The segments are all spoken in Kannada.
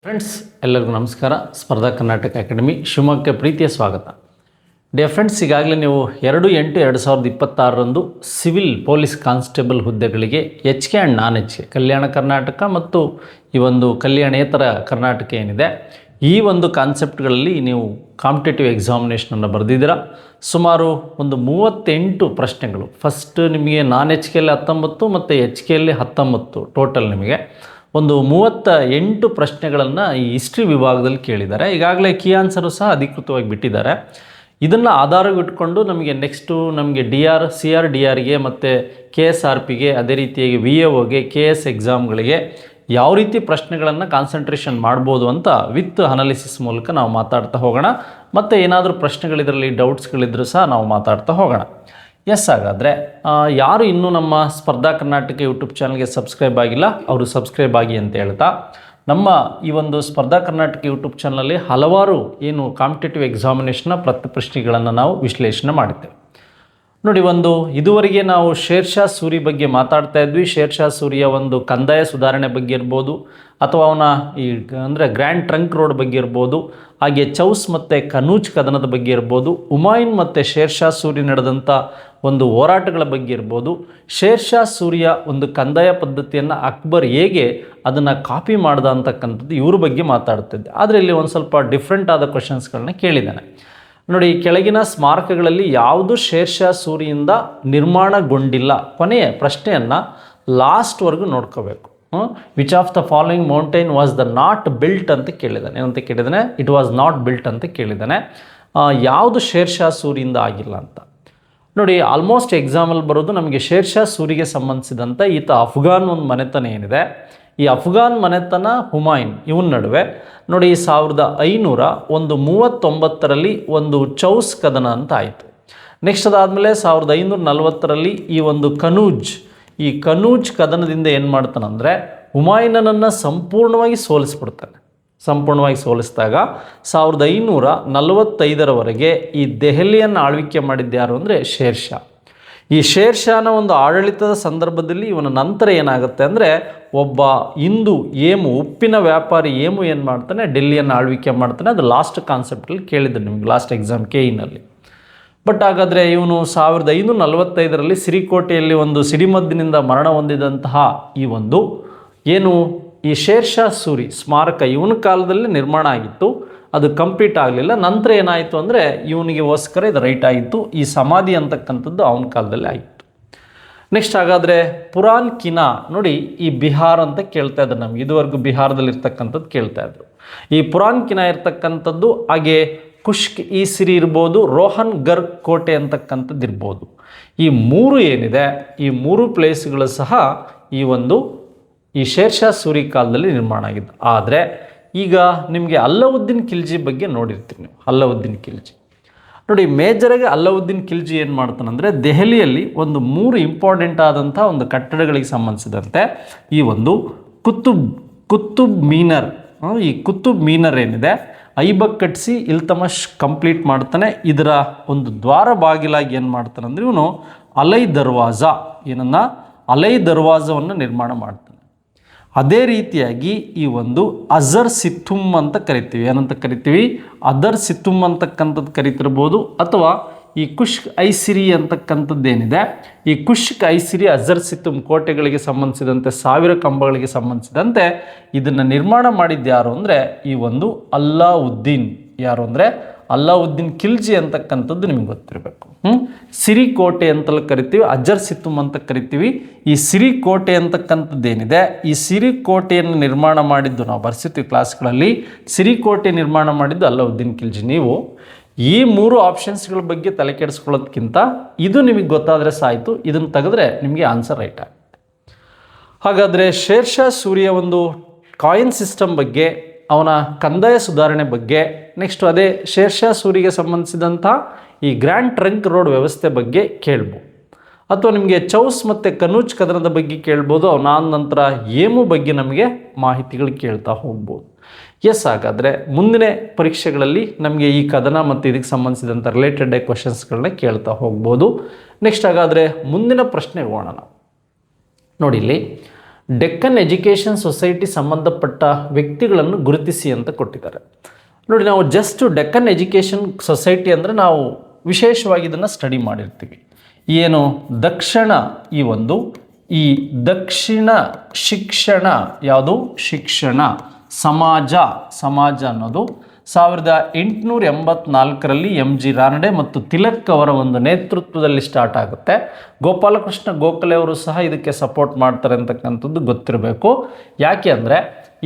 ಫ್ರೆಂಡ್ಸ್ ಎಲ್ಲರಿಗೂ ನಮಸ್ಕಾರ. ಸ್ಪರ್ಧಾ ಕರ್ನಾಟಕ ಅಕಾಡೆಮಿ ಶಿವಮೊಗ್ಗಕ್ಕೆ ಪ್ರೀತಿಯ ಸ್ವಾಗತ. ಡಿಯರ್ ಫ್ರೆಂಡ್ಸ್, ಈಗಾಗಲೇ ನೀವು 2/8/2026 ಸಿವಿಲ್ ಪೊಲೀಸ್ ಕಾನ್ಸ್ಟೇಬಲ್ ಹುದ್ದೆಗಳಿಗೆ HK and non HK Kalyana Karnataka ಮತ್ತು ಈ ಒಂದು ಕಲ್ಯಾಣೇತರ ಕರ್ನಾಟಕ ಏನಿದೆ ಈ ಒಂದು ಕಾನ್ಸೆಪ್ಟ್ಗಳಲ್ಲಿ ನೀವು ಕಾಂಪಿಟೇಟಿವ್ ಎಕ್ಸಾಮಿನೇಷನನ್ನು ಬರೆದಿದ್ದೀರಾ. ಸುಮಾರು ಒಂದು 38 ಪ್ರಶ್ನೆಗಳು. ಫಸ್ಟ್ ನಿಮಗೆ ನಾನ್ HKಯಲ್ಲಿ 19 ಮತ್ತು HKಯಲ್ಲಿ 19 ಟೋಟಲ್ ನಿಮಗೆ ಒಂದು 38 ಪ್ರಶ್ನೆಗಳನ್ನು ಈ ಹಿಸ್ಟ್ರಿ ವಿಭಾಗದಲ್ಲಿ ಕೇಳಿದ್ದಾರೆ. ಈಗಾಗಲೇ ಕೀ ಆನ್ಸರು ಸಹ ಅಧಿಕೃತವಾಗಿ ಬಿಟ್ಟಿದ್ದಾರೆ. ಇದನ್ನು ಆಧಾರವಿಟ್ಕೊಂಡು ನಮಗೆ ನೆಕ್ಸ್ಟು ನಮಗೆ DR CR DRಗೆ ಮತ್ತು KSRPಗೆ ಅದೇ ರೀತಿಯಾಗಿ VAOಗೆ KS ಎಕ್ಸಾಮ್ಗಳಿಗೆ ಯಾವ ರೀತಿ ಪ್ರಶ್ನೆಗಳನ್ನು ಕಾನ್ಸಂಟ್ರೇಷನ್ ಮಾಡ್ಬೋದು ಅಂತ ವಿತ್ ಅನಾಲಿಸಿಸ್ ಮೂಲಕ ನಾವು ಮಾತಾಡ್ತಾ ಹೋಗೋಣ. ಮತ್ತು ಏನಾದರೂ ಪ್ರಶ್ನೆಗಳಿದ್ರಲ್ಲಿ ಡೌಟ್ಸ್ಗಳಿದ್ರೂ ಸಹ ನಾವು ಮಾತಾಡ್ತಾ ಹೋಗೋಣ. ಹಾಗಾದರೆ ಯಾರು ಇನ್ನೂ ನಮ್ಮ ಸ್ಪರ್ಧಾ ಕರ್ನಾಟಕ ಯೂಟ್ಯೂಬ್ ಚಾನಲ್ಗೆ ಸಬ್ಸ್ಕ್ರೈಬ್ ಆಗಿಲ್ಲ ಅವರು ಸಬ್ಸ್ಕ್ರೈಬ್ ಆಗಿ ಅಂತ ಹೇಳ್ತಾ, ನಮ್ಮ ಈ ಒಂದು ಸ್ಪರ್ಧಾ ಕರ್ನಾಟಕ ಯೂಟ್ಯೂಬ್ ಚಾನಲಲ್ಲಿ ಹಲವಾರು ಏನು ಕಾಂಪಿಟೇಟಿವ್ ಎಕ್ಸಾಮಿನೇಷನ್ನ ಪ್ರಶ್ನೆಗಳನ್ನು ನಾವು ವಿಶ್ಲೇಷಣೆ ಮಾಡಿದ್ದೇವೆ. ನೋಡಿ, ಇದುವರೆಗೆ ನಾವು ಶೇರ್ ಶಾ ಸೂರಿ ಬಗ್ಗೆ ಮಾತಾಡ್ತಾ ಇದ್ವಿ. ಶೇರ್ ಶಾ ಸೂರಿಯ ಒಂದು ಕಂದಾಯ ಸುಧಾರಣೆ ಬಗ್ಗೆ ಇರ್ಬೋದು, ಅಥವಾ ಅವನ ಅಂದರೆ ಗ್ರ್ಯಾಂಡ್ ಟ್ರಂಕ್ ರೋಡ್ ಬಗ್ಗೆ ಇರ್ಬೋದು, ಹಾಗೆ ಚೌಸ್ ಮತ್ತು ಕನೂಜ್ ಕದನದ ಬಗ್ಗೆ ಇರ್ಬೋದು, ಹುಮಾಯೂನ್ ಮತ್ತು ಶೇರ್ ಶಾ ಸೂರಿ ನಡೆದಂಥ ಒಂದು ಹೋರಾಟಗಳ ಬಗ್ಗೆ ಇರ್ಬೋದು, ಶೇರ್ ಶಾ ಸೂರಿಯ ಒಂದು ಕಂದಾಯ ಪದ್ಧತಿಯನ್ನು ಅಕ್ಬರ್ ಹೇಗೆ ಅದನ್ನು ಕಾಪಿ ಮಾಡ್ದ ಅಂತಕ್ಕಂಥದ್ದು ಇವ್ರ ಬಗ್ಗೆ ಮಾತಾಡ್ತಿದ್ದೆ. ಆದರೆ ಇಲ್ಲಿ ಒಂದು ಸ್ವಲ್ಪ ಡಿಫ್ರೆಂಟ್ ಆದ ಕ್ವಶನ್ಸ್ಗಳನ್ನ ಕೇಳಿದ್ದಾನೆ. ನೋಡಿ, ಕೆಳಗಿನ ಸ್ಮಾರಕಗಳಲ್ಲಿ ಯಾವುದು ಶೇರ್ ಶಾ ಸೂರಿಯಿಂದ ನಿರ್ಮಾಣಗೊಂಡಿಲ್ಲ? ಕೊನೆಯ ಪ್ರಶ್ನೆಯನ್ನು ಲಾಸ್ಟ್ವರೆಗೂ ನೋಡ್ಕೋಬೇಕು. Which of the following mountain was the not built ಅಂತ ಕೇಳಿದ್ದಾನೆ. ಏನಂತ ಕೇಳಿದ್ದಾನೆ? ಇಟ್ ವಾಸ್ ನಾಟ್ ಬಿಲ್ಟ್ ಅಂತ ಕೇಳಿದ್ದಾನೆ. ಯಾವುದು ಶೇರ್ ಶಾ ಸೂರಿಯಿಂದ ಆಗಿಲ್ಲ ಅಂತ ನೋಡಿ. ಆಲ್ಮೋಸ್ಟ್ ಎಕ್ಸಾಮಲ್ಲಿ ಬರೋದು ನಮಗೆ ಶೇರ್ ಶಾ ಸೂರಿಗೆ ಸಂಬಂಧಿಸಿದಂಥ ಈತ ಅಫ್ಘಾನ್ ಒಂದು ಮನೆತನ ಏನಿದೆ, ಈ ಅಫ್ಘಾನ್ ಮನೆತನ ಹುಮಾಯೂನ್ ಇವನ ನಡುವೆ ನೋಡಿ 1539ರಲ್ಲಿ ಒಂದು ಚೌಸ್ ಕದನ ಅಂತ ಆಯಿತು. ನೆಕ್ಸ್ಟ್ ಅದಾದಮೇಲೆ 1540ರಲ್ಲಿ ಈ ಒಂದು ಈ ಕನೂಜ್ ಕದನದಿಂದ ಏನು ಮಾಡ್ತಾನಂದರೆ ಹುಮಾಯೂನನ್ನು ಸಂಪೂರ್ಣವಾಗಿ ಸೋಲಿಸಿದಾಗ 1545ರವರೆಗೆ ಈ ದೆಹಲಿಯನ್ನು ಆಳ್ವಿಕೆ ಮಾಡಿದ್ದು ಯಾರು ಅಂದರೆ ಶೇರ್ ಶಾ. ಈ ಶೇರ್ ಶಾನ ಒಂದು ಆಡಳಿತದ ಸಂದರ್ಭದಲ್ಲಿ ಇವನ ನಂತರ ಏನಾಗುತ್ತೆ ಅಂದರೆ ಒಬ್ಬ ಹಿಂದೂ ಉಪ್ಪಿನ ವ್ಯಾಪಾರಿ ಏನು ಮಾಡ್ತಾನೆ, ಡೆಲ್ಲಿಯನ್ನು ಆಳ್ವಿಕೆ ಮಾಡ್ತಾನೆ. ಅದು ಲಾಸ್ಟ್ ಕಾನ್ಸೆಪ್ಟಲ್ಲಿ ಕೇಳಿದ್ರು ನಿಮಗೆ ಲಾಸ್ಟ್ ಎಕ್ಸಾಮ್ KEನಲ್ಲಿ. ಬಟ್ ಹಾಗಾದರೆ ಇವನು 1545ರಲ್ಲಿ ಸಿರಿಕೋಟೆಯಲ್ಲಿ ಒಂದು ಸಿಡಿಮದ್ದಿನಿಂದ ಮರಣ ಹೊಂದಿದಂತಹ ಈ ಶೇರ್ ಶಾ ಸೂರಿ ಸ್ಮಾರಕ ಇವನ ಕಾಲದಲ್ಲಿ ನಿರ್ಮಾಣ ಆಗಿತ್ತು. ಅದು ಕಂಪ್ಲೀಟ್ ಆಗಲಿಲ್ಲ. ನಂತರ ಏನಾಯಿತು ಅಂದರೆ ಇವನಿಗೋಸ್ಕರ ಇದು ರೈಟ್ ಆಗಿತ್ತು. ಈ ಸಮಾಧಿ ಅಂತಕ್ಕಂಥದ್ದು ಅವನ ಕಾಲದಲ್ಲಿ ಆಗಿತ್ತು. ನೆಕ್ಸ್ಟ್ ಹಾಗಾದರೆ ಪುರಾನ್ ಕಿನಾ ನೋಡಿ, ಈ ಬಿಹಾರ್ ಅಂತ ಕೇಳ್ತಾ ಇದ್ರು ನಮ್ಗೆ. ಇದುವರೆಗೂ ಬಿಹಾರದಲ್ಲಿ ಇರ್ತಕ್ಕಂಥದ್ದು ಕೇಳ್ತಾ ಇದ್ರು. ಈ ಪುರಾನ್ ಕಿನಾ ಇರ್ತಕ್ಕಂಥದ್ದು, ಹಾಗೆ ಕುಶ್ಕ್ ಈ ಸಿರಿ ಇರ್ಬೋದು, ರೋಹನ್ ಗರ್ ಕೋಟೆ ಅಂತಕ್ಕಂಥದ್ದು ಇರ್ಬೋದು. ಈ ಮೂರು ಏನಿದೆ, ಈ ಮೂರು ಪ್ಲೇಸ್ಗಳು ಸಹ ಈ ಶೇರ್ ಶಾ ಸೂರಿ ಕಾಲದಲ್ಲಿ ನಿರ್ಮಾಣ ಆಗಿದ್ದು. ಆದರೆ ಈಗ ನಿಮಗೆ ಅಲ್ಲಾವುದ್ದೀನ್ ಖಿಲ್ಜಿ ಬಗ್ಗೆ ನೋಡಿರ್ತೀರಿ ನೀವು. ಅಲ್ಲಾವುದ್ದೀನ್ ಖಿಲ್ಜಿ ನೋಡಿ, ಮೇಜರಾಗಿ ಅಲ್ಲಾವುದ್ದೀನ್ ಖಿಲ್ಜಿ ಏನು ಮಾಡ್ತಾನಂದರೆ ದೆಹಲಿಯಲ್ಲಿ 3 ಇಂಪಾರ್ಟೆಂಟ್ ಆದಂಥ ಒಂದು ಕಟ್ಟಡಗಳಿಗೆ ಸಂಬಂಧಿಸಿದಂತೆ ಈ ಕುತುಬ್ ಮೀನರ್, ಈ ಕುತುಬ್ ಮೀನರ್ ಏನಿದೆ ಐಬಕ್ ಕಟ್ಟಿಸಿ ಇಲ್ತಮಶ್ ಕಂಪ್ಲೀಟ್ ಮಾಡ್ತಾನೆ. ಇದರ ಒಂದು ದ್ವಾರ ಬಾಗಿಲಾಗಿ ಏನು ಮಾಡ್ತಾನೆ ಅಂದರೆ ಇವನು ಅಲೈ ದರ್ವಾಜವನ್ನು ನಿರ್ಮಾಣ ಮಾಡ್ತಾನೆ. ಅದೇ ರೀತಿಯಾಗಿ ಈ ಅಜರ್ ಸಿತ್ತುಮ್ ಅಂತ ಕರಿತೀವಿ. ಏನಂತ ಕರಿತೀವಿ? ಅದರ್ ಸಿತ್ತುಮ್ ಅಂತಕ್ಕಂಥದ್ದು ಕರಿತಿರ್ಬೋದು. ಅಥವಾ ಈ ಕುಶ್ಕ್ ಐಸಿರಿ ಅಂತಕ್ಕಂಥದ್ದೇನಿದೆ, ಈ ಕುಶ್ಕ್ ಐಸಿರಿ ಅಜರ್ ಸಿತ್ತುಮ್ ಕೋಟೆಗಳಿಗೆ ಸಂಬಂಧಿಸಿದಂತೆ 1000 ಕಂಬಗಳಿಗೆ ಸಂಬಂಧಿಸಿದಂತೆ ಇದನ್ನು ನಿರ್ಮಾಣ ಮಾಡಿದ್ದು ಯಾರು ಅಂದರೆ ಅಲ್ಲಾವುದ್ದೀನ್ ಖಿಲ್ಜಿ ಅಂತಕ್ಕಂಥದ್ದು ನಿಮಗೆ ಗೊತ್ತಿರಬೇಕು. ಸಿರಿಕೋಟೆ ಅಂತಲೂ ಕರಿತೀವಿ, ಅಜರ್ ಸಿತ್ತುಮ್ ಅಂತ ಕರಿತೀವಿ. ಈ ಸಿರಿಕೋಟೆ ಅಂತಕ್ಕಂಥದ್ದೇನಿದೆ, ಈ ಸಿರಿಕೋಟೆಯನ್ನು ನಿರ್ಮಾಣ ಮಾಡಿದ್ದು ನಾವು ಬರ್ಸಿರ್ತೀವಿ ಕ್ಲಾಸ್ಗಳಲ್ಲಿ. ಸಿರಿಕೋಟೆ ನಿರ್ಮಾಣ ಮಾಡಿದ್ದು ಅಲ್ಲಾವುದ್ದೀನ್ ಖಿಲ್ಜಿ. ನೀವು ಈ 3 ಆಪ್ಷನ್ಸ್ಗಳ ಬಗ್ಗೆ ತಲೆ ಕೆಡಿಸ್ಕೊಳ್ಳೋದಕ್ಕಿಂತ ಇದು ನಿಮಗೆ ಗೊತ್ತಾದರೆ ಸಾಯಿತು. ಇದನ್ನು ತೆಗೆದ್ರೆ ನಿಮಗೆ ಆನ್ಸರ್ ರೈಟ್ ಆಗುತ್ತೆ. ಹಾಗಾದರೆ ಶೇರ್ ಶಾ ಸೂರಿಯ ಕಾಯಿನ್ ಸಿಸ್ಟಮ್ ಬಗ್ಗೆ, ಅವನ ಕಂದಾಯ ಸುಧಾರಣೆ ಬಗ್ಗೆ, ನೆಕ್ಸ್ಟ್ ಅದೇ ಶೇರ್ ಶಾ ಸೂರಿಗೆ ಸಂಬಂಧಿಸಿದಂಥ ಈ ಗ್ರ್ಯಾಂಡ್ ಟ್ರಂಕ್ ರೋಡ್ ವ್ಯವಸ್ಥೆ ಬಗ್ಗೆ ಕೇಳ್ಬೋದು. ಅಥವಾ ನಿಮಗೆ ಚೌಸ್ ಮತ್ತು ಕನೂಜ್ ಕದನದ ಬಗ್ಗೆ ಕೇಳ್ಬೋದು. ನಂತರ ಹೇಮು ಬಗ್ಗೆ ನಮಗೆ ಮಾಹಿತಿಗಳು ಕೇಳ್ತಾ ಹೋಗ್ಬೋದು. ಹಾಗಾದರೆ ಮುಂದಿನ ಪರೀಕ್ಷೆಗಳಲ್ಲಿ ನಮಗೆ ಈ ಕದನ ಮತ್ತು ಇದಕ್ಕೆ ಸಂಬಂಧಿಸಿದಂಥ ರಿಲೇಟೆಡ್ ಕ್ವಶನ್ಸ್ಗಳನ್ನ ಕೇಳ್ತಾ ಹೋಗ್ಬೋದು. ನೆಕ್ಸ್ಟ್ ಹಾಗಾದರೆ ಮುಂದಿನ ಪ್ರಶ್ನೆಗೆ ಹೋಗೋಣ ನಾವು. ನೋಡಿ, ಇಲ್ಲಿ ಡೆಕ್ಕನ್ ಎಜುಕೇಷನ್ ಸೊಸೈಟಿ ಸಂಬಂಧಪಟ್ಟ ವ್ಯಕ್ತಿಗಳನ್ನು ಗುರುತಿಸಿ ಅಂತ ಕೊಟ್ಟಿದ್ದಾರೆ. ನೋಡಿ, ನಾವು ಜಸ್ಟ್ ಡೆಕ್ಕನ್ ಎಜುಕೇಷನ್ ಸೊಸೈಟಿ ಅಂದರೆ ನಾವು ವಿಶೇಷವಾಗಿ ಇದನ್ನು ಸ್ಟಡಿ ಮಾಡಿರ್ತೀವಿ. ಏನು ದಕ್ಷಿಣ ಈ ದಕ್ಷಿಣ ಶಿಕ್ಷಣ ಯಾವುದು ಶಿಕ್ಷಣ ಸಮಾಜ ಅನ್ನೋದು 1884ರಲ್ಲಿ MG ರಾನಡೆ ಮತ್ತು ತಿಲಕ್ ಅವರ ಒಂದು ನೇತೃತ್ವದಲ್ಲಿ ಸ್ಟಾರ್ಟ್ ಆಗುತ್ತೆ. ಗೋಪಾಲಕೃಷ್ಣ ಗೋಖಲೆ ಅವರು ಸಹ ಇದಕ್ಕೆ ಸಪೋರ್ಟ್ ಮಾಡ್ತಾರೆ ಅಂತಕ್ಕಂಥದ್ದು ಗೊತ್ತಿರಬೇಕು. ಯಾಕೆ ಅಂದರೆ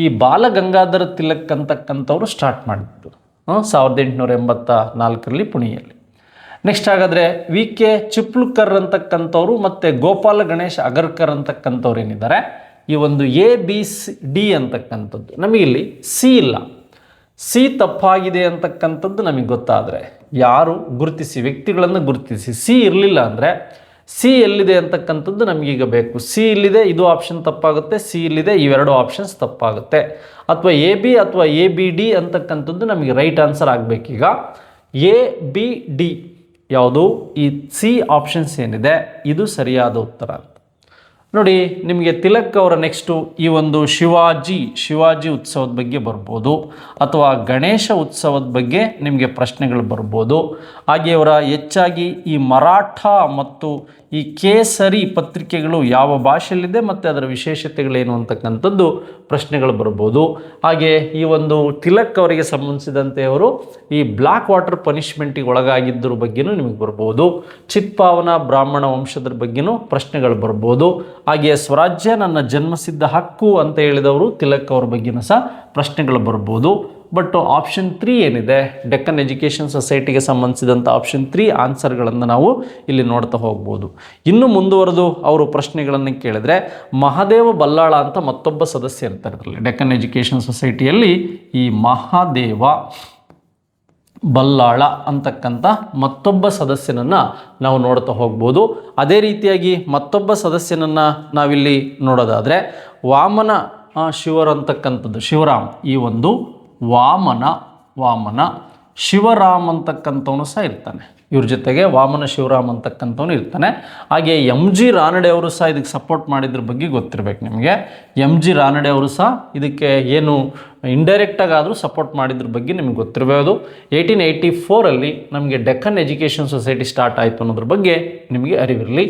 ಈ ಬಾಲಗಂಗಾಧರ ತಿಲಕ್ ಅಂತಕ್ಕಂಥವ್ರು ಸ್ಟಾರ್ಟ್ ಮಾಡಿದ್ದು 1884ರಲ್ಲಿ ಪುಣೆಯಲ್ಲಿ. ನೆಕ್ಸ್ಟ್ ಹಾಗಾದರೆ VK ಚಿಪ್ಲುಕರ್ ಅಂತಕ್ಕಂಥವ್ರು ಮತ್ತು ಗೋಪಾಲ ಗಣೇಶ್ ಅಗರ್ಕರ್ ಅಂತಕ್ಕಂಥವ್ರು ಏನಿದ್ದಾರೆ, ಈ ಒಂದು ABCD ಅಂತಕ್ಕಂಥದ್ದು ನಮಗಿಲ್ಲಿ C ಇಲ್ಲ, C ತಪ್ಪಾಗಿದೆ ಅಂತಕ್ಕಂಥದ್ದು ನಮಗೆ ಗೊತ್ತಾದರೆ ಯಾರು ಗುರುತಿಸಿ, ವ್ಯಕ್ತಿಗಳನ್ನು ಗುರುತಿಸಿ. C ಇರಲಿಲ್ಲ ಅಂದರೆ C ಎಲ್ಲಿದೆ ಅಂತಕ್ಕಂಥದ್ದು ನಮಗೀಗ ಬೇಕು. C ಇಲ್ಲಿದೆ, ಇದು ಆಪ್ಷನ್ ತಪ್ಪಾಗುತ್ತೆ. C ಇಲ್ಲಿದೆ, ಇವೆರಡು ಆಪ್ಷನ್ಸ್ ತಪ್ಪಾಗುತ್ತೆ. ಅಥವಾ AB ಅಥವಾ ABD ಅಂತಕ್ಕಂಥದ್ದು ನಮಗೆ ರೈಟ್ ಆನ್ಸರ್ ಆಗಬೇಕೀಗ. ABD ಯಾವುದು ಈ C ಆಪ್ಷನ್ಸ್ ಏನಿದೆ ಇದು ಸರಿಯಾದ ಉತ್ತರ ಅಂತ ನೋಡಿ. ನಿಮಗೆ ತಿಲಕ್ ಅವರ ನೆಕ್ಸ್ಟು ಈ ಒಂದು ಶಿವಾಜಿ ಉತ್ಸವದ ಬಗ್ಗೆ ಬರ್ಬೋದು, ಅಥವಾ ಗಣೇಶ ಉತ್ಸವದ ಬಗ್ಗೆ ನಿಮಗೆ ಪ್ರಶ್ನೆಗಳು ಬರ್ಬೋದು. ಹಾಗೆ ಅವರ ಹೆಚ್ಚಾಗಿ ಈ ಮರಾಠ ಮತ್ತು ಈ ಕೇಸರಿ ಪತ್ರಿಕೆಗಳು ಯಾವ ಭಾಷೆಯಲ್ಲಿದೆ ಮತ್ತು ಅದರ ವಿಶೇಷತೆಗಳೇನು ಅಂತಕ್ಕಂಥದ್ದು ಪ್ರಶ್ನೆಗಳು ಬರ್ಬೋದು. ಹಾಗೆ ಈ ಒಂದು ತಿಲಕ್ ಅವರಿಗೆ ಸಂಬಂಧಿಸಿದಂತೆ ಅವರು ಈ ಬ್ಲ್ಯಾಕ್ ವಾಟರ್ ಪನಿಷ್ಮೆಂಟಿಗೆ ಒಳಗಾಗಿದ್ದರ ಬಗ್ಗೆನೂ ನಿಮಗೆ ಬರ್ಬೋದು. ಚಿತ್ಪಾವನ ಬ್ರಾಹ್ಮಣ ವಂಶದ ಬಗ್ಗೆನೂ ಪ್ರಶ್ನೆಗಳು ಬರ್ಬೋದು. ಹಾಗೆ ಸ್ವರಾಜ್ಯ ನನ್ನ ಜನ್ಮಸಿದ್ಧ ಹಕ್ಕು ಅಂತ ಹೇಳಿದವರು ತಿಲಕ್ ಅವ್ರ ಬಗ್ಗೆನೂ ಸಹ ಪ್ರಶ್ನೆಗಳು ಬರ್ಬೋದು. ಬಟ್ ಆಪ್ಷನ್ 3 ಏನಿದೆ ಡೆಕ್ಕನ್ ಎಜುಕೇಷನ್ ಸೊಸೈಟಿಗೆ ಸಂಬಂಧಿಸಿದಂಥ ಆಪ್ಷನ್ 3 ಆನ್ಸರ್ಗಳನ್ನು ನಾವು ಇಲ್ಲಿ ನೋಡ್ತಾ ಹೋಗ್ಬೋದು. ಇನ್ನು ಮುಂದುವರೆದು ಅವರು ಪ್ರಶ್ನೆಗಳನ್ನು ಕೇಳಿದ್ರೆ ಮಹಾದೇವ ಬಲ್ಲಾಳ ಅಂತ ಮತ್ತೊಬ್ಬ ಸದಸ್ಯ ಇರ್ತಾರೆ ಇದರಲ್ಲಿ ಡೆಕ್ಕನ್ ಎಜುಕೇಷನ್ ಸೊಸೈಟಿಯಲ್ಲಿ. ಈ ಮಹಾದೇವ ಬಲ್ಲಾಳ ಅಂತಕ್ಕಂಥ ಮತ್ತೊಬ್ಬ ಸದಸ್ಯನನ್ನು ನಾವು ನೋಡ್ತಾ ಹೋಗ್ಬೋದು. ಅದೇ ರೀತಿಯಾಗಿ ಮತ್ತೊಬ್ಬ ಸದಸ್ಯನನ್ನು ನಾವಿಲ್ಲಿ ನೋಡೋದಾದರೆ ವಾಮನ ಶಿವರ್ ಅಂತಕ್ಕಂಥದ್ದು ಶಿವರಾಮ್, ಈ ಒಂದು ವಾಮನ ಶಿವರಾಮ್ ಅಂತಕ್ಕಂಥವನು ಸಹ ಇರ್ತಾನೆ. ಇವ್ರ ಜೊತೆಗೆ ವಾಮನ ಶಿವರಾಮ್ ಅಂತಕ್ಕಂಥವನು ಇರ್ತಾನೆ. ಹಾಗೆ MG ರಾನಡೆ ಅವರು ಸಹ ಇದಕ್ಕೆ ಸಪೋರ್ಟ್ ಮಾಡಿದ್ರ ಬಗ್ಗೆ ಗೊತ್ತಿರಬೇಕು ನಿಮಗೆ. MG ರಾನಡೆ ಅವರು ಸಹ ಇದಕ್ಕೆ ಏನು ಇಂಡೈರೆಕ್ಟಾಗಿ ಆದರೂ ಸಪೋರ್ಟ್ ಮಾಡಿದ್ರ ಬಗ್ಗೆ ನಿಮಗೆ ಗೊತ್ತಿರಬಹುದು. 1884ರಲ್ಲಿ ನಮಗೆ ಡೆಕ್ಕನ್ ಎಜುಕೇಷನ್ ಸೊಸೈಟಿ ಸ್ಟಾರ್ಟ್ ಆಯಿತು ಅನ್ನೋದ್ರ ಬಗ್ಗೆ ನಿಮಗೆ ಅರಿವಿರಲಿ.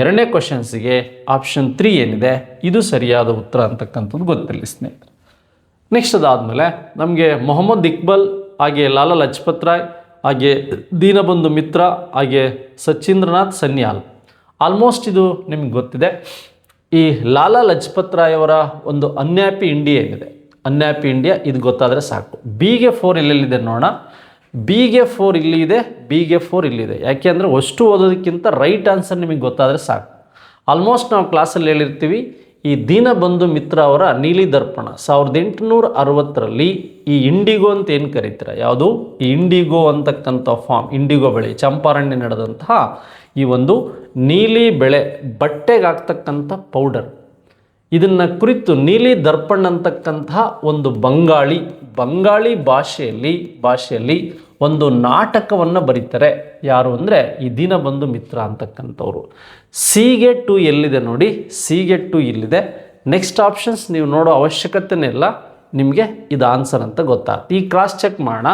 ಎರಡನೇ ಕ್ವಶನ್ಸಿಗೆ ಆಪ್ಷನ್ 3 ಏನಿದೆ ಇದು ಸರಿಯಾದ ಉತ್ತರ ಅಂತಕ್ಕಂಥದ್ದು ಗೊತ್ತಿರಲಿ ಸ್ನೇಹಿತರೆ. ನೆಕ್ಸ್ಟ್ ಅದಾದಮೇಲೆ ನಮಗೆ ಮೊಹಮ್ಮದ್ ಇಕ್ಬಲ್, ಹಾಗೆ ಲಾಲಾ ಲಜಪತ್ ರಾಯ್, ಹಾಗೆ ದೀನಬಂಧು ಮಿತ್ರ, ಹಾಗೆ ಸಚೀಂದ್ರನಾಥ್ ಸನ್ಯಾಲ್. ಆಲ್ಮೋಸ್ಟ್ ಇದು ನಿಮಗೆ ಗೊತ್ತಿದೆ. ಈ ಲಾಲಾ ಲಜಪತ್ ರಾಯ್ ಅವರ ಒಂದು ಅನ್ಹ್ಯಾಪಿ ಇಂಡಿಯಾ ಏನಿದೆ, ಅನ್ಹ್ಯಾಪಿ ಇಂಡಿಯಾ ಇದು ಗೊತ್ತಾದರೆ ಸಾಕು. ಬಿಗೆ 4 ಎಲ್ಲೆಲ್ಲಿದೆ ನೋಡೋಣ. ಬಿಗೆ 4 ಇಲ್ಲಿ ಇದೆ, ಬಿಗೆ 4 ಇಲ್ಲಿದೆ. ಯಾಕೆ ಅಂದರೆ ಅಷ್ಟು ಓದೋದಕ್ಕಿಂತ ರೈಟ್ ಆನ್ಸರ್ ನಿಮಗೆ ಗೊತ್ತಾದರೆ ಸಾಕು. ಆಲ್ಮೋಸ್ಟ್ ನಾವು ಕ್ಲಾಸಲ್ಲಿ ಹೇಳಿರ್ತೀವಿ ಈ ದೀನಬಂಧು ಮಿತ್ರ ಅವರ ನೀಲಿ ದರ್ಪಣ 1860ರಲ್ಲಿ ಈ ಇಂಡಿಗೋ ಅಂತ ಏನು ಕರೀತಾರೆ, ಯಾವುದು ಈ ಇಂಡಿಗೋ ಅಂತಕ್ಕಂಥ ಫಾರ್ಮ್, ಇಂಡಿಗೋ ಬೆಳೆ ಚಂಪಾರಣ್ಯ ನಡೆದಂತಹ ಈ ಒಂದು ನೀಲಿ ಬೆಳೆ ಬಟ್ಟೆಗಾಗ್ತಕ್ಕಂಥ ಪೌಡರ್, ಇದನ್ನು ಕುರಿತು ನೀಲಿ ದರ್ಪಣ್ ಅಂತಕ್ಕಂತಹ ಒಂದು ಬಂಗಾಳಿ ಭಾಷೆಯಲ್ಲಿ ಒಂದು ನಾಟಕವನ್ನು ಬರೀತಾರೆ. ಯಾರು ಅಂದರೆ ಈ ದೀನಬಂಧು ಮಿತ್ರ ಅಂತಕ್ಕಂಥವ್ರು. ಸಿಗೆ 2 ಎಲ್ಲಿದೆ ನೋಡಿ, ಸಿಗೆ 2 ಇಲ್ಲಿದೆ. ನೆಕ್ಸ್ಟ್ ಆಪ್ಷನ್ಸ್ ನೀವು ನೋಡೋ ಅವಶ್ಯಕತೆನೇ ಇಲ್ಲ, ನಿಮಗೆ ಇದು ಆನ್ಸರ್ ಅಂತ ಗೊತ್ತಾಗ್ತದೆ. ಈ ಕ್ರಾಸ್ ಚೆಕ್ ಮಾಡೋಣ.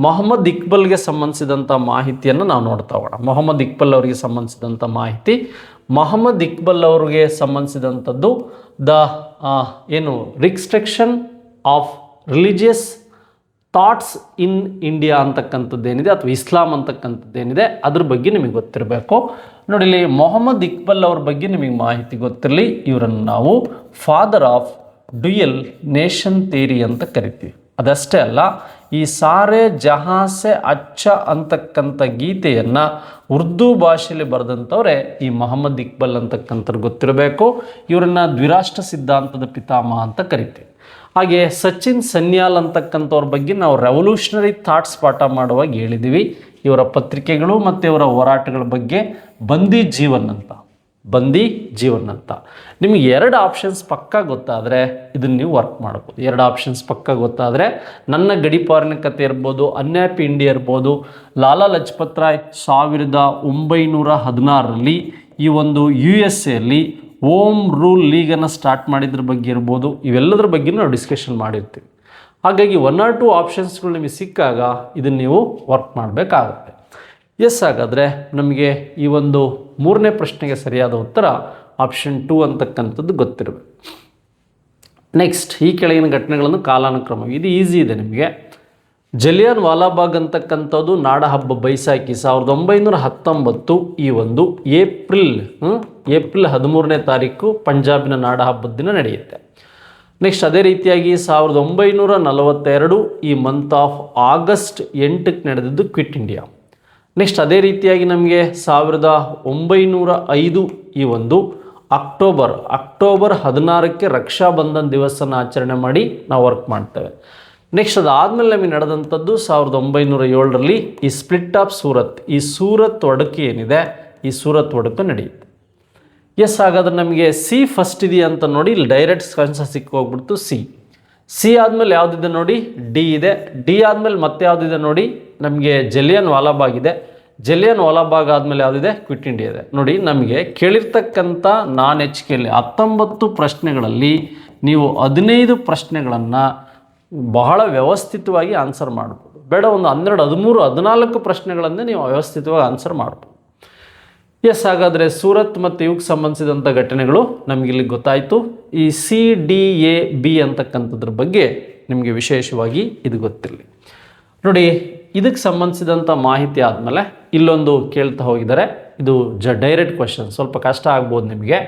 ಮೊಹಮ್ಮದ್ ಇಕ್ಬಲ್ಗೆ ಸಂಬಂಧಿಸಿದಂಥ ಮಾಹಿತಿಯನ್ನು ನಾವು ನೋಡ್ತಾ ಹೋಗೋಣ. ಮೊಹಮ್ಮದ್ ಇಕ್ಬಲ್ ಅವರಿಗೆ ಸಂಬಂಧಿಸಿದಂಥ ಮಾಹಿತಿ. ಮೊಹಮ್ಮದ್ ಇಕ್ಬಲ್ ಅವರಿಗೆ ಸಂಬಂಧಿಸಿದಂಥದ್ದು ಏನು restriction of religious thoughts in India ಅಂತಕ್ಕಂಥದ್ದೇನಿದೆ, ಅಥವಾ ಇಸ್ಲಾಂ ಅಂತಕ್ಕಂಥದ್ದೇನಿದೆ ಅದ್ರ ಬಗ್ಗೆ ನಿಮಗೆ ಗೊತ್ತಿರಬೇಕು. ನೋಡಿ, ಇಲ್ಲಿ ಮೊಹಮ್ಮದ್ ಇಕ್ಬಲ್ ಅವ್ರ ಬಗ್ಗೆ ನಿಮಗೆ ಮಾಹಿತಿ ಗೊತ್ತಿರಲಿ. ಇವರನ್ನು ನಾವು father of dual nation theory ಅಂತ ಕರಿತೀವಿ. ಅದಷ್ಟೇ ಅಲ್ಲ, ಈ ಸಾರೆ ಜಹಾಸೆ ಅಚ್ಚ ಅಂತಕ್ಕಂಥ ಗೀತೆಯನ್ನು ಉರ್ದು ಭಾಷೆಯಲ್ಲಿ ಬರೆದಂಥವ್ರೆ ಈ ಮೊಹಮ್ಮದ್ ಇಕ್ಬಲ್ ಅಂತಕ್ಕಂಥವ್ರು ಗೊತ್ತಿರಬೇಕು. ಇವರನ್ನು ದ್ವಿರಾಷ್ಟ್ರ ಸಿದ್ಧಾಂತದ ಪಿತಾಮಹ ಅಂತ ಕರಿತೀವಿ. ಹಾಗೆ ಸಚಿನ್ ಸನ್ಯಾಲ್ ಅಂತಕ್ಕಂಥವ್ರ ಬಗ್ಗೆ ನಾವು ರೆವಲ್ಯೂಷನರಿ ಥಾಟ್ಸ್ ಪಾಠ ಮಾಡುವಾಗ ಹೇಳಿದ್ದೀವಿ. ಇವರ ಪತ್ರಿಕೆಗಳು ಮತ್ತು ಇವರ ಹೋರಾಟಗಳ ಬಗ್ಗೆ ಬಂದಿ ಜೀವನ್ ಅಂತ ನಿಮಗೆ 2 ಆಪ್ಷನ್ಸ್ ಪಕ್ಕಾ ಗೊತ್ತಾದರೆ ಇದನ್ನು ನೀವು ವರ್ಕ್ ಮಾಡ್ಬೋದು. 2 ಆಪ್ಷನ್ಸ್ ಪಕ್ಕಾ ಗೊತ್ತಾದರೆ ನನ್ನ ಗಡಿಪಾರಿನ ಕಥೆ ಇರ್ಬೋದು, ಅನ್ಹ್ಯಾಪಿ ಇಂಡಿಯಾ ಇರ್ಬೋದು, ಲಾಲಾ ಲಜಪತ್ ರಾಯ್ 1916ರಲ್ಲಿ ಈ ಒಂದು USA ಓಮ್ ರೂಲ್ ಲೀಗನ್ನು ಸ್ಟಾರ್ಟ್ ಮಾಡಿದ್ರ ಬಗ್ಗೆ ಇರ್ಬೋದು, ಇವೆಲ್ಲದರ ಬಗ್ಗೆ ನಾವು ಡಿಸ್ಕಷನ್ ಮಾಡಿರ್ತೀವಿ. ಹಾಗಾಗಿ 1 or 2 ಆಪ್ಷನ್ಸ್ಗಳು ನಿಮಗೆ ಸಿಕ್ಕಾಗ ಇದನ್ನು ನೀವು ವರ್ಕ್ ಮಾಡಬೇಕಾಗುತ್ತೆ. ಎಸ್, ಹಾಗಾದರೆ ನಮಗೆ ಈ ಒಂದು 3ನೇ ಪ್ರಶ್ನೆಗೆ ಸರಿಯಾದ ಉತ್ತರ ಆಪ್ಷನ್ 2 ಅಂತಕ್ಕಂಥದ್ದು ಗೊತ್ತಿರಬೇಕು. ನೆಕ್ಸ್ಟ್, ಈ ಕೆಳಗಿನ ಘಟನೆಗಳನ್ನು ಕಾಲಾನುಕ್ರಮ, ಇದು ಈಸಿ ಇದೆ ನಿಮಗೆ. ಜಲಿಯನ್ ವಾಲಾಬಾಗ್ ಅಂತಕ್ಕಂಥದ್ದು ನಾಡಹಬ್ಬ ಬೈಸಾಖಿ 1919 ಈ ಒಂದು ಏಪ್ರಿಲ್ 13ನೇ ತಾರೀಕು ಪಂಜಾಬಿನ ನಾಡಹಬ್ಬದ ದಿನ ನಡೆಯುತ್ತೆ. ನೆಕ್ಸ್ಟ್, ಅದೇ ರೀತಿಯಾಗಿ 1942 ಈ ಮಂತ್ ಆಫ್ ಆಗಸ್ಟ್ 8ಕ್ಕೆ ನಡೆದಿದ್ದು ಕ್ವಿಟ್ ಇಂಡಿಯಾ. ನೆಕ್ಸ್ಟ್, ಅದೇ ರೀತಿಯಾಗಿ ನಮಗೆ 1905 ಈ ಒಂದು ಅಕ್ಟೋಬರ್ 16ಕ್ಕೆ ರಕ್ಷಾಬಂಧನ್ ದಿವಸನ ಆಚರಣೆ ಮಾಡಿ ನಾವು ವರ್ಕ್ ಮಾಡ್ತೇವೆ. ನೆಕ್ಸ್ಟ್, ಅದಾದಮೇಲೆ ನಮಗೆ ನಡೆದಂಥದ್ದು 1907ರಲ್ಲಿ ಈ ಸ್ಪ್ಲಿಟ್ ಆಫ್ ಸೂರತ್, ಈ ಸೂರತ್ ಒಡಕು ಏನಿದೆ, ಈ ಸೂರತ್ ಒಡಕು ನಡೆಯುತ್ತೆ. ಎಸ್, ಹಾಗಾದ್ರೆ ನಮಗೆ ಸಿ ಫಸ್ಟ್ ಇದೆಯಾ ಅಂತ ನೋಡಿ, ಇಲ್ಲಿ ಡೈರೆಕ್ಟ್ ಆನ್ಸರ್ ಸಿಕ್ಕೋಗ್ಬಿಡ್ತು ಸಿ ಆದಮೇಲೆ ಯಾವುದಿದೆ ನೋಡಿ, ಡಿ ಇದೆ. ಡಿ ಆದಮೇಲೆ ಮತ್ತೆ ಯಾವುದಿದೆ ನೋಡಿ, ನಮಗೆ ಜಲಿಯನ್ ವಾಲಾಬಾಗ್ ಇದೆ. ಜಲಿಯನ್ ವಾಲಾಬಾಗ್ ಆದಮೇಲೆ ಯಾವುದಿದೆ, ಕ್ವಿಟ್ ಇಂಡಿಯಾ ಇದೆ. ನೋಡಿ, ನಮಗೆ ಕೇಳಿರ್ತಕ್ಕಂಥ ನಾನ್ HKಯಲ್ಲಿ 19 ಪ್ರಶ್ನೆಗಳಲ್ಲಿ ನೀವು 15 ಪ್ರಶ್ನೆಗಳನ್ನು ಬಹಳ ವ್ಯವಸ್ಥಿತವಾಗಿ ಆನ್ಸರ್ ಮಾಡ್ಬೋದು. ಬೇಡ, ಒಂದು 12, 13, 14 ಪ್ರಶ್ನೆಗಳನ್ನೇ ನೀವು ವ್ಯವಸ್ಥಿತವಾಗಿ ಆನ್ಸರ್ ಮಾಡ್ಬೋದು. ಎಸ್, ಹಾಗಾದರೆ ಸೂರತ್ ಮತ್ತು ಇವಕ್ಕೆ ಸಂಬಂಧಿಸಿದಂಥ ಘಟನೆಗಳು ನಮಗಿಲ್ಲಿ ಗೊತ್ತಾಯಿತು. ಈ CDAB ಅಂತಕ್ಕಂಥದ್ರ ಬಗ್ಗೆ ನಿಮಗೆ ವಿಶೇಷವಾಗಿ ಇದು ಗೊತ್ತಿರಲಿ. ನೋಡಿ, ಇದಕ್ಕೆ ಸಂಬಂಧಿಸಿದಂಥ ಮಾಹಿತಿ ಆದಮೇಲೆ ಇಲ್ಲೊಂದು ಕೇಳ್ತಾ ಹೋಗಿದ್ದಾರೆ. ಇದು ಡೈರೆಕ್ಟ್ ಕ್ವಶನ್, ಸ್ವಲ್ಪ ಕಷ್ಟ ಆಗ್ಬೋದು ನಿಮಗೆ.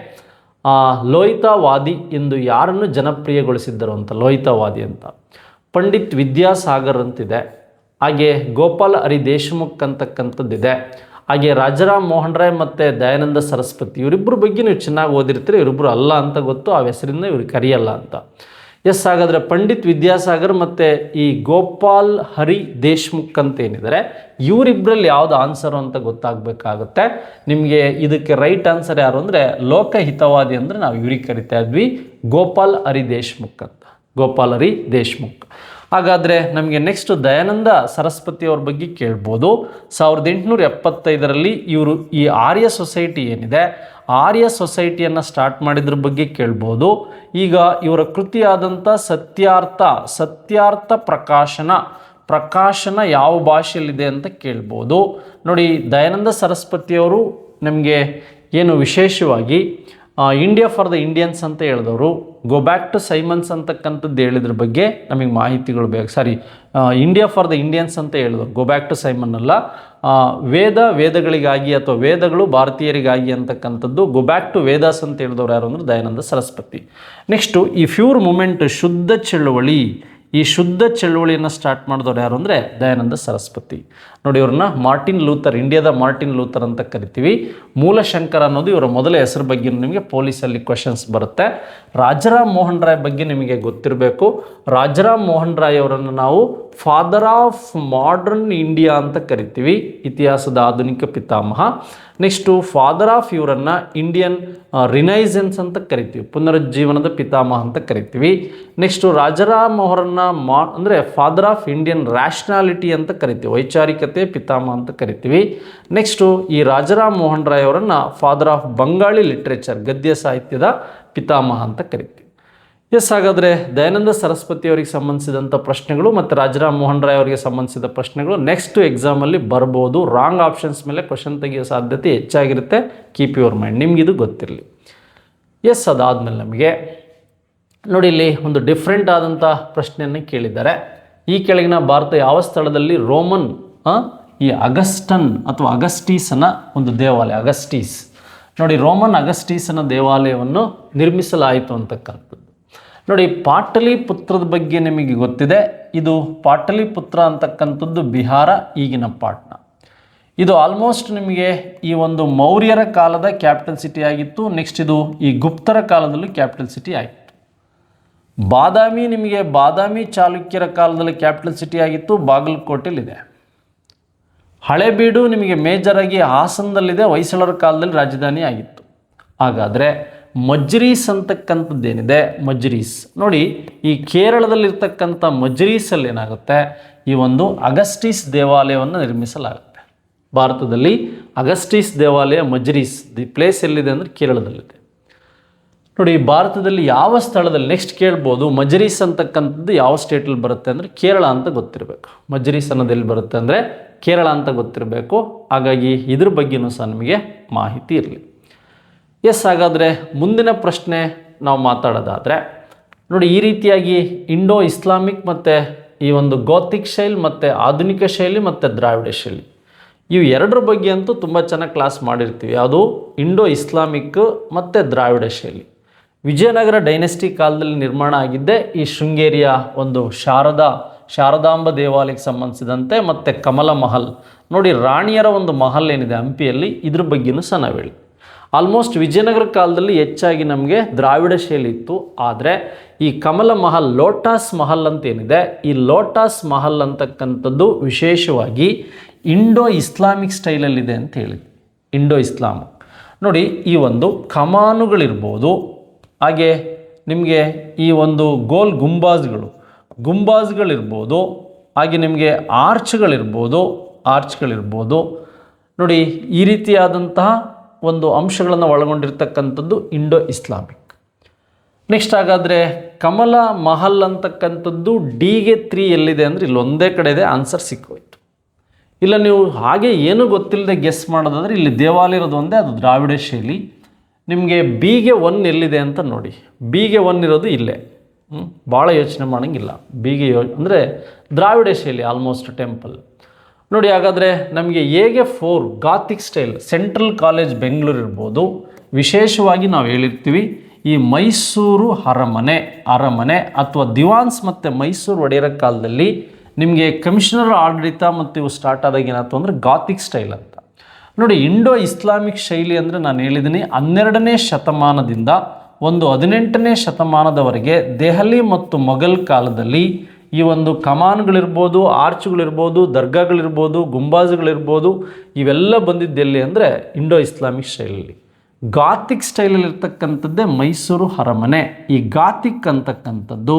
ಲೋಹಿತವಾದಿ ಎಂದು ಯಾರನ್ನು ಜನಪ್ರಿಯಗೊಳಿಸಿದ್ದರು ಅಂತ, ಲೋಹಿತವಾದಿ ಅಂತ ಪಂಡಿತ್ ವಿದ್ಯಾಸಾಗರ್ ಅಂತಿದೆ. ಹಾಗೆ ಗೋಪಾಲ್ ಹರಿ ದೇಶಮುಖ್ ಅಂತಕ್ಕಂಥದ್ದಿದೆ. ಹಾಗೆ ರಾಜಾರಾಮ್ ಮೋಹನ್ ರಾಯ್ ಮತ್ತು ದಯಾನಂದ ಸರಸ್ವತಿ ಇವರಿಬ್ಬರ ಬಗ್ಗೆ ನೀವು ಚೆನ್ನಾಗಿ ಓದಿರ್ತೀರಿ. ಇವರಿಬ್ಬರು ಅಲ್ಲ ಅಂತ ಗೊತ್ತು, ಆ ಹೆಸರಿಂದ ಇವ್ರಿಗೆ ಕರೆಯಲ್ಲ ಅಂತ. ಎಸ್, ಹಾಗಾದರೆ ಪಂಡಿತ್ ವಿದ್ಯಾಸಾಗರ್ ಮತ್ತು ಈ ಗೋಪಾಲ್ ಹರಿ ದೇಶ್ಮುಖ್ ಅಂತ ಏನಿದ್ದಾರೆ, ಇವರಿಬ್ಬರಲ್ಲಿ ಯಾವುದು ಆನ್ಸರು ಅಂತ ಗೊತ್ತಾಗಬೇಕಾಗುತ್ತೆ ನಿಮಗೆ. ಇದಕ್ಕೆ ರೈಟ್ ಆನ್ಸರ್ ಯಾರು ಅಂದರೆ ಲೋಕಹಿತವಾದಿ ಅಂದರೆ ನಾವು ಇವ್ರಿಗೆ ಕರಿತಾ ಇದ್ವಿ ಗೋಪಾಲ್ ಹರಿ ದೇಶ್ಮುಖ್ ಅಂತ, ಗೋಪಾಲ್ ಹರಿ ದೇಶ್ಮುಖ್. ಹಾಗಾದರೆ ನಮಗೆ ನೆಕ್ಸ್ಟ್ ದಯಾನಂದ ಸರಸ್ವತಿ ಅವ್ರ ಬಗ್ಗೆ ಕೇಳ್ಬೋದು. 1875ರಲ್ಲಿ ಇವರು ಈ ಆರ್ಯ ಸೊಸೈಟಿ ಏನಿದೆ, ಆರ್ಯ ಸೊಸೈಟಿಯನ್ನು ಸ್ಟಾರ್ಟ್ ಮಾಡಿದ್ರ ಬಗ್ಗೆ ಕೇಳ್ಬೋದು. ಈಗ ಇವರ ಕೃತಿಯಾದಂಥ ಸತ್ಯಾರ್ಥ ಪ್ರಕಾಶನ ಯಾವ ಭಾಷೆಯಲ್ಲಿದೆ ಅಂತ ಕೇಳ್ಬೋದು. ನೋಡಿ, ದಯಾನಂದ ಸರಸ್ವತಿಯವರು ನಮಗೆ ಏನು ವಿಶೇಷವಾಗಿ ಇಂಡಿಯಾ ಫಾರ್ ದ ಇಂಡಿಯನ್ಸ್ ಅಂತ ಹೇಳಿದವರು, ಗೋ ಬ್ಯಾಕ್ ಟು ಸೈಮನ್ಸ್ ಅಂತಕ್ಕಂಥದ್ದು ಹೇಳಿದ್ರ ಬಗ್ಗೆ ನಮಗೆ ಮಾಹಿತಿಗಳು ಬೇಕು. ಇಂಡಿಯಾ ಫಾರ್ ದ ಇಂಡಿಯನ್ಸ್ ಅಂತ ಹೇಳಿದ್ರು, ಗೋ ಬ್ಯಾಕ್ ಟು ಸೈಮನ್ ಅಲ್ಲ. ವೇದಗಳಿಗಾಗಿ ಅಥವಾ ವೇದಗಳು ಭಾರತೀಯರಿಗಾಗಿ ಅಂತಕ್ಕಂಥದ್ದು ಗೋ ಬ್ಯಾಕ್ ಟು ವೇದಾಸ್ ಅಂತ ಹೇಳಿದವರು ಯಾರು ಅಂದರೆ ದಯಾನಂದ ಸರಸ್ವತಿ. ನೆಕ್ಸ್ಟು ಈ ಪ್ಯೂರ್ ಮೂಮೆಂಟ್ ಶುದ್ಧ ಚಳುವಳಿ, ಈ ಶುದ್ಧ ಚಳುವಳಿಯನ್ನು ಸ್ಟಾರ್ಟ್ ಮಾಡಿದವರು ಯಾರು ಅಂದರೆ ದಯಾನಂದ ಸರಸ್ವತಿ. ನೋಡಿ, ಇವ್ರನ್ನ ಮಾರ್ಟಿನ್ ಲೂಥರ್, ಇಂಡಿಯಾದ ಮಾರ್ಟಿನ್ ಲೂಥರ್ ಅಂತ ಕರಿತೀವಿ. ಮೂಲಶಂಕರ ಅನ್ನೋದು ಇವರ ಮೊದಲ ಹೆಸರು ಬಗ್ಗೆ ನಿಮಗೆ ಪೊಲೀಸಲ್ಲಿ ಕ್ವಶನ್ಸ್ ಬರುತ್ತೆ. ರಾಜಾರಾಮ್ ಮೋಹನ್ ರಾಯ್ ಬಗ್ಗೆ ನಿಮಗೆ ಗೊತ್ತಿರಬೇಕು. ರಾಜಾರಾಮ್ ಮೋಹನ್ ರಾಯ್ ಅವರನ್ನು ನಾವು ಫಾದರ್ ಆಫ್ ಮಾಡರ್ನ್ ಇಂಡಿಯಾ ಅಂತ ಕರಿತೀವಿ, ಇತಿಹಾಸದ ಆಧುನಿಕ ಪಿತಾಮಹ. ನೆಕ್ಸ್ಟು ಫಾದರ್ ಆಫ್ ಇವರನ್ನು ಇಂಡಿಯನ್ ರಿನೈಸೆನ್ಸ್ ಅಂತ ಕರಿತೀವಿ, ಪುನರುಜ್ಜೀವನದ ಪಿತಾಮಹ ಅಂತ ಕರಿತೀವಿ. ನೆಕ್ಸ್ಟು ರಾಜಾರಾಮ್ ಅವರನ್ನು ಅಂದರೆ ಫಾದರ್ ಆಫ್ ಇಂಡಿಯನ್ ರ್ಯಾಷನಾಲಿಟಿ ಅಂತ ಕರಿತೀವಿ, ವೈಚಾರಿಕತೆ ಪಿತಾಮಹ ಅಂತ ಕರಿತೀವಿ. ನೆಕ್ಸ್ಟು ಈ ರಾಜಾರಾಮ್ ಮೋಹನ್ ರಾಯ್ ಅವರನ್ನು ಫಾದರ್ ಆಫ್ ಬಂಗಾಳಿ ಲಿಟ್ರೇಚರ್, ಗದ್ಯ ಸಾಹಿತ್ಯದ ಪಿತಾಮಹ ಅಂತ ಕರಿತೀವಿ. ಎಸ್, ಹಾಗಾದರೆ ದಯಾನಂದ ಸರಸ್ವತಿ ಅವರಿಗೆ ಸಂಬಂಧಿಸಿದಂಥ ಪ್ರಶ್ನೆಗಳು ಮತ್ತು ರಾಜಾರಾಮ್ ಮೋಹನ್ ರಾಯ್ ಅವರಿಗೆ ಸಂಬಂಧಿಸಿದ ಪ್ರಶ್ನೆಗಳು ನೆಕ್ಸ್ಟ್ ಎಕ್ಸಾಮಲ್ಲಿ ಬರ್ಬೋದು. ರಾಂಗ್ ಆಪ್ಷನ್ಸ್ ಮೇಲೆ ಕ್ವಶನ್ ತೆಗೆಯೋ ಸಾಧ್ಯತೆ ಹೆಚ್ಚಾಗಿರುತ್ತೆ. ಕೀಪ್ ಯುವರ್ ಮೈಂಡ್, ನಿಮಗಿದು ಗೊತ್ತಿರಲಿ. ಎಸ್, ಅದಾದಮೇಲೆ ನಮಗೆ ನೋಡಿ, ಇಲ್ಲಿ ಒಂದು ಡಿಫ್ರೆಂಟ್ ಆದಂಥ ಪ್ರಶ್ನೆಯನ್ನು ಕೇಳಿದ್ದಾರೆ. ಈ ಕೆಳಗಿನ ಭಾರತ ಯಾವ ಸ್ಥಳದಲ್ಲಿ ರೋಮನ್ ಈ ಅಗಸ್ಟನ್ ಅಥವಾ ಅಗಸ್ಟೀಸನ ಒಂದು ದೇವಾಲಯ, ಅಗಸ್ಟೀಸ್ ನೋಡಿ, ರೋಮನ್ ಅಗಸ್ಟೀಸನ ದೇವಾಲಯವನ್ನು ನಿರ್ಮಿಸಲಾಯಿತು ಅಂತಕ್ಕಂಥದ್ದು. ನೋಡಿ, ಪಾಟಲಿಪುತ್ರದ ಬಗ್ಗೆ ನಿಮಗೆ ಗೊತ್ತಿದೆ. ಇದು ಪಾಟಲಿಪುತ್ರ ಅಂತಕ್ಕಂಥದ್ದು ಬಿಹಾರ, ಈಗಿನ ಪಾಟ್ನಾ. ಇದು ಆಲ್ಮೋಸ್ಟ್ ನಿಮಗೆ ಈ ಒಂದು ಮೌರ್ಯರ ಕಾಲದ ಕ್ಯಾಪಿಟಲ್ ಸಿಟಿ ಆಗಿತ್ತು. ನೆಕ್ಸ್ಟ್ ಇದು ಈ ಗುಪ್ತರ ಕಾಲದಲ್ಲೂ ಕ್ಯಾಪಿಟಲ್ ಸಿಟಿ ಆಗಿತ್ತು. ಬಾದಾಮಿ ನಿಮಗೆ ಬಾದಾಮಿ ಚಾಲುಕ್ಯರ ಕಾಲದಲ್ಲಿ ಕ್ಯಾಪಿಟಲ್ ಸಿಟಿ ಆಗಿತ್ತು, ಬಾಗಲಕೋಟೆಯಲ್ಲಿದೆ. ಹಳೆಬೀಡು ನಿಮಗೆ ಮೇಜರಾಗಿ ಹಾಸನದಲ್ಲಿದೆ, ಹೊಯ್ಸಳರ ಕಾಲದಲ್ಲಿ ರಾಜಧಾನಿ ಆಗಿತ್ತು. ಹಾಗಾದರೆ ಮಜ್ರೀಸ್ ಅಂತಕ್ಕಂಥದ್ದೇನಿದೆ, ಮಜ್ರೀಸ್ ನೋಡಿ, ಈ ಕೇರಳದಲ್ಲಿರ್ತಕ್ಕಂಥ ಮಜ್ರೀಸಲ್ಲಿ ಏನಾಗುತ್ತೆ, ಈ ಒಂದು ಅಗಸ್ಟೀಸ್ ದೇವಾಲಯವನ್ನು ನಿರ್ಮಿಸಲಾಗುತ್ತೆ. ಭಾರತದಲ್ಲಿ ಅಗಸ್ಟೀಸ್ ದೇವಾಲಯ ಮಜ್ರೀಸ್ ದಿ ಪ್ಲೇಸ್ ಎಲ್ಲಿದೆ ಅಂದರೆ ಕೇರಳದಲ್ಲಿದೆ. ನೋಡಿ, ಭಾರತದಲ್ಲಿ ಯಾವ ಸ್ಥಳದಲ್ಲಿ ನೆಕ್ಸ್ಟ್ ಕೇಳ್ಬೋದು, ಮಜರೀಸ್ ಅಂತಕ್ಕಂಥದ್ದು ಯಾವ ಸ್ಟೇಟಲ್ಲಿ ಬರುತ್ತೆ ಅಂದರೆ ಕೇರಳ ಅಂತ ಗೊತ್ತಿರಬೇಕು. ಮಜರೀಸ್ ಅನ್ನೋದು ಎಲ್ಲಿ ಬರುತ್ತೆ ಅಂದರೆ ಕೇರಳ ಅಂತ ಗೊತ್ತಿರಬೇಕು. ಹಾಗಾಗಿ ಇದ್ರ ಬಗ್ಗೆನೂ ಸಹ ನಿಮಗೆ ಮಾಹಿತಿ ಇರಲಿ. ಎಸ್, ಹಾಗಾದರೆ ಮುಂದಿನ ಪ್ರಶ್ನೆ ನಾವು ಮಾತಾಡೋದಾದರೆ ನೋಡಿ, ಈ ರೀತಿಯಾಗಿ ಇಂಡೋ ಇಸ್ಲಾಮಿಕ್ ಮತ್ತು ಈ ಒಂದು ಗೋತಿಕ್ ಶೈಲಿ ಮತ್ತು ಆಧುನಿಕ ಶೈಲಿ ಮತ್ತು ದ್ರಾವಿಡ ಶೈಲಿ, ಇವು ಎರಡರ ಬಗ್ಗೆ ಅಂತೂ ತುಂಬ ಚೆನ್ನಾಗಿ ಕ್ಲಾಸ್ ಮಾಡಿರ್ತೀವಿ. ಅದು ಇಂಡೋ ಇಸ್ಲಾಮಿಕ್ ಮತ್ತು ದ್ರಾವಿಡ ಶೈಲಿ. ವಿಜಯನಗರ ಡೈನೆಸ್ಟಿ ಕಾಲದಲ್ಲಿ ನಿರ್ಮಾಣ ಆಗಿದ್ದೇ ಈ ಶೃಂಗೇರಿಯ ಒಂದು ಶಾರದಾಂಬ ದೇವಾಲಯಕ್ಕೆ ಸಂಬಂಧಿಸಿದಂತೆ, ಮತ್ತು ಕಮಲ ಮಹಲ್ ನೋಡಿ, ರಾಣಿಯರ ಒಂದು ಮಹಲ್ ಏನಿದೆ ಹಂಪಿಯಲ್ಲಿ, ಇದ್ರ ಬಗ್ಗೆನೂ ಸಹ ನಾವು ಹೇಳಿ. ಆಲ್ಮೋಸ್ಟ್ ವಿಜಯನಗರ ಕಾಲದಲ್ಲಿ ಹೆಚ್ಚಾಗಿ ನಮಗೆ ದ್ರಾವಿಡ ಶೈಲಿ ಇತ್ತು. ಆದರೆ ಈ ಕಮಲ ಮಹಲ್, ಲೋಟಸ್ ಮಹಲ್ ಅಂತ ಏನಿದೆ, ಈ ಲೋಟಸ್ ಮಹಲ್ ಅಂತಕ್ಕಂಥದ್ದು ವಿಶೇಷವಾಗಿ ಇಂಡೋ ಇಸ್ಲಾಮಿಕ್ ಸ್ಟೈಲಲ್ಲಿದೆ ಅಂತ ಹೇಳಿದ್ವಿ. ಇಂಡೋ ಇಸ್ಲಾಮಿಕ್ ನೋಡಿ, ಈ ಒಂದು ಕಮಾನುಗಳಿರ್ಬೋದು, ಹಾಗೆ ನಿಮಗೆ ಈ ಒಂದು ಗೋಲ್ ಗುಂಬಾಜ್ಗಳಿರ್ಬೋದು, ಹಾಗೆ ನಿಮಗೆ ಆರ್ಚ್ಗಳಿರ್ಬೋದು ನೋಡಿ, ಈ ರೀತಿಯಾದಂತಹ ಒಂದು ಅಂಶಗಳನ್ನು ಒಳಗೊಂಡಿರ್ತಕ್ಕಂಥದ್ದು ಇಂಡೋ ಇಸ್ಲಾಮಿಕ್. ನೆಕ್ಸ್ಟ್ ಹಾಗಾದರೆ ಕಮಲ ಮಹಲ್ ಅಂತಕ್ಕಂಥದ್ದು ಡಿಗೆ 3 ಎಲ್ಲಿದೆ ಅಂದರೆ ಇಲ್ಲಿ ಒಂದೇ ಕಡೆ ಇದೆ, ಆನ್ಸರ್ ಸಿಕ್ಕೋಯ್ತು. ಇಲ್ಲ ನೀವು ಹಾಗೆ ಏನೂ ಗೊತ್ತಿಲ್ಲದೆ ಗೆಸ್ ಮಾಡೋದಾದರೆ ಇಲ್ಲಿ ದೇವಾಲಯ ಇರೋದು ಒಂದೇ, ಅದು ದ್ರಾವಿಡ ಶೈಲಿ. ನಿಮಗೆ ಬಿಗೆ 1 ಎಲ್ಲಿದೆ ಅಂತ ನೋಡಿ, ಬಿಗೆ 1 ಇರೋದು ಇಲ್ಲೇ. ಭಾಳ ಯೋಚನೆ ಮಾಡೋಂಗಿಲ್ಲ. ಬಿಗೆ ಅಂದರೆ ದ್ರಾವಿಡ ಶೈಲಿ ಆಲ್ಮೋಸ್ಟ್ ಟೆಂಪಲ್ ನೋಡಿ. ಹಾಗಾದರೆ ನಮಗೆ ಎಗೆ 4 gothic style, central college Bengaluru ಇರ್ಬೋದು. ವಿಶೇಷವಾಗಿ ನಾವು ಹೇಳಿರ್ತೀವಿ ಈ ಮೈಸೂರು ಅರಮನೆ ಅಥವಾ ದಿವಾನ್ಸ್ ಮತ್ತು ಮೈಸೂರು ಒಡೆಯರ ಕಾಲದಲ್ಲಿ ನಿಮಗೆ ಕಮಿಷನರ್ ಆಡಳಿತ ಮತ್ತು ಇವು ಸ್ಟಾರ್ಟ್ ಆದಾಗ ಏನಾಯ್ತು ಅಂದರೆ ಗಾತಿಕ್ ಸ್ಟೈಲ್ ಅಂತ ನೋಡಿ. ಇಂಡೋ ಇಸ್ಲಾಮಿಕ್ ಶೈಲಿ ಅಂದರೆ ನಾನು ಹೇಳಿದ್ದೀನಿ 12ನೇ ಶತಮಾನದಿಂದ 18ನೇ ಶತಮಾನದವರೆಗೆ ದೆಹಲಿ ಮತ್ತು ಮೊಘಲ್ ಕಾಲದಲ್ಲಿ ಈ ಒಂದು ಕಮಾನ್ಗಳಿರ್ಬೋದು, ಆರ್ಚ್ಗಳಿರ್ಬೋದು, ದರ್ಗಾಗಳಿರ್ಬೋದು, ಗುಂಬಾಜ್ಗಳಿರ್ಬೋದು, ಇವೆಲ್ಲ ಬಂದಿದ್ದೆಲ್ಲಿ ಅಂದರೆ ಇಂಡೋ ಇಸ್ಲಾಮಿಕ್ ಸ್ಟೈಲಲ್ಲಿ. ಗಾತಿಕ್ ಸ್ಟೈಲಲ್ಲಿ ಇರ್ತಕ್ಕಂಥದ್ದೇ ಮೈಸೂರು ಅರಮನೆ. ಈ ಗಾತಿಕ್ ಅಂತಕ್ಕಂಥದ್ದು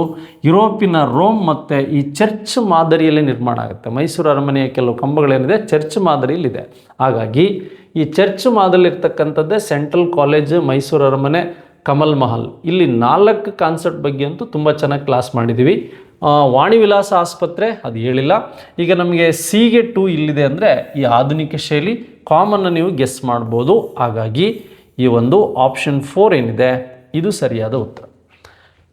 ಯುರೋಪಿನ ರೋಮ್ ಮತ್ತು ಈ ಚರ್ಚ್ ಮಾದರಿಯಲ್ಲಿ ನಿರ್ಮಾಣ ಆಗುತ್ತೆ. ಮೈಸೂರು ಅರಮನೆಯ ಕೆಲವು ಕಂಬಗಳೇನಿದೆ ಚರ್ಚ್ ಮಾದರಿಯಲ್ಲಿದೆ. ಹಾಗಾಗಿ ಈ ಚರ್ಚ್ ಮಾದರಿಯಲ್ಲಿರ್ತಕ್ಕಂಥದ್ದೇ ಸೆಂಟ್ರಲ್ ಕಾಲೇಜ್, ಮೈಸೂರು ಅರಮನೆ, ಕಮಲ್ ಮಹಲ್. ಇಲ್ಲಿ 4 ಕಾನ್ಸೆಪ್ಟ್ ಬಗ್ಗೆ ಅಂತೂ ತುಂಬ ಚೆನ್ನಾಗಿ ಕ್ಲಾಸ್ ಮಾಡಿದ್ದೀವಿ. ವಾಣಿ ವಿಲಾಸ ಆಸ್ಪತ್ರೆ ಅದು ಹೇಳಿಲ್ಲ. ಈಗ ನಮಗೆ ಸಿಗೆ 2 ಇಲ್ಲಿದೆ ಅಂದರೆ ಈ ಆಧುನಿಕ ಶೈಲಿ ಕಾಮನ್ನು ನೀವು ಗೆಸ್ ಮಾಡ್ಬೋದು. ಹಾಗಾಗಿ ಈ ಒಂದು ಆಪ್ಷನ್ 4 ಏನಿದೆ ಇದು ಸರಿಯಾದ ಉತ್ತರ.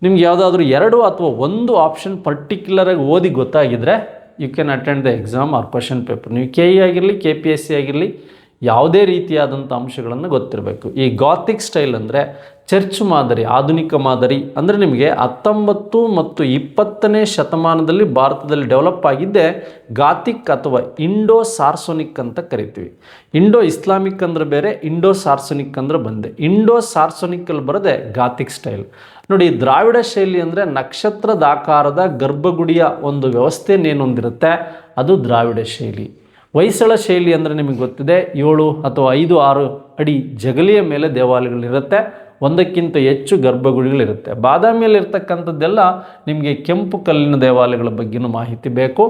ನಿಮ್ಗೆ ಯಾವುದಾದ್ರೂ 2 ಅಥವಾ 1 ಆಪ್ಷನ್ ಪರ್ಟಿಕ್ಯುಲರಾಗಿ ಓದಿ ಗೊತ್ತಾಗಿದ್ದರೆ you can attend the exam or question paper. ನೀವು KE ಆಗಿರಲಿ, KPSC ಆಗಿರಲಿ, ಯಾವುದೇ ರೀತಿಯಾದಂಥ ಅಂಶಗಳನ್ನು ಗೊತ್ತಿರಬೇಕು. ಈ ಗಾತಿಕ್ ಸ್ಟೈಲ್ ಅಂದರೆ ಚರ್ಚ್ ಮಾದರಿ, ಆಧುನಿಕ ಮಾದರಿ ಅಂದರೆ ನಿಮಗೆ 19 ಮತ್ತು 20ನೇ ಶತಮಾನದಲ್ಲಿ ಭಾರತದಲ್ಲಿ ಡೆವಲಪ್ ಆಗಿದ್ದೇ ಗಾತಿಕ್ ಅಥವಾ ಇಂಡೋ ಸಾರ್ಸೋನಿಕ್ ಅಂತ ಕರಿತೀವಿ. ಇಂಡೋ ಇಸ್ಲಾಮಿಕ್ ಅಂದರೆ ಬೇರೆ, ಇಂಡೋ ಸಾರ್ಸೋನಿಕ್ ಅಂದರೆ ಬಂದೆ. ಇಂಡೋ ಸಾರ್ಸೋನಿಕ್ಕಲ್ಲಿ ಬರೋದೆ ಗಾತಿಕ್ ಸ್ಟೈಲ್ ನೋಡಿ. ದ್ರಾವಿಡ ಶೈಲಿ ಅಂದರೆ ನಕ್ಷತ್ರದಾಕಾರದ ಗರ್ಭಗುಡಿಯ ಒಂದು ವ್ಯವಸ್ಥೆಯನ್ನೇನು ಹೊಂದಿರುತ್ತೆ ಅದು ದ್ರಾವಿಡ ಶೈಲಿ. ಹೊಯ್ಸಳ ಶೈಲಿ ಅಂದರೆ ನಿಮಗೆ ಗೊತ್ತಿದೆ 7 ಅಥವಾ 5-6 ಅಡಿ ಜಗಲಿಯ ಮೇಲೆ ದೇವಾಲಯಗಳಿರುತ್ತೆ, ಒಂದಕ್ಕಿಂತ ಹೆಚ್ಚು ಗರ್ಭಗುಡಿಗಳಿರುತ್ತೆ. ಬಾದಾಮಿಯಲ್ಲಿ ಇರ್ತಕ್ಕಂಥದ್ದೆಲ್ಲ ನಿಮಗೆ ಕೆಂಪು ಕಲ್ಲಿನ ದೇವಾಲಯಗಳ ಬಗ್ಗೆನೂ ಮಾಹಿತಿ ಬೇಕು.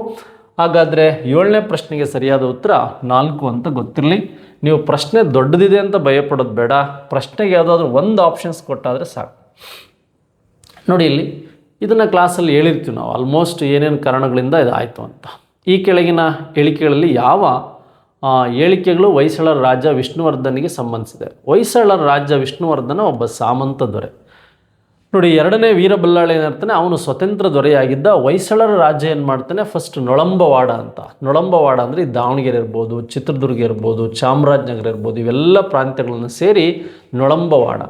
ಹಾಗಾದರೆ 7ನೇ ಪ್ರಶ್ನೆಗೆ ಸರಿಯಾದ ಉತ್ತರ 4 ಅಂತ ಗೊತ್ತಿರಲಿ. ನೀವು ಪ್ರಶ್ನೆ ದೊಡ್ಡದಿದೆ ಅಂತ ಭಯಪಡೋದು ಬೇಡ. ಪ್ರಶ್ನೆಗೆ ಯಾವುದಾದ್ರೂ 1 ಆಪ್ಷನ್ಸ್ ಕೊಟ್ಟಾದರೆ ಸಾಕು. ನೋಡಿ, ಇಲ್ಲಿ ಇದನ್ನು ಕ್ಲಾಸಲ್ಲಿ ಹೇಳಿರ್ತೀವಿ ನಾವು ಆಲ್ಮೋಸ್ಟ್ ಏನೇನು ಕಾರಣಗಳಿಂದ ಇದು ಆಯಿತು ಅಂತ. ಈ ಕೆಳಗಿನ ಹೇಳಿಕೆಗಳಲ್ಲಿ ಯಾವ ಹೇಳಿಕೆಗಳು ಹೊಯ್ಸಳರ ರಾಜ ವಿಷ್ಣುವರ್ಧನಿಗೆ ಸಂಬಂಧಿಸಿದೆ? ಹೊಯ್ಸಳರ ರಾಜ ವಿಷ್ಣುವರ್ಧನ ಒಬ್ಬ ಸಾಮಂತ ದೊರೆ ನೋಡಿ. 2ನೇ ವೀರಬಲ್ಲಾಳ ಏನಿರ್ತಾನೆ ಅವನು ಸ್ವತಂತ್ರ ದೊರೆಯಾಗಿದ್ದ. ಹೊಯ್ಸಳರ ರಾಜ್ಯ ಏನು ಮಾಡ್ತಾನೆ, ಫಸ್ಟ್ ನೊಳಂಬವಾಡ ಅಂತ. ನೊಳಂಬವಾಡ ಅಂದರೆ ದಾವಣಗೆರೆ ಇರ್ಬೋದು, ಚಿತ್ರದುರ್ಗ ಇರ್ಬೋದು, ಚಾಮರಾಜನಗರ ಇರ್ಬೋದು, ಇವೆಲ್ಲ ಪ್ರಾಂತ್ಯಗಳನ್ನು ಸೇರಿ ನೊಳಂಬವಾಡ.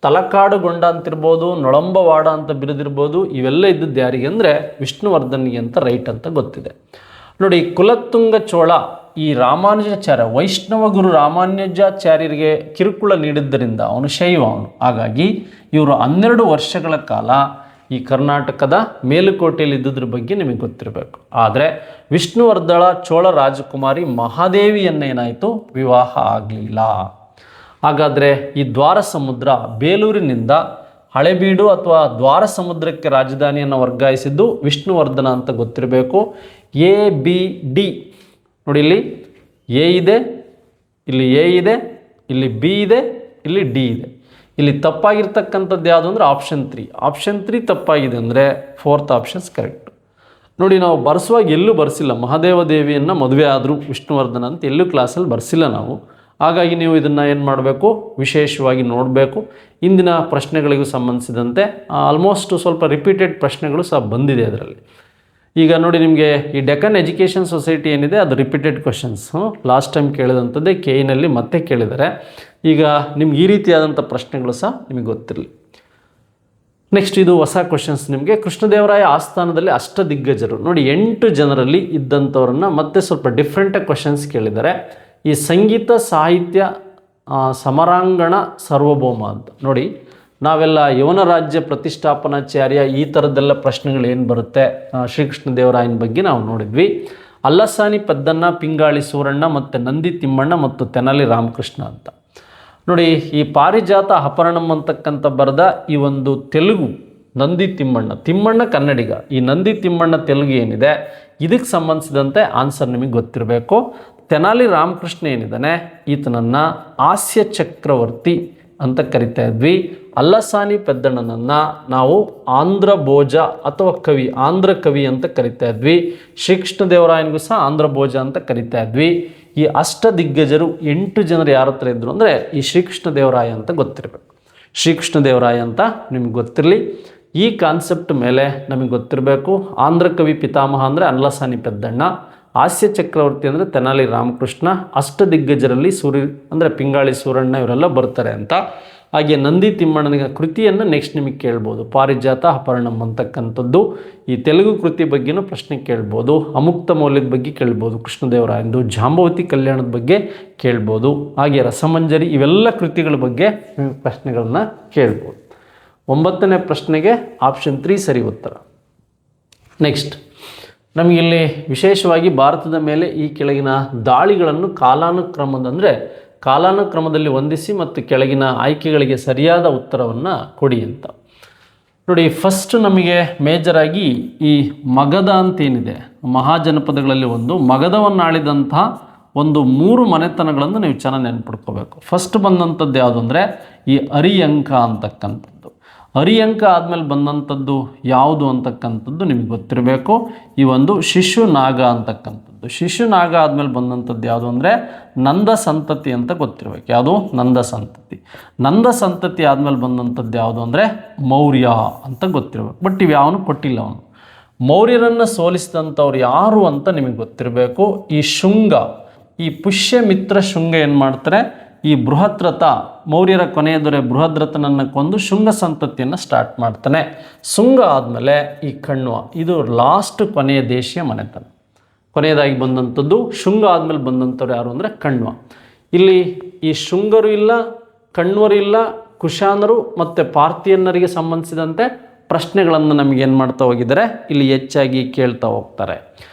ತಲಕಾಡುಗೊಂಡ ಅಂತಿರ್ಬೋದು, ನೊಳಂಬವಾಡ ಅಂತ ಬಿರುದಿರ್ಬೋದು, ಇವೆಲ್ಲ ಇದ್ದದ್ದು ಯಾರಿಗೆ ಅಂದರೆ ವಿಷ್ಣುವರ್ಧನಿಗೆ ಅಂತ ರೈಟ್ ಅಂತ ಗೊತ್ತಿದೆ ನೋಡಿ. ಕುಲತ್ತುಂಗ ಚೋಳ ಈ ರಾಮಾನುಜಾಚಾರ್ಯ, ವೈಷ್ಣವ ಗುರು ರಾಮಾನುಜಾಚಾರ್ಯರಿಗೆ ಕಿರುಕುಳ ನೀಡಿದ್ದರಿಂದ ಅವನು ಶೈವ ಅವನು. ಹಾಗಾಗಿ ಇವರು 12 ವರ್ಷಗಳ ಕಾಲ ಈ ಕರ್ನಾಟಕದ ಮೇಲುಕೋಟೆಯಲ್ಲಿ ಇದ್ದುದ್ರ ಬಗ್ಗೆ ನಿಮಗೆ ಗೊತ್ತಿರಬೇಕು. ಆದರೆ ವಿಷ್ಣುವರ್ಧನ ಚೋಳ ರಾಜಕುಮಾರಿ ಮಹಾದೇವಿಯನ್ನೇನಾಯಿತು ವಿವಾಹ ಆಗಲಿಲ್ಲ. ಹಾಗಾದರೆ ಈ ದ್ವಾರ ಸಮುದ್ರ ಬೇಲೂರಿನಿಂದ ಹಳೆಬೀಡು ಅಥವಾ ದ್ವಾರ ಸಮುದ್ರಕ್ಕೆ ರಾಜಧಾನಿಯನ್ನು ವರ್ಗಾಯಿಸಿದ್ದು ವಿಷ್ಣುವರ್ಧನ ಅಂತ ಗೊತ್ತಿರಬೇಕು. ABD ನೋಡಿ, ಇಲ್ಲಿ ಎ ಇದೆ, ಇಲ್ಲಿ ಎ ಇದೆ, ಇಲ್ಲಿ ಬಿ ಇದೆ, ಇಲ್ಲಿ ಡಿ ಇದೆ. ಇಲ್ಲಿ ತಪ್ಪಾಗಿರ್ತಕ್ಕಂಥದ್ದು ಯಾವುದು ಅಂದರೆ ಆಪ್ಷನ್ 3. ಆಪ್ಷನ್ 3 ತಪ್ಪಾಗಿದೆ ಅಂದರೆ 4th ಆಪ್ಷನ್ಸ್ ಕರೆಕ್ಟ್. ನೋಡಿ, ನಾವು ಬರ್ಸುವಾಗ ಎಲ್ಲೂ ಬರ್ಸಿಲ್ಲ ಮಹಾದೇವ ದೇವಿಯನ್ನು ಮದುವೆ ಆದರೂ ವಿಷ್ಣುವರ್ಧನ ಅಂತ ಎಲ್ಲೂ ಕ್ಲಾಸಲ್ಲಿ ಬರ್ಸಿಲ್ಲ ನಾವು. ಹಾಗಾಗಿ ನೀವು ಇದನ್ನು ಏನು ಮಾಡಬೇಕು, ವಿಶೇಷವಾಗಿ ನೋಡಬೇಕು. ಇಂದಿನ ಪ್ರಶ್ನೆಗಳಿಗೂ ಸಂಬಂಧಿಸಿದಂತೆ ಆಲ್ಮೋಸ್ಟ್ ಸ್ವಲ್ಪ ರಿಪೀಟೆಡ್ ಪ್ರಶ್ನೆಗಳು ಸಹ ಬಂದಿದೆ ಅದರಲ್ಲಿ. ಈಗ ನೋಡಿ, ನಿಮಗೆ ಈ ಡೆಕ್ಕನ್ ಎಜುಕೇಷನ್ ಸೊಸೈಟಿ ಏನಿದೆ ಅದು ರಿಪೀಟೆಡ್ ಕ್ವಶನ್ಸ್ ಲಾಸ್ಟ್ ಟೈಮ್ ಕೇಳಿದಂಥದ್ದೇ KEನಲ್ಲಿ ಮತ್ತೆ ಕೇಳಿದ್ದಾರೆ. ಈಗ ನಿಮ್ಗೆ ಈ ರೀತಿಯಾದಂಥ ಪ್ರಶ್ನೆಗಳು ಸಹ ನಿಮಗೆ ಗೊತ್ತಿರಲಿ. ನೆಕ್ಸ್ಟ್ ಇದು ಹೊಸ ಕ್ವಶನ್ಸ್ ನಿಮಗೆ. ಕೃಷ್ಣದೇವರಾಯ ಆಸ್ಥಾನದಲ್ಲಿ ಅಷ್ಟದಿಗ್ಗಜರು ನೋಡಿ 8 ಜನರಲ್ಲಿ ಇದ್ದಂಥವ್ರನ್ನ ಮತ್ತೆ ಸ್ವಲ್ಪ ಡಿಫ್ರೆಂಟಾಗಿ ಕ್ವಶನ್ಸ್ ಕೇಳಿದ್ದಾರೆ. ಈ ಸಂಗೀತ ಸಾಹಿತ್ಯ ಸಮರಾಂಗಣ ಸಾರ್ವಭೌಮ ಅಂತ ನೋಡಿ, ನಾವೆಲ್ಲ ಯವನ ರಾಜ್ಯ ಪ್ರತಿಷ್ಠಾಪನಾಚಾರ್ಯ ಈ ಥರದ್ದೆಲ್ಲ ಪ್ರಶ್ನೆಗಳು ಏನು ಬರುತ್ತೆ ಶ್ರೀಕೃಷ್ಣದೇವರಾಯನ ಬಗ್ಗೆ ನಾವು ನೋಡಿದ್ವಿ. ಅಲ್ಲಸಾನಿ ಪದ್ದನ್ನ, ಪಿಂಗಾಳಿ ಸೂರಣ್ಣ ಮತ್ತು ನಂದಿ ತಿಮ್ಮಣ್ಣ ಮತ್ತು ತೆನಾಲಿ ರಾಮಕೃಷ್ಣ ಅಂತ ನೋಡಿ. ಈ ಪಾರಿಜಾತ ಅಪಹರಣಂ ಅಂತಕ್ಕಂಥ ಬರೆದ ಈ ಒಂದು ತೆಲುಗು ನಂದಿ ತಿಮ್ಮಣ್ಣ ಕನ್ನಡಿಗ. ಈ ನಂದಿ ತಿಮ್ಮಣ್ಣ ತೆಲುಗು ಏನಿದೆ ಇದಕ್ಕೆ ಸಂಬಂಧಿಸಿದಂತೆ ಆನ್ಸರ್ ನಿಮಗೆ ಗೊತ್ತಿರಬೇಕು. ತೆನಾಲಿ ರಾಮಕೃಷ್ಣ ಏನಿದ್ದಾನೆ ಈತನನ್ನು ಹಾಸ್ಯ ಚಕ್ರವರ್ತಿ ಅಂತ ಕರಿತಾ ಇದ್ವಿ. ಅಲ್ಲಸಾನಿ ಪೆದ್ದಣ್ಣನನ್ನು ನಾವು ಆಂಧ್ರ ಭೋಜ ಅಥವಾ ಕವಿ, ಆಂಧ್ರ ಕವಿ ಅಂತ ಕರಿತಾ ಇದ್ವಿ. ಶ್ರೀಕೃಷ್ಣದೇವರಾಯನಿಗೂ ಸಹ ಆಂಧ್ರ ಭೋಜ ಅಂತ ಕರಿತಾ ಇದ್ವಿ. ಈ ಅಷ್ಟದಿಗ್ಗಜರು 8 ಜನರು ಯಾರ ಹತ್ರ ಇದ್ದರು ಅಂದರೆ ಈ ಶ್ರೀಕೃಷ್ಣದೇವರಾಯ ಅಂತ ಗೊತ್ತಿರಬೇಕು. ಶ್ರೀಕೃಷ್ಣದೇವರಾಯ ಅಂತ ನಿಮ್ಗೆ ಗೊತ್ತಿರಲಿ. ಈ ಕಾನ್ಸೆಪ್ಟ್ ಮೇಲೆ ನಮಗೆ ಗೊತ್ತಿರಬೇಕು. ಆಂಧ್ರ ಕವಿ ಪಿತಾಮಹ ಅಂದರೆ ಅಲ್ಲಸಾನಿ ಪೆದ್ದಣ್ಣ, ಹಾಸ್ಯ ಚಕ್ರವರ್ತಿ ಅಂದರೆ ತೆನಾಲಿ ರಾಮಕೃಷ್ಣ, ಅಷ್ಟದಿಗ್ಗಜರಲ್ಲಿ ಅಂದರೆ ಪಿಂಗಾಳಿ ಸೂರಣ್ಣ ಇವರೆಲ್ಲ ಬರ್ತಾರೆ ಅಂತ. ಹಾಗೆ ನಂದಿ ತಿಮ್ಮಣ್ಣನಿಗೆ ಕೃತಿಯನ್ನು ನೆಕ್ಸ್ಟ್ ನಿಮಗೆ ಕೇಳ್ಬೋದು. ಪಾರಿಜಾತ ಅಪಹರಣಂ ಅಂತಕ್ಕಂಥದ್ದು ಈ ತೆಲುಗು ಕೃತಿ ಬಗ್ಗೆನೂ ಪ್ರಶ್ನೆ ಕೇಳ್ಬೋದು. ಅಮುಕ್ತ ಮೌಲ್ಯದ ಬಗ್ಗೆ ಕೇಳ್ಬೋದು ಕೃಷ್ಣದೇವರಾಯಂದು. ಜಾಂಬವತಿ ಕಲ್ಯಾಣದ ಬಗ್ಗೆ ಕೇಳ್ಬೋದು. ಹಾಗೆ ರಸಮಂಜರಿ ಇವೆಲ್ಲ ಕೃತಿಗಳ ಬಗ್ಗೆ ಪ್ರಶ್ನೆಗಳನ್ನ ಕೇಳ್ಬೋದು. 9ನೇ ಪ್ರಶ್ನೆಗೆ ಆಪ್ಷನ್ 3 ಸರಿ ಉತ್ತರ. ನೆಕ್ಸ್ಟ್ ನಮಗಿಲ್ಲಿ ವಿಶೇಷವಾಗಿ ಭಾರತದ ಮೇಲೆ ಈ ಕೆಳಗಿನ ದಾಳಿಗಳನ್ನು ಕಾಲಾನುಕ್ರಮದಲ್ಲಿ ಹೊಂದಿಸಿ ಮತ್ತು ಕೆಳಗಿನ ಆಯ್ಕೆಗಳಿಗೆ ಸರಿಯಾದ ಉತ್ತರವನ್ನು ಕೊಡಿ ಅಂತ ನೋಡಿ. ಫಸ್ಟ್ ನಮಗೆ ಮೇಜರಾಗಿ ಈ ಮಗಧ ಅಂತೇನಿದೆ ಮಹಾಜನಪದಗಳಲ್ಲಿ ಒಂದು ಮಗಧವನ್ನಾಳಿದಂತಹ ಒಂದು 3 ಮನೆತನಗಳನ್ನು ನೀವು ಚೆನ್ನಾಗಿ ನೆನ್ಪಿಡ್ಕೋಬೇಕು. ಫಸ್ಟ್ ಬಂದಂಥದ್ದು ಯಾವುದು ಅಂದರೆ ಈ ಅರಿಯಂಕ ಅಂತಕ್ಕಂಥದ್ದು. ಅರಿಯಂಕ ಆದಮೇಲೆ ಬಂದಂಥದ್ದು ಯಾವುದು ಅಂತಕ್ಕಂಥದ್ದು ನಿಮಗೆ ಗೊತ್ತಿರಬೇಕು. ಈ ಒಂದು ಶಿಶುನಾಗ ಅಂತಕ್ಕಂಥದ್ದು. ಶಿಶುನಾಗ ಆದಮೇಲೆ ಬಂದಂಥದ್ದು ಯಾವುದು ಅಂದರೆ ನಂದ ಸಂತತಿ ಅಂತ ಗೊತ್ತಿರಬೇಕು. ಯಾವುದು? ನಂದ ಸಂತತಿ. ನಂದ ಸಂತತಿ ಆದಮೇಲೆ ಬಂದಂಥದ್ದು ಯಾವುದು ಅಂದರೆ ಮೌರ್ಯ ಅಂತ ಗೊತ್ತಿರಬೇಕು. ಬಟ್ ಇವ್ಯಾವನು ಕೊಟ್ಟಿಲ್ಲ ಅವನು. ಮೌರ್ಯರನ್ನು ಸೋಲಿಸಿದಂಥವ್ರು ಯಾರು ಅಂತ ನಿಮಗೆ ಗೊತ್ತಿರಬೇಕು. ಈ ಶುಂಗ, ಈ ಪುಷ್ಯಮಿತ್ರ ಶುಂಗ ಏನು ಮಾಡ್ತಾರೆ, ಈ ಬೃಹದ್ರಥ ಮೌರ್ಯರ ಕೊನೆಯ ದೊರೆ ಬೃಹದ್ರಥನನ್ನು ಕೊಂದು ಶುಂಗ ಸಂತತಿಯನ್ನು ಸ್ಟಾರ್ಟ್ ಮಾಡ್ತಾನೆ. ಶುಂಗ ಆದಮೇಲೆ ಈ ಕಣ್ವ, ಇದು ಲಾಸ್ಟ್ ಕೊನೆಯ ದೇಶೀಯ ಮನೆತನ. ಕೊನೆಯದಾಗಿ ಬಂದಂಥದ್ದು ಶುಂಗ ಆದಮೇಲೆ ಬಂದಂಥವ್ರು ಯಾರು ಅಂದರೆ ಕಣ್ವ. ಇಲ್ಲಿ ಈ ಶುಂಗರು ಇಲ್ಲ, ಕಣ್ವರು ಇಲ್ಲ, ಕುಶಾನರು ಮತ್ತು ಪಾರ್ಥಿಯನ್ನರಿಗೆ ಸಂಬಂಧಿಸಿದಂತೆ ಪ್ರಶ್ನೆಗಳನ್ನು ನಮಗೇನು ಮಾಡ್ತಾ ಹೋಗಿದ್ದಾರೆ, ಇಲ್ಲಿ ಹೆಚ್ಚಾಗಿ ಕೇಳ್ತಾ ಹೋಗ್ತಾರೆ.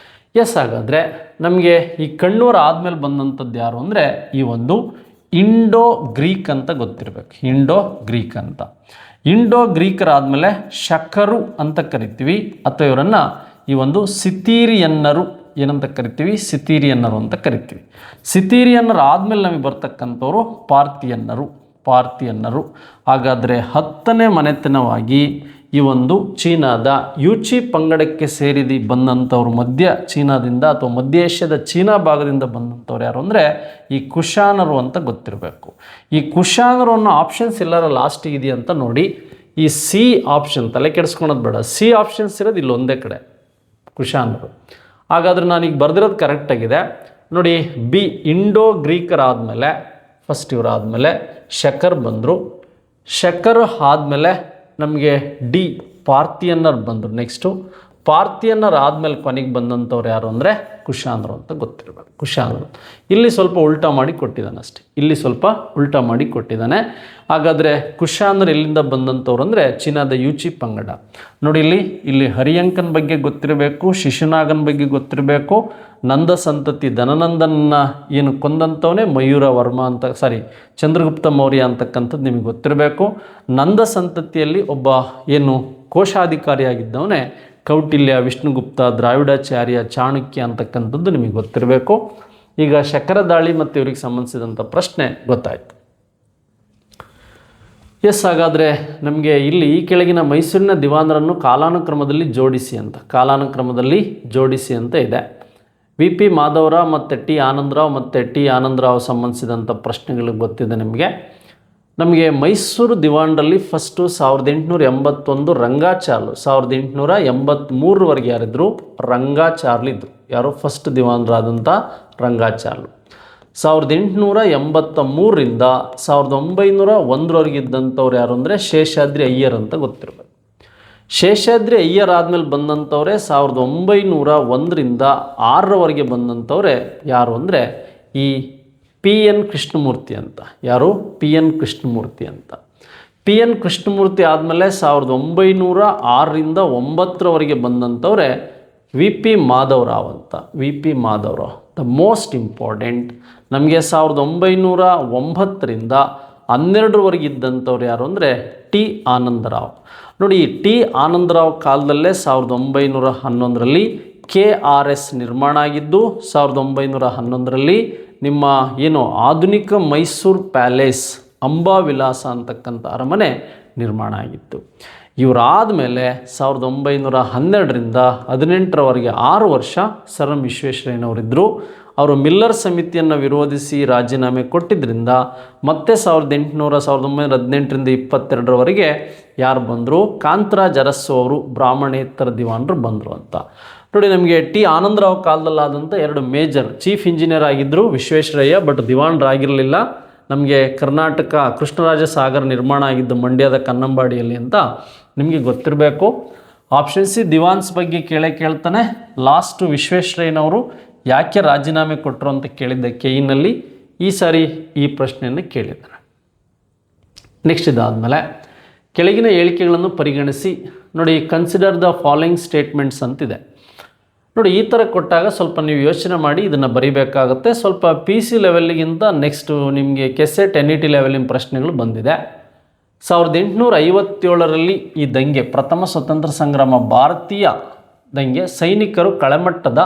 ಎಸ್, ಹಾಗಾದರೆ ನಮಗೆ ಈ ಕಣ್ವರು ಆದಮೇಲೆ ಬಂದಂಥದ್ದು ಯಾರು ಅಂದರೆ ಈ ಒಂದು ಇಂಡೋ ಗ್ರೀಕ್ ಅಂತ ಗೊತ್ತಿರಬೇಕು. ಇಂಡೋ ಗ್ರೀಕ್ ಅಂತ. ಇಂಡೋ ಗ್ರೀಕರಾದಮೇಲೆ ಶಕರು ಅಂತ ಕರಿತೀವಿ, ಅಥವಾ ಇವರನ್ನು ಈ ಒಂದು ಸಿತೀರಿಯನ್ನರು ಏನಂತ ಕರಿತೀವಿ, ಸಿತೀರಿಯನ್ನರು ಅಂತ ಕರಿತೀವಿ. ಸಿತೀರಿಯನ್ನರು ಆದಮೇಲೆ ನಮಗೆ ಬರ್ತಕ್ಕಂಥವ್ರು ಪಾರ್ಥಿಯನ್ನರು. ಹಾಗಾದರೆ 10ನೇ ಮನೆತನವಾಗಿ ಈ ಒಂದು ಚೀನಾದ ಯೂಚಿ ಪಂಗಡಕ್ಕೆ ಸೇರಿದಿ ಬಂದಂಥವ್ರು ಚೀನಾದಿಂದ ಅಥವಾ ಮಧ್ಯ ಏಷ್ಯಾದ ಚೀನಾ ಭಾಗದಿಂದ ಬಂದಂಥವ್ರು ಯಾರು ಅಂದರೆ ಈ ಕುಶಾನರು ಅಂತ ಗೊತ್ತಿರಬೇಕು. ಈ ಕುಶಾನರು ಅನ್ನೋ ಆಪ್ಷನ್ಸ್ ಎಲ್ಲರ ಲಾಸ್ಟಿಗೆ ಇದೆಯಂತ ನೋಡಿ. ಈ ಸಿ ಆಪ್ಷನ್ ತಲೆ ಕೆಡಿಸ್ಕೊಳೋದು ಬೇಡ. ಸಿ ಆಪ್ಷನ್ಸ್ ಇರೋದು ಇಲ್ಲಿ ಒಂದೇ ಕಡೆ, ಕುಶಾನರು. ಹಾಗಾದರೆ ನಾನೀಗ ಬರೆದಿರೋದು ಕರೆಕ್ಟಾಗಿದೆ ನೋಡಿ. ಬಿ ಇಂಡೋ ಗ್ರೀಕರ್ ಆದಮೇಲೆ ಫಸ್ಟ್ ಇವರು ಆದಮೇಲೆ ಶಕರ್ ಬಂದರು. ಶಕರ್ ಆದಮೇಲೆ ನಮಗೆ ಡಿ ಪಾರ್ಥಿಯನ್ನರು ಬಂದರು. ನೆಕ್ಸ್ಟು ಪಾರ್ಥಿಯನ್ನರು ಆದಮೇಲೆ ಕೊನೆಗೆ ಬಂದಂಥವ್ರು ಯಾರು ಅಂದರೆ ಕುಶಾನರು ಅಂತ ಗೊತ್ತಿರಬೇಕು. ಕುಶಾನರು ಇಲ್ಲಿ ಸ್ವಲ್ಪ ಉಲ್ಟಾ ಮಾಡಿ ಕೊಟ್ಟಿದ್ದಾನೆ ಅಷ್ಟೇ, ಇಲ್ಲಿ ಸ್ವಲ್ಪ ಉಲ್ಟಾ ಮಾಡಿ ಕೊಟ್ಟಿದ್ದಾನೆ. ಹಾಗಾದರೆ ಕುಶಾನರು ಎಲ್ಲಿಂದ ಬಂದಂಥವ್ರು ಅಂದರೆ ಚೀನಾದ ಯೂಚಿ ಪಂಗಡ. ನೋಡಿ, ಇಲ್ಲಿ ಹರಿಯಂಕನ ಬಗ್ಗೆ ಗೊತ್ತಿರಬೇಕು, ಶಿಶುನಾಗನ ಬಗ್ಗೆ ಗೊತ್ತಿರಬೇಕು, ನಂದ ಸಂತತಿ ಧನನಂದನ ಏನು ಕೊಂದಂಥವನೇ ಮಯೂರ ವರ್ಮ ಅಂತ ಚಂದ್ರಗುಪ್ತ ಮೌರ್ಯ ಅಂತಕ್ಕಂಥದ್ದು ನಿಮಗೆ ಗೊತ್ತಿರಬೇಕು. ನಂದ ಸಂತತಿಯಲ್ಲಿ ಒಬ್ಬ ಏನು ಕೋಶಾಧಿಕಾರಿಯಾಗಿದ್ದವನೇ ಕೌಟಿಲ್ಯ, ವಿಷ್ಣುಗುಪ್ತ, ದ್ರಾವಿಡಾಚಾರ್ಯ, ಚಾಣಕ್ಯ ಅಂತಕ್ಕಂಥದ್ದು ನಿಮಗೆ ಗೊತ್ತಿರಬೇಕು. ಈಗ ಶಕರ ದಾಳಿ ಮತ್ತು ಇವರಿಗೆ ಸಂಬಂಧಿಸಿದಂಥ ಪ್ರಶ್ನೆ ಗೊತ್ತಾಯಿತು. ಎಸ್, ಹಾಗಾದರೆ ನಮಗೆ ಇಲ್ಲಿ ಈ ಕೆಳಗಿನ ಮೈಸೂರಿನ ದಿವಾನರನ್ನು ಕಾಲಾನುಕ್ರಮದಲ್ಲಿ ಜೋಡಿಸಿ ಅಂತ ಇದೆ. ವಿ ಪಿ ಮಾಧವರಾವ್ ಮತ್ತು ಟಿ ಆನಂದರಾವ್ ಮತ್ತು ಟಿ ಆನಂದರಾವ್ ಸಂಬಂಧಿಸಿದಂಥ ಪ್ರಶ್ನೆಗಳಿಗೆ ಗೊತ್ತಿದೆ ನಮಗೆ ಮೈಸೂರು ದಿವಾನರಲ್ಲಿ ಫಸ್ಟು 1881 ರಂಗಾಚಾರ್ಲು, 1883ರವರೆಗೆ ಯಾರಿದ್ರು? ರಂಗಾಚಾರ್ಲು ಇದ್ದರು. ಯಾರು? ಫಸ್ಟ್ ದಿವಾನರಾದಂಥ ರಂಗಾಚಾರ್ಲು. 1883ರಿಂದ 1901ರವರೆಗೆ ಇದ್ದಂಥವ್ರು ಯಾರು ಅಂದರೆ ಶೇಷಾದ್ರಿ ಅಯ್ಯರ್ ಅಂತ ಗೊತ್ತಿರಬೇಕು. ಶೇಷಾದ್ರಿ ಅಯ್ಯರ್ ಆದಮೇಲೆ ಬಂದಂಥವ್ರೆ 1901ರಿಂದ 6ರವರೆಗೆ ಬಂದಂಥವ್ರೆ ಯಾರು ಅಂದರೆ ಈ ಪಿ ಎನ್ ಕೃಷ್ಣಮೂರ್ತಿ ಅಂತ. ಯಾರು? ಪಿ ಎನ್ ಕೃಷ್ಣಮೂರ್ತಿ ಅಂತ. ಪಿ ಎನ್ ಕೃಷ್ಣಮೂರ್ತಿ ಆದಮೇಲೆ 1906ರಿಂದ 9ರವರೆಗೆ ಬಂದಂಥವ್ರೆ ವಿ ಪಿ ಮಾಧವರಾವ್ ಅಂತ. V P Madhavarao the most important. ನಮಗೆ 1909ರಿಂದ 12ರವರೆಗೆ ಇದ್ದಂಥವ್ರು ಯಾರು ಅಂದರೆ ಟಿ ಆನಂದರಾವ್. ನೋಡಿ, ಈ ಟಿ ಆನಂದರಾವ್ ಕಾಲದಲ್ಲೇ 1911ರಲ್ಲಿ KRS ನಿರ್ಮಾಣ ಆಗಿದ್ದು, 1911ರಲ್ಲಿ ನಿಮ್ಮ ಆಧುನಿಕ ಮೈಸೂರು ಪ್ಯಾಲೇಸ್ ಅಂಬಾವಿಲಾಸ ಅಂತಕ್ಕಂಥ ಅರಮನೆ ನಿರ್ಮಾಣ ಆಗಿತ್ತು. ಇವರಾದ ಮೇಲೆ 1912ರಿಂದ 18ರವರೆಗೆ 6 ವರ್ಷ ಸರ್ ಎಂ ವಿಶ್ವೇಶ್ವರಯ್ಯನವರಿದ್ದರು. ಅವರು ಮಿಲ್ಲರ್ ಸಮಿತಿಯನ್ನು ವಿರೋಧಿಸಿ ರಾಜೀನಾಮೆ ಕೊಟ್ಟಿದ್ದರಿಂದ ಮತ್ತೆ 1918ರಿಂದ 22ರವರೆಗೆ ಯಾರು ಬಂದರು? ಕಾಂತರಾಜ್ ಅರಸು ಅವರು ಬ್ರಾಹ್ಮಣೇತರ ದಿವಾನರು ಬಂದರು ಅಂತ. ನೋಡಿ, ನಮಗೆ ಟಿ ಆನಂದರಾವ್ ಕಾಲದಲ್ಲಾದಂಥ 2 ಮೇಜರ್ ಚೀಫ್ ಇಂಜಿನಿಯರ್ ಆಗಿದ್ದರು ವಿಶ್ವೇಶ್ವರಯ್ಯ, ಬಟ್ ದಿವಾನರಾಗಿರಲಿಲ್ಲ. ನಮಗೆ ಕರ್ನಾಟಕ ಕೃಷ್ಣರಾಜ ಸಾಗರ ನಿರ್ಮಾಣ ಆಗಿದ್ದು ಮಂಡ್ಯದ ಕನ್ನಂಬಾಡಿಯಲ್ಲಿ ಅಂತ ನಿಮಗೆ ಗೊತ್ತಿರಬೇಕು. ಆಪ್ಷನ್ ಸಿ ದಿವಾನ್ಸ್ ಬಗ್ಗೆ ಕೇಳ್ತಾನೆ. ಲಾಸ್ಟು ವಿಶ್ವೇಶ್ವರಯ್ಯನವರು ಯಾಕೆ ರಾಜೀನಾಮೆ ಕೊಟ್ಟರು ಅಂತ ಕೇಳಿದ್ದೆ ಕೆಇನಲ್ಲಿ. ಈ ಸಾರಿ ಈ ಪ್ರಶ್ನೆಯನ್ನು ಕೇಳಿದ್ದಾರೆ. ನೆಕ್ಸ್ಟ್ ಇದಾದಮೇಲೆ ಕೆಳಗಿನ ಹೇಳಿಕೆಗಳನ್ನು ಪರಿಗಣಿಸಿ. ನೋಡಿ, ಕನ್ಸಿಡರ್ ದ ಫಾಲೋಯಿಂಗ್ ಸ್ಟೇಟ್ಮೆಂಟ್ಸ್ ಅಂತಿದೆ. ನೋಡಿ, ಈ ಥರ ಕೊಟ್ಟಾಗ ಸ್ವಲ್ಪ ನೀವು ಯೋಚನೆ ಮಾಡಿ ಇದನ್ನು ಬರೀಬೇಕಾಗುತ್ತೆ. ಸ್ವಲ್ಪ PC ಲೆವೆಲ್ಗಿಂತ ನೆಕ್ಸ್ಟು ನಿಮಗೆ ಕೆಸೆಟ್ NET ಲೆವೆಲಿನ ಪ್ರಶ್ನೆಗಳು ಬಂದಿದೆ. 1857ರಲ್ಲಿ ಈ ದಂಗೆ, ಪ್ರಥಮ ಸ್ವತಂತ್ರ ಸಂಗ್ರಾಮ, ಭಾರತೀಯ ದಂಗೆ, ಸೈನಿಕರು ಕೆಳಮಟ್ಟದ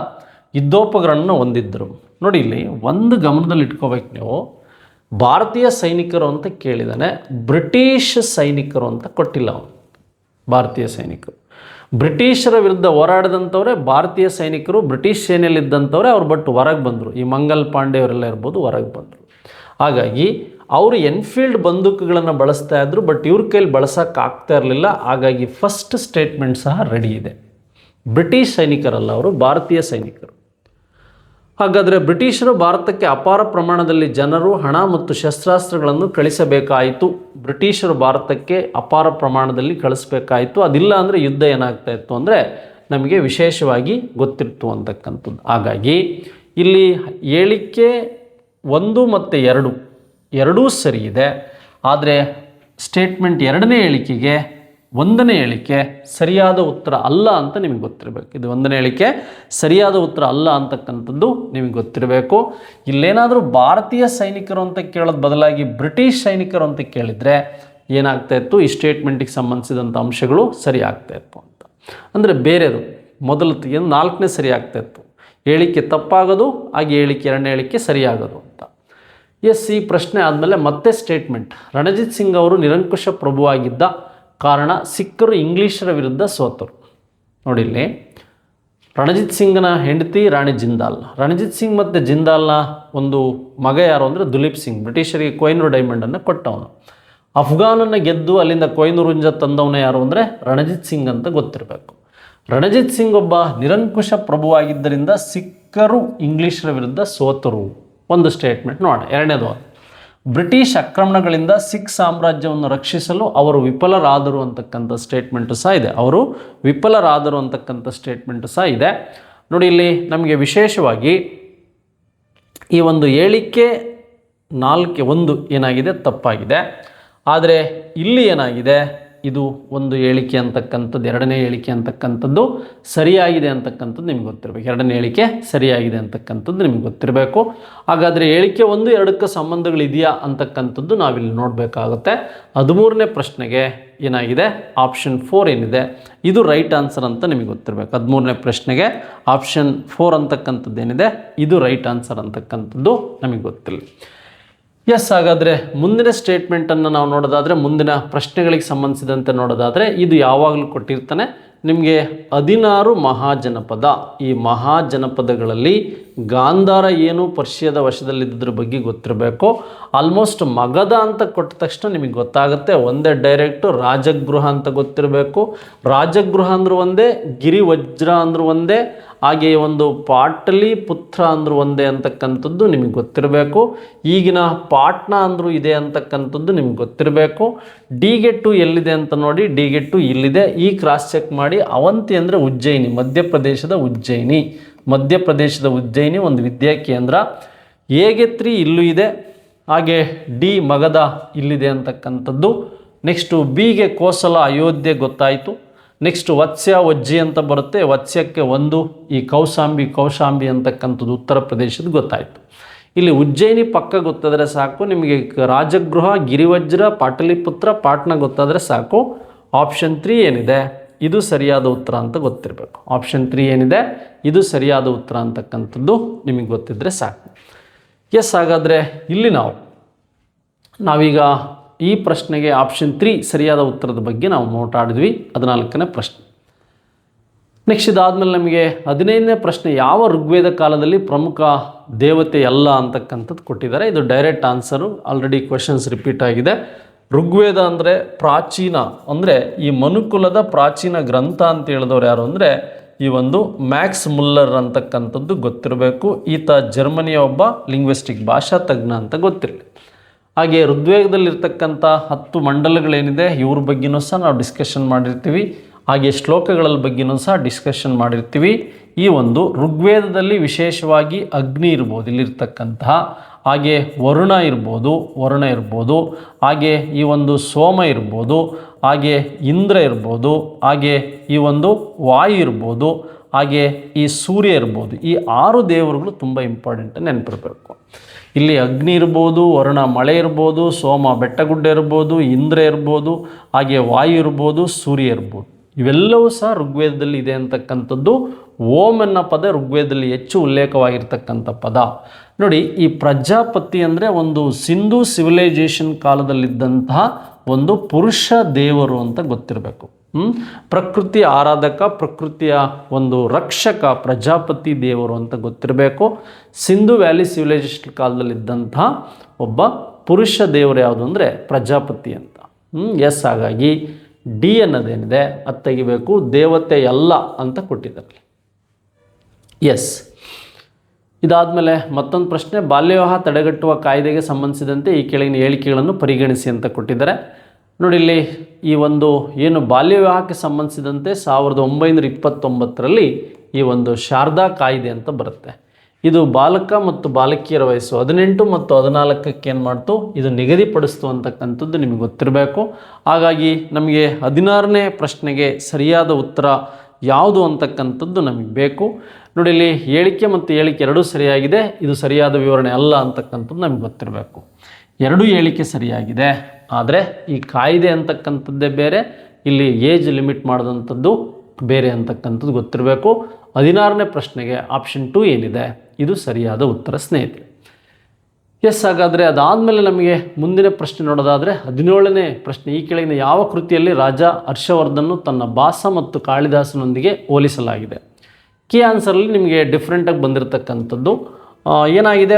ಯುದ್ಧೋಪಕರಣವನ್ನು ಹೊಂದಿದ್ದರು. ನೋಡಿ, ಇಲ್ಲಿ ಒಂದು ಗಮನದಲ್ಲಿ ಇಟ್ಕೋಬೇಕು ನೀವು. ಭಾರತೀಯ ಸೈನಿಕರು ಅಂತ ಕೇಳಿದಾನೆ, ಬ್ರಿಟಿಷ್ ಸೈನಿಕರು ಅಂತ ಕೊಟ್ಟಿಲ್ಲ ಅವನು. ಭಾರತೀಯ ಸೈನಿಕರು ಬ್ರಿಟಿಷರ ವಿರುದ್ಧ ಹೋರಾಡಿದಂಥವ್ರೆ ಭಾರತೀಯ ಸೈನಿಕರು. ಬ್ರಿಟಿಷ್ ಸೇನೆಯಲ್ಲಿದ್ದಂಥವ್ರೆ ಅವ್ರು, ಬಟ್ ಹೊರಗೆ ಬಂದರು. ಈ ಮಂಗಲ್ ಪಾಂಡೆ ಅವರೆಲ್ಲ ಇರ್ಬೋದು, ಹೊರಗೆ ಬಂದರು. ಹಾಗಾಗಿ ಅವರು ಎನ್ಫೀಲ್ಡ್ ಬಂದೂಕುಗಳನ್ನು ಬಳಸ್ತಾ ಇದ್ರು, ಬಟ್ ಇವ್ರ ಕೈಲಿ ಬಳಸೋಕ್ಕಾಗ್ತಾ ಇರಲಿಲ್ಲ. ಹಾಗಾಗಿ ಫಸ್ಟ್ ಸ್ಟೇಟ್ಮೆಂಟ್ ಸಹ ರೆಡಿ ಇದೆ. ಬ್ರಿಟಿಷ್ ಸೈನಿಕರಲ್ಲ, ಅವರು ಭಾರತೀಯ ಸೈನಿಕರು. ಹಾಗಾದರೆ ಬ್ರಿಟಿಷರು ಭಾರತಕ್ಕೆ ಅಪಾರ ಪ್ರಮಾಣದಲ್ಲಿ ಜನರು, ಹಣ ಮತ್ತು ಶಸ್ತ್ರಾಸ್ತ್ರಗಳನ್ನು ಕಳಿಸಬೇಕಾಯಿತು. ಬ್ರಿಟಿಷರು ಭಾರತಕ್ಕೆ ಅಪಾರ ಪ್ರಮಾಣದಲ್ಲಿ ಕಳಿಸ್ಬೇಕಾಯಿತು. ಅದಿಲ್ಲ ಅಂದರೆ ಯುದ್ಧ ಏನಾಗ್ತಾ ಇತ್ತು ಅಂದರೆ ನಮಗೆ ವಿಶೇಷವಾಗಿ ಗೊತ್ತಿತ್ತು ಅಂತಕ್ಕಂಥದ್ದು. ಹಾಗಾಗಿ ಇಲ್ಲಿ ಹೇಳಿಕೆ 1 ಮತ್ತು 2 ಎರಡೂ ಸರಿ ಇದೆ. ಆದರೆ ಸ್ಟೇಟ್ಮೆಂಟ್ 2ನೇ ಹೇಳಿಕೆಗೆ 1ನೇ ಹೇಳಿಕೆ ಸರಿಯಾದ ಉತ್ತರ ಅಲ್ಲ ಅಂತ ನಿಮಗೆ ಗೊತ್ತಿರಬೇಕು. ಇದು 1ನೇ ಹೇಳಿಕೆ ಸರಿಯಾದ ಉತ್ತರ ಅಲ್ಲ ಅಂತಕ್ಕಂಥದ್ದು ನಿಮಗೆ ಗೊತ್ತಿರಬೇಕು. ಇಲ್ಲೇನಾದರೂ ಭಾರತೀಯ ಸೈನಿಕರು ಅಂತ ಕೇಳೋದು ಬದಲಾಗಿ ಬ್ರಿಟಿಷ್ ಸೈನಿಕರು ಅಂತ ಕೇಳಿದರೆ ಏನಾಗ್ತಾ ಇತ್ತು? ಈ ಸ್ಟೇಟ್ಮೆಂಟಿಗೆ ಸಂಬಂಧಿಸಿದಂಥ ಅಂಶಗಳು ಸರಿ ಆಗ್ತಾ ಇತ್ತು ಅಂತ. ಅಂದರೆ ಬೇರೆದು ಮೊದಲು 4ನೇ ಸರಿ ಆಗ್ತಾ ಇತ್ತು. ಹೇಳಿಕೆ ತಪ್ಪಾಗೋದು, ಹಾಗೆ ಹೇಳಿಕೆ 2ನೇ ಹೇಳಿಕೆ ಸರಿಯಾಗೋದು ಅಂತ. ಎಸ್, ಈ ಪ್ರಶ್ನೆ ಆದಮೇಲೆ ಮತ್ತೆ ಸ್ಟೇಟ್ಮೆಂಟ್. ರಣಜಿತ್ ಸಿಂಗ್ ಅವರು ನಿರಂಕುಶ ಪ್ರಭುವಾಗಿದ್ದ ಕಾರಣ ಸಿಖ್ಖರು ಇಂಗ್ಲೀಷರ ವಿರುದ್ಧ ಸೋತರು. ನೋಡಿ, ಇಲ್ಲಿ ರಣಜಿತ್ ಸಿಂಗ್ನ ಹೆಂಡತಿ ರಾಣಿ ಜಿಂದಾಲ್. ರಣಜಿತ್ ಸಿಂಗ್ ಮತ್ತು ಜಿಂದಾಲ್ನ ಒಂದು ಮಗ ಯಾರು ಅಂದರೆ ದುಲೀಪ್ ಸಿಂಗ್. ಬ್ರಿಟಿಷರಿಗೆ ಕೊಹಿನೂರ್ ಡೈಮಂಡನ್ನು ಕೊಟ್ಟವನು. ಅಫ್ಘಾನನ್ನು ಗೆದ್ದು ಅಲ್ಲಿಂದ ಕೊಹಿನೂರ್ ಹುಂಜ ತಂದವನು ಯಾರು ಅಂದರೆ ರಣಜಿತ್ ಸಿಂಗ್ ಅಂತ ಗೊತ್ತಿರಬೇಕು. ರಣಜಿತ್ ಸಿಂಗ್ ಒಬ್ಬ ನಿರಂಕುಶ ಪ್ರಭುವಾಗಿದ್ದರಿಂದ ಸಿಖ್ಖರು ಇಂಗ್ಲೀಷರ ವಿರುದ್ಧ ಸೋತರು. ಒಂದು ಸ್ಟೇಟ್ಮೆಂಟ್ ನೋಡೋಣ. 2ನೇದು, ಬ್ರಿಟಿಷ್ ಆಕ್ರಮಣಗಳಿಂದ ಸಿಖ್ ಸಾಮ್ರಾಜ್ಯವನ್ನು ರಕ್ಷಿಸಲು ಅವರು ವಿಫಲರಾದರು ಅಂತಕ್ಕಂಥ ಸ್ಟೇಟ್ಮೆಂಟು ಸಹ ಇದೆ. ಅವರು ವಿಫಲರಾದರು ಅಂತಕ್ಕಂಥ ಸ್ಟೇಟ್ಮೆಂಟು ಸಹ ಇದೆ. ನೋಡಿ, ಇಲ್ಲಿ ನಮಗೆ ವಿಶೇಷವಾಗಿ ಈ ಒಂದು ಹೇಳಿಕೆ 4 ಏನಾಗಿದೆ? ತಪ್ಪಾಗಿದೆ. ಆದರೆ ಇಲ್ಲಿ ಏನಾಗಿದೆ? ಇದು ಒಂದು ಹೇಳಿಕೆ ಅಂತಕ್ಕಂಥದ್ದು, 2ನೇ ಹೇಳಿಕೆ ಅಂತಕ್ಕಂಥದ್ದು ಸರಿಯಾಗಿದೆ ಅಂತಕ್ಕಂಥದ್ದು ನಿಮ್ಗೆ ಗೊತ್ತಿರಬೇಕು. 2ನೇ ಹೇಳಿಕೆ ಸರಿಯಾಗಿದೆ ಅಂತಕ್ಕಂಥದ್ದು ನಿಮ್ಗೆ ಗೊತ್ತಿರಬೇಕು. ಹಾಗಾದರೆ ಹೇಳಿಕೆ 1, 2ಕ್ಕೆ ಸಂಬಂಧಗಳಿದೆಯಾ ಅಂತಕ್ಕಂಥದ್ದು ನಾವಿಲ್ಲಿ ನೋಡಬೇಕಾಗುತ್ತೆ. 13ನೇ ಪ್ರಶ್ನೆಗೆ ಏನಾಗಿದೆ? ಆಪ್ಷನ್ 4 ಏನಿದೆ ಇದು ರೈಟ್ ಆನ್ಸರ್ ಅಂತ ನಿಮಗೆ ಗೊತ್ತಿರಬೇಕು. 13ನೇ ಪ್ರಶ್ನೆಗೆ ಆಪ್ಷನ್ 4 ಅಂತಕ್ಕಂಥದ್ದು ಏನಿದೆ ಇದು ರೈಟ್ ಆನ್ಸರ್ ಅಂತಕ್ಕಂಥದ್ದು ನಮಗೆ ಗೊತ್ತಿಲ್ಲ. ಎಸ್, ಹಾಗಾದರೆ ಮುಂದಿನ ಸ್ಟೇಟ್ಮೆಂಟನ್ನು ನಾವು ನೋಡೋದಾದರೆ, ಮುಂದಿನ ಪ್ರಶ್ನೆಗಳಿಗೆ ಸಂಬಂಧಿಸಿದಂತೆ ನೋಡೋದಾದರೆ, ಇದು ಯಾವಾಗಲೂ ಕೊಟ್ಟಿರ್ತಾನೆ ನಿಮಗೆ 16 ಮಹಾಜನಪದ. ಈ ಮಹಾಜನಪದಗಳಲ್ಲಿ ಗಾಂಧಾರ ಏನು ಪರ್ಷಿಯಾದ ವಶದಲ್ಲಿದ್ದದ್ರ ಬಗ್ಗೆ ಗೊತ್ತಿರಬೇಕು. ಆಲ್ಮೋಸ್ಟ್ ಮಗಧ ಅಂತ ಕೊಟ್ಟ ತಕ್ಷಣ ನಿಮಗೆ ಗೊತ್ತಾಗುತ್ತೆ. ಒಂದೇ ಡೈರೆಕ್ಟು ರಾಜಗೃಹ ಅಂತ ಗೊತ್ತಿರಬೇಕು. ರಾಜಗೃಹ ಅಂದರೂ ಒಂದೇ, ಗಿರಿವಜ್ರ ಅಂದರೂ ಒಂದೇ, ಹಾಗೆ ಒಂದು ಪಾಟಲಿಪುತ್ರ ಅಂದರೂ ಒಂದೇ ಅಂತಕ್ಕಂಥದ್ದು ನಿಮಗೆ ಗೊತ್ತಿರಬೇಕು. ಈಗಿನ ಪಾಟ್ನಾ ಅಂದರೂ ಇದೆ ಅಂತಕ್ಕಂಥದ್ದು ನಿಮ್ಗೆ ಗೊತ್ತಿರಬೇಕು. ಡಿಗೆಟ್ಟು ಎಲ್ಲಿದೆ ಅಂತ ನೋಡಿ, ಡಿಗೆಟ್ಟು ಇಲ್ಲಿದೆ. ಈ ಕ್ರಾಸ್ ಚೆಕ್ ಮಾಡಿ. ಅವಂತಿ ಅಂದರೆ ಉಜ್ಜಯಿನಿ, ಮಧ್ಯಪ್ರದೇಶದ ಉಜ್ಜಯಿನಿ. ಮಧ್ಯಪ್ರದೇಶದ ಉಜ್ಜಯಿನಿ ಒಂದು ವಿದ್ಯಾ ಕೇಂದ್ರ. ಏಗೆತ್ರಿ ಇಲ್ಲೂ ಇದೆ, ಹಾಗೆ ಡಿ ಮಗಧ ಇಲ್ಲಿದೆ ಅಂತಕ್ಕಂಥದ್ದು. ನೆಕ್ಸ್ಟು ಬಿಗೆ ಕೋಸಲ ಅಯೋಧ್ಯೆ ಗೊತ್ತಾಯಿತು. ನೆಕ್ಸ್ಟ್ ವತ್ಸ್ಯ ವಜ್ಜಿ ಅಂತ ಬರುತ್ತೆ, ವತ್ಸ್ಯಕ್ಕೆ ಒಂದು. ಈ ಕೌಶಾಂಬಿ ಅಂತಕ್ಕಂಥದ್ದು ಉತ್ತರ ಪ್ರದೇಶದ ಗೊತ್ತಾಯಿತು. ಇಲ್ಲಿ ಉಜ್ಜಯಿನಿ ಪಕ್ಕ ಗೊತ್ತಾದರೆ ಸಾಕು ನಿಮಗೆ. ರಾಜಗೃಹ, ಗಿರಿವಜ್ರ, ಪಾಟಲಿಪುತ್ರ, ಪಾಟ್ನಾ ಗೊತ್ತಾದರೆ ಸಾಕು. ಆಪ್ಷನ್ 3 ಏನಿದೆ ಇದು ಸರಿಯಾದ ಉತ್ತರ ಅಂತ ಗೊತ್ತಿರಬೇಕು. ಆಪ್ಷನ್ 3 ಏನಿದೆ ಇದು ಸರಿಯಾದ ಉತ್ತರ ಅಂತಕ್ಕಂಥದ್ದು ನಿಮಗೆ ಗೊತ್ತಿದ್ದರೆ ಸಾಕು. ಎಸ್, ಹಾಗಾದರೆ ಇಲ್ಲಿ ನಾವೀಗ ಈ ಪ್ರಶ್ನೆಗೆ ಆಪ್ಷನ್ 3 ಸರಿಯಾದ ಉತ್ತರದ ಬಗ್ಗೆ ನಾವು ಮಾತಾಡಿದ್ವಿ. 14ನೇ ಪ್ರಶ್ನೆ. ನೆಕ್ಸ್ಟ್ ಇದಾದಮೇಲೆ ನಮಗೆ 15ನೇ ಪ್ರಶ್ನೆ, ಯಾವ ಋಗ್ವೇದ ಕಾಲದಲ್ಲಿ ಪ್ರಮುಖ ದೇವತೆ ಅಲ್ಲ ಅಂತಕ್ಕಂಥದ್ದು ಕೊಟ್ಟಿದ್ದಾರೆ. ಇದು direct answer, already questions repeat ಆಗಿದೆ. ಋಗ್ವೇದ ಅಂದರೆ ಪ್ರಾಚೀನ, ಅಂದರೆ ಈ ಮನುಕುಲದ ಪ್ರಾಚೀನ ಗ್ರಂಥ ಅಂತ ಹೇಳಿದವರು ಯಾರು ಅಂದರೆ ಈ ಒಂದು ಮ್ಯಾಕ್ಸ್ ಮುಲ್ಲರ್ ಅಂತಕ್ಕಂಥದ್ದು ಗೊತ್ತಿರಬೇಕು. ಈತ ಜರ್ಮನಿಯ ಒಬ್ಬ ಲಿಂಗ್ವಿಸ್ಟಿಕ್ ಭಾಷಾ ತಜ್ಞ ಅಂತ ಗೊತ್ತಿರಲಿ. ಹಾಗೆ ಋಗ್ವೇದದಲ್ಲಿರ್ತಕ್ಕಂಥ 10 ಮಂಡಲಗಳೇನಿದೆ ಇವ್ರ ಬಗ್ಗೆನೂ ಸಹ ನಾವು ಡಿಸ್ಕಷನ್ ಮಾಡಿರ್ತೀವಿ. ಹಾಗೆ ಶ್ಲೋಕಗಳ ಬಗ್ಗೆನೂ ಸಹ ಡಿಸ್ಕಷನ್ ಮಾಡಿರ್ತೀವಿ. ಈ ಒಂದು ಋಗ್ವೇದದಲ್ಲಿ ವಿಶೇಷವಾಗಿ ಅಗ್ನಿ ಇರ್ಬೋದು ಇಲ್ಲಿರ್ತಕ್ಕಂತಹ, ಹಾಗೆ ವರುಣ ಇರ್ಬೋದು, ಹಾಗೆ ಈ ಒಂದು ಸೋಮ ಇರ್ಬೋದು, ಹಾಗೆ ಇಂದ್ರ ಇರ್ಬೋದು, ಹಾಗೆ ಈ ಒಂದು ವಾಯು ಇರ್ಬೋದು, ಹಾಗೆ ಈ ಸೂರ್ಯ ಇರ್ಬೋದು. ಈ 6 ದೇವರುಗಳು ತುಂಬ ಇಂಪಾರ್ಟೆಂಟ್, ನೆನಪಿರಬೇಕು. ಇಲ್ಲಿ ಅಗ್ನಿ ಇರ್ಬೋದು, ವರುಣ ಮಳೆ ಇರ್ಬೋದು, ಸೋಮ ಬೆಟ್ಟಗುಡ್ಡ ಇರ್ಬೋದು, ಇಂದ್ರ ಇರ್ಬೋದು, ಹಾಗೆ ವಾಯು ಇರ್ಬೋದು, ಸೂರ್ಯ ಇರ್ಬೋದು. ಇವೆಲ್ಲವೂ ಸಹ ಋಗ್ವೇದದಲ್ಲಿ ಇದೆ ಅಂತಕ್ಕಂಥದ್ದು. ಓಂ ಅನ್ನೋ ಪದ ಋಗ್ವೇದದಲ್ಲಿ ಹೆಚ್ಚು ಉಲ್ಲೇಖವಾಗಿರ್ತಕ್ಕಂಥ ಪದ. ನೋಡಿ, ಈ ಪ್ರಜಾಪತಿ ಅಂದರೆ ಒಂದು ಸಿಂಧೂ ಸಿವಿಲೈಜೇಷನ್ ಕಾಲದಲ್ಲಿದ್ದಂತಹ ಒಂದು ಪುರುಷ ದೇವರು ಅಂತ ಗೊತ್ತಿರಬೇಕು. ಪ್ರಕೃತಿ ಆರಾಧಕ, ಪ್ರಕೃತಿಯ ಒಂದು ರಕ್ಷಕ, ಪ್ರಜಾಪತಿ ದೇವರು ಅಂತ ಗೊತ್ತಿರಬೇಕು. ಸಿಂಧು ವ್ಯಾಲಿ ಸಿವಿಲೈಜೇಷನ್ ಕಾಲದಲ್ಲಿದ್ದಂತಹ ಒಬ್ಬ ಪುರುಷ ದೇವರು ಯಾವುದು ಅಂದರೆ ಪ್ರಜಾಪತಿ ಅಂತ. ಎಸ್, ಹಾಗಾಗಿ ಡಿ ಅನ್ನೋದೇನಿದೆ ಅದು ತೆಗಿಬೇಕು. ದೇವತೆ ಅಲ್ಲ ಅಂತ ಕೊಟ್ಟಿದ್ದಾರೆ. ಎಸ್, ಇದಾದಮೇಲೆ ಮತ್ತೊಂದು ಪ್ರಶ್ನೆ, ಬಾಲ್ಯವಿವಾಹ ತಡೆಗಟ್ಟುವ ಕಾಯ್ದೆಗೆ ಸಂಬಂಧಿಸಿದಂತೆ ಈ ಕೆಳಗಿನ ಹೇಳಿಕೆಗಳನ್ನು ಪರಿಗಣಿಸಿ ಅಂತ ಕೊಟ್ಟಿದ್ದಾರೆ. ನೋಡಿ, ಇಲ್ಲಿ ಈ ಒಂದು ಏನು ಬಾಲ್ಯವಿವಾಹಕ್ಕೆ ಸಂಬಂಧಿಸಿದಂತೆ 1929ರಲ್ಲಿ ಈ ಒಂದು ಶಾರದಾ ಕಾಯ್ದೆ ಅಂತ ಬರುತ್ತೆ. ಇದು ಬಾಲಕ ಮತ್ತು ಬಾಲಕಿಯರ ವಯಸ್ಸು 18 ಮತ್ತು 14ಕ್ಕೆ ಏನು ಮಾಡ್ತು, ಇದು ನಿಗದಿಪಡಿಸ್ತು ಅಂತಕ್ಕಂಥದ್ದು ನಿಮಗೆ ಗೊತ್ತಿರಬೇಕು. ಹಾಗಾಗಿ ನಮಗೆ 16ನೇ ಪ್ರಶ್ನೆಗೆ ಸರಿಯಾದ ಉತ್ತರ ಯಾವುದು ಅಂತಕ್ಕಂಥದ್ದು ನಮಗೆ ಬೇಕು. ನೋಡಿ, ಇಲ್ಲಿ ಹೇಳಿಕೆ ಮತ್ತು ಹೇಳಿಕೆ ಎರಡೂ ಸರಿಯಾಗಿದೆ, ಇದು ಸರಿಯಾದ ವಿವರಣೆ ಅಲ್ಲ ಅಂತಕ್ಕಂಥದ್ದು ನಮಗೆ ಗೊತ್ತಿರಬೇಕು. ಎರಡೂ ಹೇಳಿಕೆ ಸರಿಯಾಗಿದೆ, ಆದರೆ ಈ ಕಾಯ್ದೆ ಅಂತಕ್ಕಂಥದ್ದೇ ಬೇರೆ, ಇಲ್ಲಿ ಏಜ್ ಲಿಮಿಟ್ ಮಾಡಿದಂಥದ್ದು ಬೇರೆ ಅಂತಕ್ಕಂಥದ್ದು ಗೊತ್ತಿರಬೇಕು. 16ನೇ ಪ್ರಶ್ನೆಗೆ ಆಪ್ಷನ್ 2 ಏನಿದೆ ಇದು ಸರಿಯಾದ ಉತ್ತರ ಸ್ನೇಹಿತರೆ. ಎಸ್, ಹಾಗಾದರೆ ಅದಾದಮೇಲೆ ನಮಗೆ ಮುಂದಿನ ಪ್ರಶ್ನೆ ನೋಡೋದಾದರೆ 17ನೇ ಪ್ರಶ್ನೆ, ಈ ಕೆಳಗಿನ ಯಾವ ಕೃತಿಯಲ್ಲಿ ರಾಜ ಹರ್ಷವರ್ಧನ್ ತನ್ನ ಭಾಸ ಮತ್ತು ಕಾಳಿದಾಸನೊಂದಿಗೆ ಹೋಲಿಸಲಾಗಿದೆ? ಕೀ ಆನ್ಸರಲ್ಲಿ ನಿಮಗೆ ಡಿಫ್ರೆಂಟಾಗಿ ಬಂದಿರತಕ್ಕಂಥದ್ದು ಏನಾಗಿದೆ,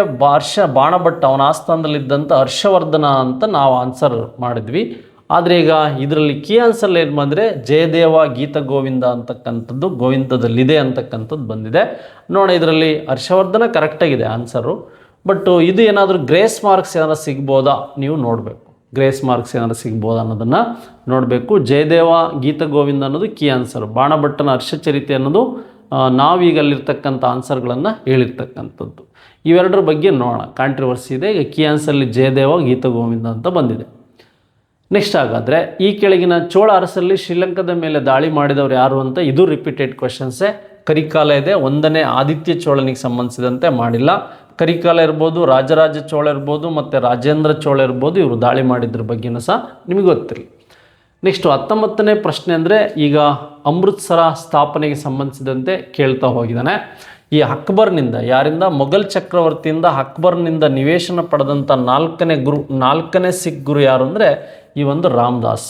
ಬಾಣಭಟ್ಟ ಅವನ ಆಸ್ಥಾನದಲ್ಲಿದ್ದಂಥ ಹರ್ಷವರ್ಧನ ಅಂತ ನಾವು ಆನ್ಸರ್ ಮಾಡಿದ್ವಿ. ಆದರೆ ಈಗ ಇದರಲ್ಲಿ ಕೀ ಆನ್ಸರ್ ಏನು ಬಂದರೆ ಜಯದೇವ ಗೀತ ಗೋವಿಂದ ಅಂತಕ್ಕಂಥದ್ದು ಗೋವಿಂದದಲ್ಲಿದೆ ಅಂತಕ್ಕಂಥದ್ದು ಬಂದಿದೆ. ನೋಡಿ, ಇದರಲ್ಲಿ ಹರ್ಷವರ್ಧನ ಕರೆಕ್ಟಾಗಿದೆ ಆನ್ಸರು. ಬಟ್ ಇದು ಏನಾದರೂ ಗ್ರೇಸ್ ಮಾರ್ಕ್ಸ್ ಏನಾದ್ರು ಸಿಗ್ಬೋದಾ ನೀವು ನೋಡಬೇಕು. ಗ್ರೇಸ್ ಮಾರ್ಕ್ಸ್ ಏನಾದ್ರು ಸಿಗ್ಬೋದಾ ಅನ್ನೋದನ್ನು ನೋಡಬೇಕು. ಜಯದೇವ ಗೀತ ಗೋವಿಂದ ಅನ್ನೋದು ಕೀ ಆನ್ಸರು. ಬಾಣಭಟ್ಟನ ಹರ್ಷಚರಿತೆ ಅನ್ನೋದು ನಾವೀಗ ಅಲ್ಲಿರ್ತಕ್ಕಂಥ ಆನ್ಸರ್ಗಳನ್ನು ಹೇಳಿರ್ತಕ್ಕಂಥದ್ದು. ಇವೆರಡರ ಬಗ್ಗೆ ನೋಡೋಣ, ಕಾಂಟ್ರವರ್ಸಿ ಇದೆ. ಈಗ ಕೀ ಆನ್ಸರ್ಲಿ ಜಯದೇವ ಗೀತ ಗೋವಿಂದ ಅಂತ ಬಂದಿದೆ. ನೆಕ್ಸ್ಟ್, ಹಾಗಾದರೆ ಈ ಕೆಳಗಿನ ಚೋಳ ಅರಸಲ್ಲಿ ಶ್ರೀಲಂಕಾದ ಮೇಲೆ ದಾಳಿ ಮಾಡಿದವರು ಯಾರು ಅಂತ ಇದು ರಿಪೀಟೆಡ್ ಕ್ವೆಶನ್ಸೇ. ಕರಿಕಾಲ ಇದೆ, 1ನೇ ಆದಿತ್ಯ ಚೋಳನಿಗೆ ಸಂಬಂಧಿಸಿದಂತೆ ಮಾಡಿಲ್ಲ. ಕರಿಕಾಲ ಇರ್ಬೋದು, ರಾಜರಾಜ ಚೋಳ ಇರ್ಬೋದು, ಮತ್ತು ರಾಜೇಂದ್ರ ಚೋಳ ಇರ್ಬೋದು, ಇವರು ದಾಳಿ ಮಾಡಿದ್ರ ಬಗ್ಗೆನೂ ಸಹ ನಿಮಗೆ ಗೊತ್ತಿರಲಿ. ನೆಕ್ಸ್ಟು 19ನೇ ಪ್ರಶ್ನೆ ಅಂದರೆ ಈಗ ಅಮೃತ್ಸರ ಸ್ಥಾಪನೆಗೆ ಸಂಬಂಧಿಸಿದಂತೆ ಕೇಳ್ತಾ ಹೋಗಿದ್ದಾನೆ. ಈ ಅಕ್ಬರ್ನಿಂದ, ಯಾರಿಂದ? ಮೊಘಲ್ ಚಕ್ರವರ್ತಿಯಿಂದ ಅಕ್ಬರ್ನಿಂದ ನಿವೇಶನ ಪಡೆದಂಥ ನಾಲ್ಕನೇ ಸಿಖ್ ಗುರು ಯಾರು ಅಂದರೆ ಈ ಒಂದು ರಾಮದಾಸ್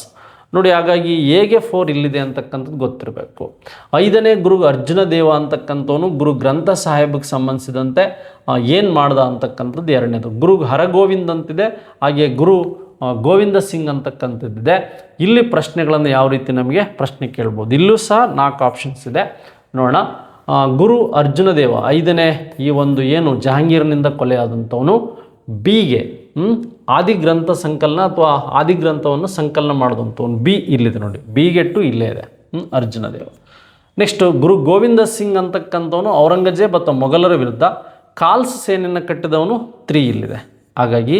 ನೋಡಿ. ಹಾಗಾಗಿ ಹೇಗೆ 4 ಇಲ್ಲಿದೆ ಅಂತಕ್ಕಂಥದ್ದು ಗೊತ್ತಿರಬೇಕು. 5ನೇ ಗುರು ಅರ್ಜುನ ದೇವ ಅಂತಕ್ಕಂಥವನು ಗುರು ಗ್ರಂಥ ಸಾಹೇಬ್ಗೆ ಸಂಬಂಧಿಸಿದಂತೆ ಏನು ಮಾಡ್ದ ಅಂತಕ್ಕಂಥದ್ದು 2ನೇದು. ಗುರು ಹರಗೋವಿಂದ್ ಅಂತಿದೆ, ಹಾಗೆ ಗುರು ಗೋವಿಂದ ಸಿಂಗ್ ಅಂತಕ್ಕಂಥದ್ದಿದೆ. ಇಲ್ಲಿ ಪ್ರಶ್ನೆಗಳನ್ನು ಯಾವ ರೀತಿ ನಮಗೆ ಪ್ರಶ್ನೆ ಕೇಳ್ಬೋದು, ಇಲ್ಲೂ ಸಹ 4 ಆಪ್ಷನ್ಸ್ ಇದೆ ನೋಡೋಣ. ಗುರು ಅರ್ಜುನ ದೇವ 5ನೇ ಈ ಒಂದು ಏನು ಜಹಾಂಗೀರ್ನಿಂದ ಕೊಲೆಯಾದಂಥವನು ಬಿಗೆ ಆದಿಗ್ರಂಥ ಸಂಕಲನ ಅಥವಾ ಆದಿಗ್ರಂಥವನ್ನು ಸಂಕಲನ ಮಾಡಿದಂಥವನು ಬಿ ಇಲ್ಲಿದೆ ನೋಡಿ, ಬಿಗೆ 2 ಇಲ್ಲೇ ಇದೆ ಅರ್ಜುನ ದೇವ. ನೆಕ್ಸ್ಟ್ ಗುರು ಗೋವಿಂದ ಸಿಂಗ್ ಅಂತಕ್ಕಂಥವನು ಔರಂಗಜೇಬ್ ಅಥವಾ ಮೊಘಲರ ವಿರುದ್ಧ ಖಾಲ್ಸ ಸೇನೆಯನ್ನು ಕಟ್ಟಿದವನು 3 ಇಲ್ಲಿದೆ. ಹಾಗಾಗಿ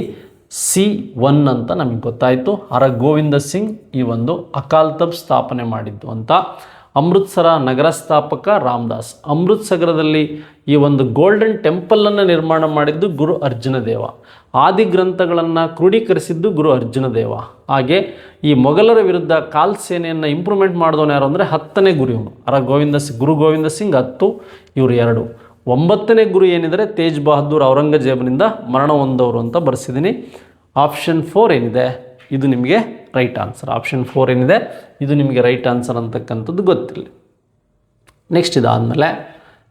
C1 ಅಂತ ನಮಗೆ ಗೊತ್ತಾಯಿತು. ಹರಗೋವಿಂದ ಸಿಂಗ್ ಈ ಒಂದು ಅಕಾಲ್ ತಖ್ತ್ ಸ್ಥಾಪನೆ ಮಾಡಿದ್ದು ಅಂತ. ಅಮೃತ್ಸರ ನಗರ ಸ್ಥಾಪಕ ರಾಮದಾಸ್. ಅಮೃತ್ಸರದಲ್ಲಿ ಈ ಒಂದು ಗೋಲ್ಡನ್ ಟೆಂಪಲನ್ನು ನಿರ್ಮಾಣ ಮಾಡಿದ್ದು ಗುರು ಅರ್ಜುನ ದೇವ. ಆದಿಗ್ರಂಥಗಳನ್ನು ಕ್ರೋಢೀಕರಿಸಿದ್ದು ಗುರು ಅರ್ಜುನ ದೇವ. ಹಾಗೆ ಈ ಮೊಘಲರ ವಿರುದ್ಧ ಖಾಲ್ಸ ಸೇನೆಯನ್ನು ಇಂಪ್ರೂವ್ಮೆಂಟ್ ಮಾಡಿದವನು ಯಾರು ಅಂದರೆ 10ನೇ ಗುರು ಇವನು. ಗುರು ಗೋವಿಂದ ಸಿಂಗ್ 10, ಇವರು 2. 9ನೇ ಗುರು ಏನಿದ್ದಾರೆ ತೇಜ್ ಬಹದ್ದೂರ್ ಔರಂಗಜೇಬನಿಂದ ಮರಣ ಹೊಂದವರು ಅಂತ ಬರೆಸಿದ್ದೀನಿ. ಆಪ್ಷನ್ 4 ಏನಿದೆ ಇದು ನಿಮಗೆ ರೈಟ್ ಆನ್ಸರ್. ಆಪ್ಷನ್ 4 ಏನಿದೆ ಇದು ನಿಮಗೆ ರೈಟ್ ಆನ್ಸರ್ ಅಂತಕ್ಕಂಥದ್ದು ಗೊತ್ತಿಲ್ಲ. ನೆಕ್ಸ್ಟ್ ಇದಾದಮೇಲೆ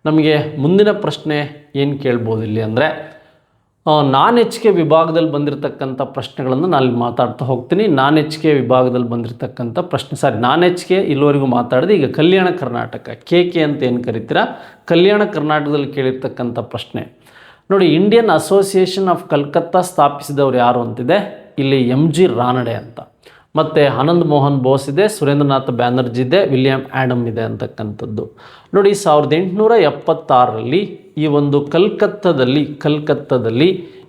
ನಮಗೆ ಮುಂದಿನ ಪ್ರಶ್ನೆ ಏನು ಕೇಳ್ಬೋದು ಇಲ್ಲಿ ಅಂದರೆ ನಾನ್ ಎಚ್ ಕೆ ವಿಭಾಗದಲ್ಲಿ ಬಂದಿರತಕ್ಕಂಥ ಪ್ರಶ್ನೆಗಳನ್ನು ನಾನು ಇಲ್ಲಿ ಮಾತಾಡ್ತಾ ಹೋಗ್ತೀನಿ. ನಾನ್ ಎಚ್ ಕೆ ವಿಭಾಗದಲ್ಲಿ ಬಂದಿರತಕ್ಕಂಥ ಪ್ರಶ್ನೆ, ನಾನ್ ಎಚ್ ಕೆ ಇಲ್ಲಿವರೆಗೂ ಮಾತಾಡಿದೆ. ಈಗ ಕಲ್ಯಾಣ ಕರ್ನಾಟಕ ಕೆ ಅಂತ ಏನು ಕರಿತೀರಾ, ಕಲ್ಯಾಣ ಕರ್ನಾಟಕದಲ್ಲಿ ಕೇಳಿರ್ತಕ್ಕಂಥ ಪ್ರಶ್ನೆ ನೋಡಿ. ಇಂಡಿಯನ್ ಅಸೋಸಿಯೇಷನ್ ಆಫ್ ಕಲ್ಕತ್ತಾ ಸ್ಥಾಪಿಸಿದವರು ಯಾರು ಅಂತಿದೆ, ಇಲ್ಲಿ MG ರಾನಡೆ ಅಂತ. ಮತ್ತು ಆನಂದ್ ಮೋಹನ್ ಬೋಸ್ ಇದೆ, ಸುರೇಂದ್ರನಾಥ್ ಬ್ಯಾನರ್ಜಿ ಇದೆ, ವಿಲಿಯಂ ಆ್ಯಡಮ್ ಇದೆ ಅಂತಕ್ಕಂಥದ್ದು ನೋಡಿ. 1876ರಲ್ಲಿ ಈ ಒಂದು ಕಲ್ಕತ್ತಾದಲ್ಲಿ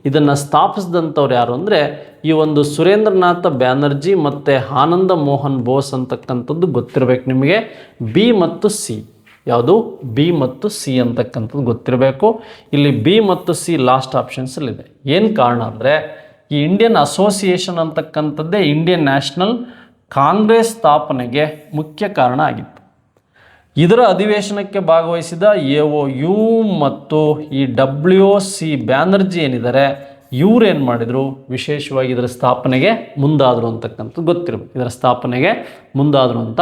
ಇದನ್ನು ಸ್ಥಾಪಿಸಿದಂಥವ್ರು ಯಾರು ಅಂದರೆ ಈ ಒಂದು ಸುರೇಂದ್ರನಾಥ ಬ್ಯಾನರ್ಜಿ ಮತ್ತು ಆನಂದ ಮೋಹನ್ ಬೋಸ್ ಅಂತಕ್ಕಂಥದ್ದು ಗೊತ್ತಿರಬೇಕು ನಿಮಗೆ. ಬಿ ಮತ್ತು ಸಿ ಯಾವುದು, ಬಿ ಮತ್ತು ಸಿ ಅಂತಕ್ಕಂಥದ್ದು ಗೊತ್ತಿರಬೇಕು. ಇಲ್ಲಿ ಬಿ ಮತ್ತು ಸಿ ಲಾಸ್ಟ್ ಆಪ್ಷನ್ಸಲ್ಲಿದೆ. ಏನು ಕಾರಣ ಅಂದರೆ ಈ ಇಂಡಿಯನ್ ಅಸೋಸಿಯೇಷನ್ ಅಂತಕ್ಕಂಥದ್ದೇ ಇಂಡಿಯನ್ ನ್ಯಾಷನಲ್ ಕಾಂಗ್ರೆಸ್ ಸ್ಥಾಪನೆಗೆ ಮುಖ್ಯ ಕಾರಣ ಆಗಿತ್ತು. ಇದರ ಅಧಿವೇಶನಕ್ಕೆ ಭಾಗವಹಿಸಿದ AOU ಮತ್ತು ಈ WC ಬ್ಯಾನರ್ಜಿ ಏನಿದ್ದಾರೆ ಇವರೇನು ಮಾಡಿದರು, ವಿಶೇಷವಾಗಿ ಇದರ ಸ್ಥಾಪನೆಗೆ ಮುಂದಾದರು ಅಂತಕ್ಕಂಥದ್ದು ಗೊತ್ತಿರಬೇಕು. ಇದರ ಸ್ಥಾಪನೆಗೆ ಮುಂದಾದರು ಅಂತ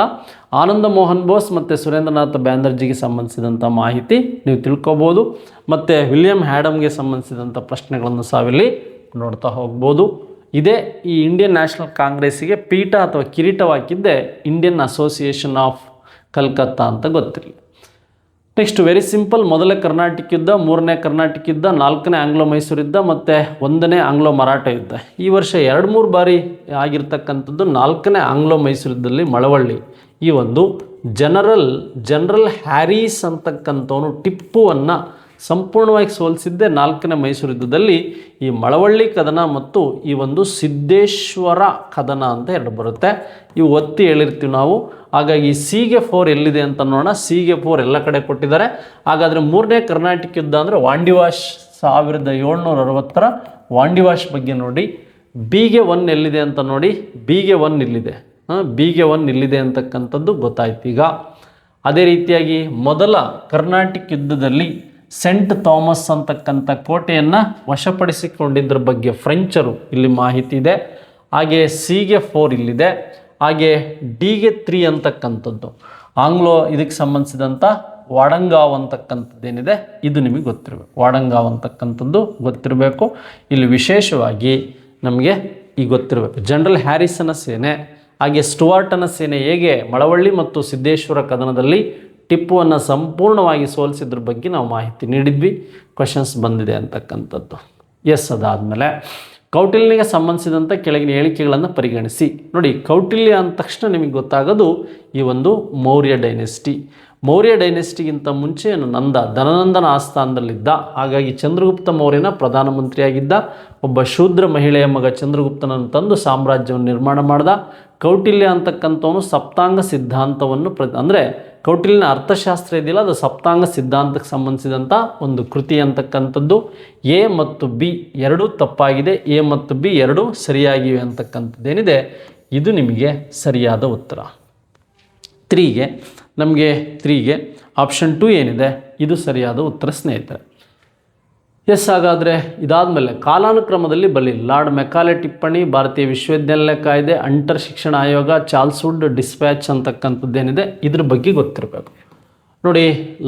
ಆನಂದ ಮೋಹನ್ ಬೋಸ್ ಮತ್ತು ಸುರೇಂದ್ರನಾಥ ಬ್ಯಾನರ್ಜಿಗೆ ಸಂಬಂಧಿಸಿದಂಥ ಮಾಹಿತಿ ನೀವು ತಿಳ್ಕೊಬೋದು. ಮತ್ತು ವಿಲಿಯಂ ಆ್ಯಡಮ್ಗೆ ಸಂಬಂಧಿಸಿದಂಥ ಪ್ರಶ್ನೆಗಳನ್ನು ಸಾವಿಲ್ಲಿ ನೋಡ್ತಾ ಹೋಗ್ಬೋದು. ಇದೇ ಈ ಇಂಡಿಯನ್ ನ್ಯಾಷನಲ್ ಕಾಂಗ್ರೆಸ್ಸಿಗೆ ಪೀಠ ಅಥವಾ ಕಿರೀಟವಾಕಿದ್ದೆ ಇಂಡಿಯನ್ ಅಸೋಸಿಯೇಷನ್ ಆಫ್ ಕಲ್ಕತ್ತಾ ಅಂತ ಗೊತ್ತಿರಲಿ. ನೆಕ್ಸ್ಟ್ ವೆರಿ ಸಿಂಪಲ್, ಮೊದಲನೇ ಕರ್ನಾಟಕ ಯುದ್ಧ, 3ನೇ ಕರ್ನಾಟಕ ಯುದ್ಧ, 4ನೇ ಆಂಗ್ಲೋ ಮೈಸೂರು ಯುದ್ಧ ಮತ್ತು 1ನೇ ಆಂಗ್ಲೋ ಮರಾಠ ಯುದ್ಧ. ಈ ವರ್ಷ 2-3 ಬಾರಿ ಆಗಿರ್ತಕ್ಕಂಥದ್ದು 4ನೇ ಆಂಗ್ಲೋ ಮೈಸೂರು ಯುದ್ಧದಲ್ಲಿ ಮಳವಳ್ಳಿ ಈ ಒಂದು ಜನರಲ್ ಹ್ಯಾರಿಸ್ ಅಂತಕ್ಕಂಥವನು ಟಿಪ್ಪುವನ್ನು ಸಂಪೂರ್ಣವಾಗಿ ಸೋಲಿಸಿದ್ದೇ 4ನೇ ಮೈಸೂರು ಯುದ್ಧದಲ್ಲಿ. ಈ ಮಳವಳ್ಳಿ ಕದನ ಮತ್ತು ಈ ಒಂದು ಸಿದ್ದೇಶ್ವರ ಕದನ ಅಂತ 2 ಬರುತ್ತೆ. ಇವು ಒತ್ತಿ ಹೇಳಿರ್ತೀವಿ ನಾವು. ಹಾಗಾಗಿ ಸಿಗೆ 4 ಎಲ್ಲಿದೆ ಅಂತ ನೋಡೋಣ. ಸಿಗೆ 4 ಎಲ್ಲ ಕಡೆ ಕೊಟ್ಟಿದ್ದಾರೆ. ಹಾಗಾದರೆ 3ನೇ ಕರ್ನಾಟಕ ಯುದ್ಧ ಅಂದರೆ ವಾಂಡಿವಾಶ್ 1760 ವಾಂಡಿವಾಶ್ ಬಗ್ಗೆ ನೋಡಿ. ಬಿಗೆ 1 ಎಲ್ಲಿದೆ ಅಂತ ನೋಡಿ. ಬಿಗೆ 1 ಇಲ್ಲಿದೆ. ಬಿಗೆ 1 ಇಲ್ಲಿದೆ ಅಂತಕ್ಕಂಥದ್ದು ಗೊತ್ತಾಯ್ತು ಈಗ. ಅದೇ ರೀತಿಯಾಗಿ ಮೊದಲ ಕರ್ನಾಟಕ ಯುದ್ಧದಲ್ಲಿ ಸೆಂಟ್ ಥಾಮಸ್ ಅಂತಕ್ಕಂಥ ಕೋಟೆಯನ್ನು ವಶಪಡಿಸಿಕೊಂಡಿದ್ದರ ಬಗ್ಗೆ ಫ್ರೆಂಚರು ಇಲ್ಲಿ ಮಾಹಿತಿ ಇದೆ. ಹಾಗೆ ಸಿಗೆ 4 ಇಲ್ಲಿದೆ. ಹಾಗೆ ಡಿಗೆ 3 ಅಂತಕ್ಕಂಥದ್ದು ಆಂಗ್ಲೋ ಇದಕ್ಕೆ ಸಂಬಂಧಿಸಿದಂಥ ವಾಡಂಗಾವ್ ಅಂತಕ್ಕಂಥದ್ದೇನಿದೆ ಇದು ನಿಮಗೆ ಗೊತ್ತಿರಬೇಕು. ವಾಡಂಗಾವ್ ಅಂತಕ್ಕಂಥದ್ದು ಗೊತ್ತಿರಬೇಕು. ಇಲ್ಲಿ ವಿಶೇಷವಾಗಿ ನಮಗೆ ಈಗ ಗೊತ್ತಿರಬೇಕು ಜನರಲ್ ಹ್ಯಾರಿಸನ ಸೇನೆ ಹಾಗೆ ಸ್ಟುವಾರ್ಟನ ಸೇನೆ ಹೇಗೆ ಮಳವಳ್ಳಿ ಮತ್ತು ಸಿದ್ದೇಶ್ವರ ಕದನದಲ್ಲಿ ಟಿಪ್ಪುವನ್ನು ಸಂಪೂರ್ಣವಾಗಿ ಸೋಲಿಸಿದ್ರ ಬಗ್ಗೆ ನಾವು ಮಾಹಿತಿ ನೀಡಿದ್ವಿ. ಕ್ವಶನ್ಸ್ ಬಂದಿದೆ ಅಂತಕ್ಕಂಥದ್ದು. ಎಸ್, ಅದಾದಮೇಲೆ ಕೌಟಿಲ್ಯನಿಗೆ ಸಂಬಂಧಿಸಿದಂಥ ಕೆಳಗಿನ ಹೇಳಿಕೆಗಳನ್ನು ಪರಿಗಣಿಸಿ ನೋಡಿ. ಕೌಟಿಲ್ಯ ಅಂದ ತಕ್ಷಣ ನಿಮಗೆ ಗೊತ್ತಾಗೋದು ಈ ಒಂದು ಮೌರ್ಯ ಡೈನೆಸ್ಟಿ. ಮೌರ್ಯ ಡೈನೆಸ್ಟಿಗಿಂತ ಮುಂಚೆ ಧನನಂದನ ಆಸ್ಥಾನದಲ್ಲಿದ್ದ. ಹಾಗಾಗಿ ಚಂದ್ರಗುಪ್ತ ಮೌರ್ಯನ ಪ್ರಧಾನಮಂತ್ರಿಯಾಗಿದ್ದ. ಒಬ್ಬ ಶೂದ್ರ ಮಹಿಳೆಯ ಮಗ ಚಂದ್ರಗುಪ್ತನನ್ನು ತಂದು ಸಾಮ್ರಾಜ್ಯವನ್ನು ನಿರ್ಮಾಣ ಮಾಡ್ದ. ಕೌಟಿಲ್ಯ ಅಂತಕ್ಕಂಥವನು ಸಪ್ತಾಂಗ ಸಿದ್ಧಾಂತವನ್ನು ಅಂದರೆ ಕೌಟಿಲ್ಯನ ಅರ್ಥಶಾಸ್ತ್ರ ಇದೆಯಲ್ಲ ಅದು ಸಪ್ತಾಂಗ ಸಿದ್ಧಾಂತಕ್ಕೆ ಸಂಬಂಧಿಸಿದಂಥ ಒಂದು ಕೃತಿ ಅಂತಕ್ಕಂಥದ್ದು. ಎ ಮತ್ತು ಬಿ ಎರಡೂ ತಪ್ಪಾಗಿದೆ, ಎ ಮತ್ತು ಬಿ ಎರಡೂ ಸರಿಯಾಗಿವೆ ಅಂತಕ್ಕಂಥದ್ದೇನಿದೆ ಇದು ನಿಮಗೆ ಸರಿಯಾದ ಉತ್ತರ. 3ಗೆ ಆಪ್ಷನ್ 2 ಏನಿದೆ ಇದು ಸರಿಯಾದ ಉತ್ತರ ಸ್ನೇಹಿತರೆ. ಎಸ್, ಹಾಗಾದರೆ ಇದಾದಮೇಲೆ ಕಾಲಾನುಕ್ರಮದಲ್ಲಿ ಬರಲಿ ಲಾರ್ಡ್ ಮೆಕಾಲೆ ಟಿಪ್ಪಣಿ, ಭಾರತೀಯ ವಿಶ್ವವಿದ್ಯಾಲಯ ಕಾಯ್ದೆ, ಅಂಟರ್ ಶಿಕ್ಷಣ ಆಯೋಗ, ಚಾರ್ಲ್ಸ್ವುಡ್ ಡಿಸ್ಪ್ಯಾಚ್ ಅಂತಕ್ಕಂಥದ್ದೇನಿದೆ ಇದ್ರ ಬಗ್ಗೆ ಗೊತ್ತಿರಬೇಕು. ನೋಡಿ,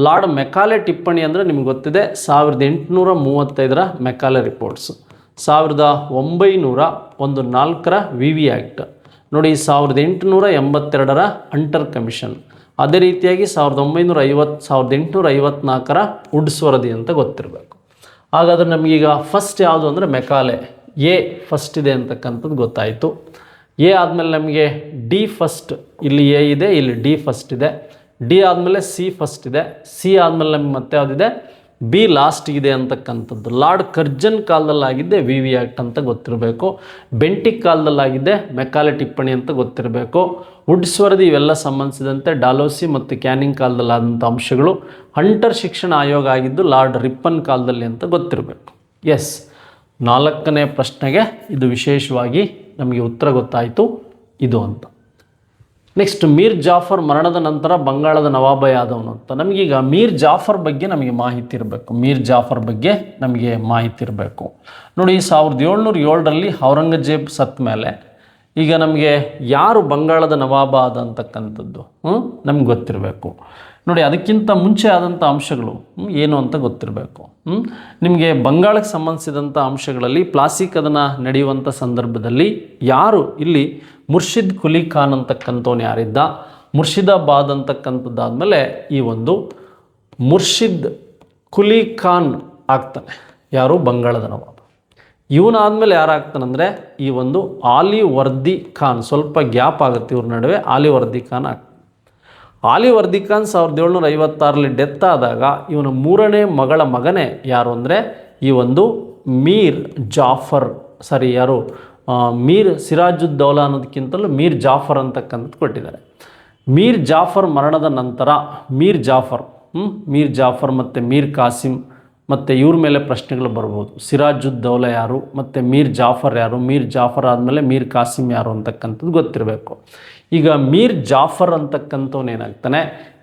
ಲಾರ್ಡ್ ಮೆಕಾಲೆ ಟಿಪ್ಪಣಿ ಅಂದರೆ ನಿಮ್ಗೆ ಗೊತ್ತಿದೆ 1835ರ ಮೆಕಾಲೆ ರಿಪೋರ್ಟ್ಸ್, 1904ರ VV ಆ್ಯಕ್ಟ್, ನೋಡಿ 1882ರ ಅಂಟರ್ ಕಮಿಷನ್, ಅದೇ ರೀತಿಯಾಗಿ 1854ರ ವುಡ್ಸ್ ವರದಿ ಅಂತ ಗೊತ್ತಿರಬೇಕು. ಹಾಗಾದರೆ ನಮಗೀಗ ಫಸ್ಟ್ ಯಾವುದು ಅಂದರೆ ಮೆಕಾಲೆ ಎ ಫಸ್ಟ್ ಇದೆ ಅಂತಕ್ಕಂಥದ್ದು ಗೊತ್ತಾಯಿತು. ಎ ಆದಮೇಲೆ ನಮಗೆ ಡಿ ಫಸ್ಟ್, ಇಲ್ಲಿ ಎ ಇದೆ, ಇಲ್ಲಿ ಡಿ ಫಸ್ಟ್ ಇದೆ, ಡಿ ಆದಮೇಲೆ ಸಿ ಫಸ್ಟ್ ಇದೆ, ಸಿ ಆದಮೇಲೆ ನಮಗೆ ಮತ್ತೆ ಯಾವುದಿದೆ ಬಿ ಲಾಸ್ಟ್ ಇದೆ ಅಂತಕ್ಕಂಥದ್ದು. ಲಾರ್ಡ್ ಕರ್ಜನ್ ಕಾಲದಲ್ಲಾಗಿದ್ದೆ VV ಆ್ಯಕ್ಟ್ ಅಂತ ಗೊತ್ತಿರಬೇಕು, ಬೆಂಟಿಕ್ ಕಾಲದಲ್ಲಾಗಿದ್ದೆ ಮೆಕಾಲೆ ಟಿಪ್ಪಣಿ ಅಂತ ಗೊತ್ತಿರಬೇಕು, ವುಡ್ಸ್ ವರದಿ ಇವೆಲ್ಲ ಸಂಬಂಧಿಸಿದಂತೆ ಡಾಲೋಸಿ ಮತ್ತು ಕ್ಯಾನಿಂಗ್ ಕಾಲದಲ್ಲಾದಂಥ ಅಂಶಗಳು, ಹಂಟರ್ ಶಿಕ್ಷಣ ಆಯೋಗ ಆಗಿದ್ದು ಲಾರ್ಡ್ ರಿಪ್ಪನ್ ಕಾಲದಲ್ಲಿ ಅಂತ ಗೊತ್ತಿರಬೇಕು. ಎಸ್, 4ನೇ ಪ್ರಶ್ನೆಗೆ ಇದು ವಿಶೇಷವಾಗಿ ನಮಗೆ ಉತ್ತರ ಗೊತ್ತಾಯಿತು ಇದು ಅಂತ. ನೆಕ್ಸ್ಟ್, ಮೀರ್ ಜಾಫರ್ ಮರಣದ ನಂತರ ಬಂಗಾಳದ ನವಾಬ ಯಾದವನು ಅಂತ. ನಮಗೀಗ ಮೀರ್ ಜಾಫರ್ ಬಗ್ಗೆ ನಮಗೆ ಮಾಹಿತಿ ಇರಬೇಕು. ಮೀರ್ ಜಾಫರ್ ಬಗ್ಗೆ ನಮಗೆ ಮಾಹಿತಿ ಇರಬೇಕು. ನೋಡಿ, 1707ರಲ್ಲಿ ಔರಂಗಜೇಬ್ ಸತ್ತ ಮೇಲೆ ಈಗ ನಮಗೆ ಯಾರು ಬಂಗಾಳದ ನವಾಬ ಆದಂತಕ್ಕಂಥದ್ದು ನಮ್ಗೆ ಗೊತ್ತಿರಬೇಕು. ನೋಡಿ, ಅದಕ್ಕಿಂತ ಮುಂಚೆ ಆದಂಥ ಅಂಶಗಳು ಏನು ಅಂತ ಗೊತ್ತಿರಬೇಕು. ನಿಮಗೆ ಬಂಗಾಳಕ್ಕೆ ಸಂಬಂಧಿಸಿದಂಥ ಅಂಶಗಳಲ್ಲಿ ಪ್ಲಾಸಿ ಕದನ ನಡೆಯುವಂಥ ಸಂದರ್ಭದಲ್ಲಿ ಯಾರು ಇಲ್ಲಿ ಮುರ್ಷಿದ್ ಕುಲಿ ಖಾನ್ ಅಂತಕ್ಕಂಥವ್ನು ಯಾರಿದ್ದ, ಮುರ್ಷಿದಾಬಾದ್ ಅಂತಕ್ಕಂಥದ್ದಾದಮೇಲೆ ಈ ಒಂದು ಮುರ್ಷಿದ್ ಕುಲಿ ಖಾನ್ ಆಗ್ತಾನೆ, ಯಾರು ಬಂಗಾಳದ ನವಾಬ. ಇವನಾದಮೇಲೆ ಯಾರಾಗ್ತಾನಂದರೆ ಈ ಒಂದು ಆಲಿವರ್ದಿ ಖಾನ್, ಸ್ವಲ್ಪ ಗ್ಯಾಪ್ ಆಗುತ್ತೆ ಇವ್ರ ನಡುವೆ, ಆಲಿವರ್ದಿ ಖಾನ್ ಆಗ್ತಾನೆ. ಆಲಿವರ್ದಿ ಖಾನ್ 1756ರಲ್ಲಿ ಡೆತ್ ಆದಾಗ ಇವನ 3ನೇ ಮಗಳ ಮಗನೇ ಯಾರು ಅಂದರೆ ಈ ಒಂದು ಮೀರ್ ಜಾಫರ್, ಮೀರ್ ಸಿರಾಜುದ್ದೌಲಾ ಅನ್ನೋದಕ್ಕಿಂತಲೂ ಮೀರ್ ಜಾಫರ್ ಅಂತಕ್ಕಂಥದ್ದು ಕೊಟ್ಟಿದ್ದಾರೆ. ಮೀರ್ ಜಾಫರ್ ಮರಣದ ನಂತರ ಮೀರ್ ಜಾಫರ್ ಮತ್ತು ಮೀರ್ ಕಾಸಿಮ್ ಮತ್ತು ಇವ್ರ ಮೇಲೆ ಪ್ರಶ್ನೆಗಳು ಬರ್ಬೋದು. ಸಿರಾಜುದ್ದೌಲಾ ಯಾರು ಮತ್ತು ಮೀರ್ ಜಾಫರ್ ಯಾರು, ಮೀರ್ ಜಾಫರ್ ಆದಮೇಲೆ ಮೀರ್ ಕಾಸಿಮ್ ಯಾರು ಅಂತಕ್ಕಂಥದ್ದು ಗೊತ್ತಿರಬೇಕು. ಈಗ ಮೀರ್ ಜಾಫರ್ ಅಂತಕ್ಕಂಥವ್ನು ಏನಾಗ್ತಾನೆ,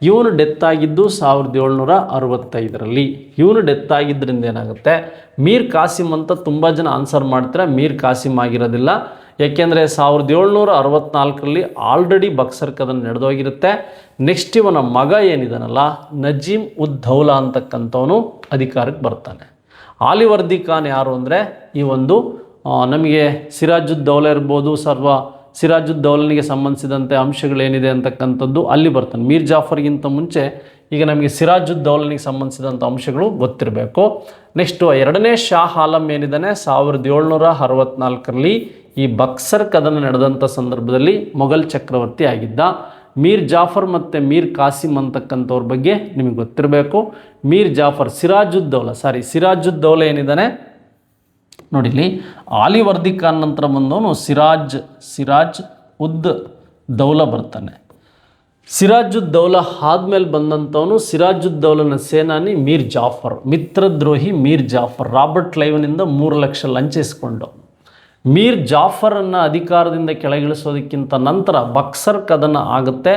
ಇವನು ಡೆತ್ ಆಗಿದ್ದು 1765ರಲ್ಲಿ. ಇವನು ಡೆತ್ ಆಗಿದ್ದರಿಂದ ಏನಾಗುತ್ತೆ, ಮೀರ್ ಕಾಸಿಮ್ ಅಂತ ತುಂಬ ಜನ ಆನ್ಸರ್ ಮಾಡ್ತಾರೆ, ಮೀರ್ ಕಾಸಿಮ್ ಆಗಿರೋದಿಲ್ಲ. ಯಾಕೆಂದರೆ 1764ರಲ್ಲಿ ಆಲ್ರೆಡಿ ಬಕ್ಸರ್ ಕದನ ನಡೆದೋಗಿರುತ್ತೆ. ನೆಕ್ಸ್ಟ್ ಇವನ ಮಗ ಏನಿದಾನಲ್ಲ ನಜೀಮ್ ಉದ್ ದೌಲಾ ಅಂತಕ್ಕಂಥವನು ಅಧಿಕಾರಕ್ಕೆ ಬರ್ತಾನೆ. ಆಲಿವರ್ದಿ ಖಾನ್ ಯಾರು ಅಂದರೆ ಈ ಒಂದು ನಮಗೆ ಸಿರಾಜುದ್ದೌಲಾ ಇರ್ಬೋದು, ಸಿರಾಜುದ್ದೌಲನಿಗೆ ಸಂಬಂಧಿಸಿದಂತೆ ಅಂಶಗಳೇನಿದೆ ಅಂತಕ್ಕಂಥದ್ದು ಅಲ್ಲಿ ಬರ್ತಾನೆ. ಮೀರ್ ಜಾಫರ್ಗಿಂತ ಮುಂಚೆ ಈಗ ನಮಗೆ ಸಿರಾಜುದ್ದೌಲನಿಗೆ ಸಂಬಂಧಿಸಿದಂಥ ಅಂಶಗಳು ಗೊತ್ತಿರಬೇಕು. ನೆಕ್ಸ್ಟು 2ನೇ ಶಾ ಆಲಂ ಏನಿದ್ದಾನೆ 1764ರಲ್ಲಿ ಈ ಬಕ್ಸರ್ ಕದನ ನಡೆದಂಥ ಸಂದರ್ಭದಲ್ಲಿ ಮೊಘಲ್ ಚಕ್ರವರ್ತಿ ಆಗಿದ್ದ. ಮೀರ್ ಜಾಫರ್ ಮತ್ತು ಮೀರ್ ಕಾಸಿಮ್ ಅಂತಕ್ಕಂಥವ್ರ ಬಗ್ಗೆ ನಿಮಗೆ ಗೊತ್ತಿರಬೇಕು. ಮೀರ್ ಜಾಫರ್ ಸಿರಾಜುದ್ದೌಲಾ ಏನಿದ್ದಾನೆ ನೋಡಿ, ಇಲ್ಲಿ ಆಲಿವರ್ದಿ ಖಾನ್ ನಂತರ ಬಂದವನು ಸಿರಾಜ್ ಉದ್ ದೌಲಾ ಬರ್ತಾನೆ. ಸಿರಾಜುದ್ದೌಲಾ ಆದಮೇಲೆ ಬಂದಂಥವನು ಸಿರಾಜುದ್ದೌಲನ ಸೇನಾನಿ ಮೀರ್ ಜಾಫರ್, ಮಿತ್ರದ್ರೋಹಿ ಮೀರ್ ಜಾಫರ್, ರಾಬರ್ಟ್ ಕ್ಲೈವ್ನಿಂದ 3 ಲಕ್ಷ ಲಂಚ ಇಸ್ಕೊಂಡು ಮೀರ್ ಜಾಫರನ್ನು ಅಧಿಕಾರದಿಂದ ಕೆಳಗಿಳಿಸೋದಕ್ಕಿಂತ ನಂತರ ಬಕ್ಸರ್ ಕದನ ಆಗುತ್ತೆ.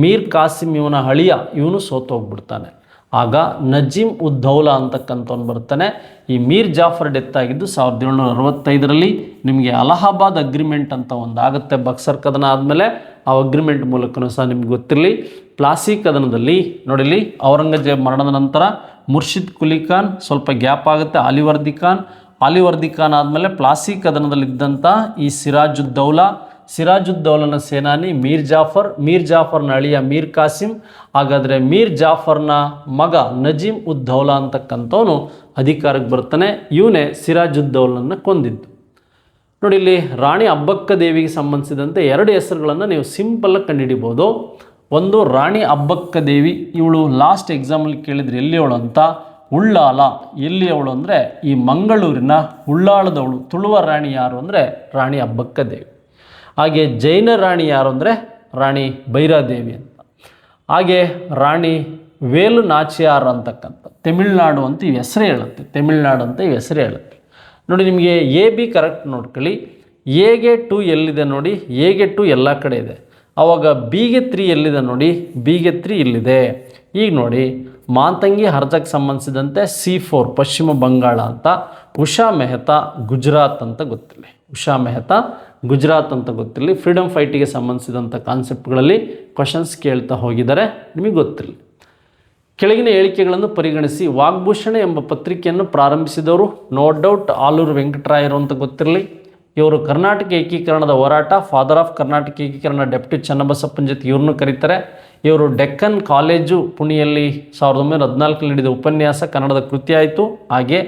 ಮೀರ್ ಕಾಸಿಮ್ ಇವನ ಹಳಿಯ, ಇವನು ಸೋತೋಗ್ಬಿಡ್ತಾನೆ. ಆಗ ನಜೀಮ್ ಉದ್ ದೌಲಾ ಅಂತಕ್ಕಂಥವ್ನು ಬರ್ತಾನೆ. ಈ ಮೀರ್ ಜಾಫರ್ ಡೆತ್ ಆಗಿದ್ದು 1765ರಲ್ಲಿ. ನಿಮಗೆ ಅಲಹಾಬಾದ್ ಅಗ್ರಿಮೆಂಟ್ ಅಂತ ಒಂದು ಆಗುತ್ತೆ ಬಕ್ಸರ್ ಕದನ ಆದಮೇಲೆ. ಆ ಅಗ್ರಿಮೆಂಟ್ ಮೂಲಕನೂ ಸಹ ನಿಮ್ಗೆ ಗೊತ್ತಿರಲಿ. ಪ್ಲಾಸಿ ಕದನದಲ್ಲಿ ನೋಡಿಲಿ, ಔರಂಗಜೇಬ್ ಮರಣದ ನಂತರ ಮುರ್ಷಿದ್ ಕುಲಿ ಖಾನ್, ಸ್ವಲ್ಪ ಗ್ಯಾಪ್ ಆಗುತ್ತೆ ಆಲಿವರ್ದಿ ಖಾನ್ ಆದಮೇಲೆ ಪ್ಲಾಸಿ ಕದನದಲ್ಲಿದ್ದಂಥ ಈ ಸಿರಾಜುದ್ದೌಲನ ಸೇನಾನಿ ಮೀರ್ ಜಾಫರ್ನ ಅಳಿಯ ಮೀರ್ ಕಾಸಿಮ್. ಹಾಗಾದರೆ ಮೀರ್ ಜಾಫರ್ನ ಮಗ ನಜೀಮ್ ಉದ್ ದೌಲಾ ಅಂತಕ್ಕಂಥವನು ಅಧಿಕಾರಕ್ಕೆ ಬರ್ತಾನೆ. ಇವನೇ ಸಿರಾಜುದ್ದೌಲನನ್ನು ಕೊಂದಿದ್ದು. ನೋಡಿ, ಇಲ್ಲಿ ರಾಣಿ ಅಬ್ಬಕ್ಕ ದೇವಿಗೆ ಸಂಬಂಧಿಸಿದಂತೆ 2 ಹೆಸರುಗಳನ್ನು ನೀವು ಸಿಂಪಲ್ಲಾಗಿ ಕಂಡುಹಿಡಿಬೋದು. ಒಂದು ರಾಣಿ ಅಬ್ಬಕ್ಕ ದೇವಿ, ಇವಳು ಲಾಸ್ಟ್ ಎಕ್ಸಾಮಲ್ಲಿ ಕೇಳಿದ್ರೆ ಎಲ್ಲಿಯವಳು ಅಂತ, ಉಳ್ಳಾಲ. ಎಲ್ಲಿಯವಳು ಅಂದರೆ ಈ ಮಂಗಳೂರಿನ ಉಳ್ಳಾಳದವಳು. ತುಳುವ ರಾಣಿ ಯಾರು ಅಂದರೆ ರಾಣಿ ಅಬ್ಬಕ್ಕ ದೇವಿ. ಹಾಗೆ ಜೈನ ರಾಣಿ ಯಾರು ಅಂದರೆ ರಾಣಿ ಭೈರಾದೇವಿ ಅಂತ. ಹಾಗೆ ರಾಣಿ ವೇಲು ನಾಚಿಯಾರ್ ಅಂತಕ್ಕಂಥ ತಮಿಳ್ನಾಡು ಅಂತ ಈ ಹೆಸರೇ ಹೇಳುತ್ತೆ. ನೋಡಿ, ನಿಮಗೆ ಎ ಬಿ ಕರೆಕ್ಟ್ ನೋಡ್ಕೊಳ್ಳಿ. ಎಗೆ 2 ಎಲ್ಲಿದೆ ನೋಡಿ, ಎಗೆ 2 ಎಲ್ಲ ಕಡೆ ಇದೆ. ಆವಾಗ ಬಿಗೆ 3 ಎಲ್ಲಿದೆ ನೋಡಿ, ಬಿಗೆ 3 ಇಲ್ಲಿದೆ. ಈಗ ನೋಡಿ ಮಾತಂಗಿ ಹರ್ಜಕ್ಕೆ ಸಂಬಂಧಿಸಿದಂತೆ C4 ಪಶ್ಚಿಮ ಬಂಗಾಳ ಅಂತ, ಉಷಾ ಮೆಹ್ತಾ ಗುಜರಾತ್ ಅಂತ ಗೊತ್ತಿರಲಿ. ಉಷಾ ಮೆಹ್ತಾ ಗುಜರಾತ್ ಅಂತ ಗೊತ್ತಿರಲಿ. ಫ್ರೀಡಮ್ ಫೈಟಿಗೆ ಸಂಬಂಧಿಸಿದಂಥ ಕಾನ್ಸೆಪ್ಟ್ಗಳಲ್ಲಿ ಕ್ವಶನ್ಸ್ ಕೇಳ್ತಾ ಹೋಗಿದ್ದಾರೆ, ನಿಮಗೆ ಗೊತ್ತಿರಲಿ. ಕೆಳಗಿನ ಹೇಳಿಕೆಗಳನ್ನು ಪರಿಗಣಿಸಿ. ವಾಗ್ಭೂಷಣ ಎಂಬ ಪತ್ರಿಕೆಯನ್ನು ಪ್ರಾರಂಭಿಸಿದವರು ನೋ ಡೌಟ್ ಆಲೂರು ವೆಂಕಟರಾಯರು ಅಂತ ಗೊತ್ತಿರಲಿ. ಇವರು ಕರ್ನಾಟಕ ಏಕೀಕರಣದ ಹೋರಾಟ, ಫಾದರ್ ಆಫ್ ಕರ್ನಾಟಕ ಏಕೀಕರಣ, ಡೆಪ್ಟಿ ಚನ್ನಬಸಪ್ಪನ ಜೊತೆ ಇವ್ರನ್ನೂ ಕರೀತಾರೆ. ಇವರು ಡೆಕ್ಕನ್ ಕಾಲೇಜು ಪುಣೆಯಲ್ಲಿ 1914 ನೀಡಿದ ಉಪನ್ಯಾಸ ಕನ್ನಡದ ಕೃತಿ ಆಯಿತು. ಹಾಗೆ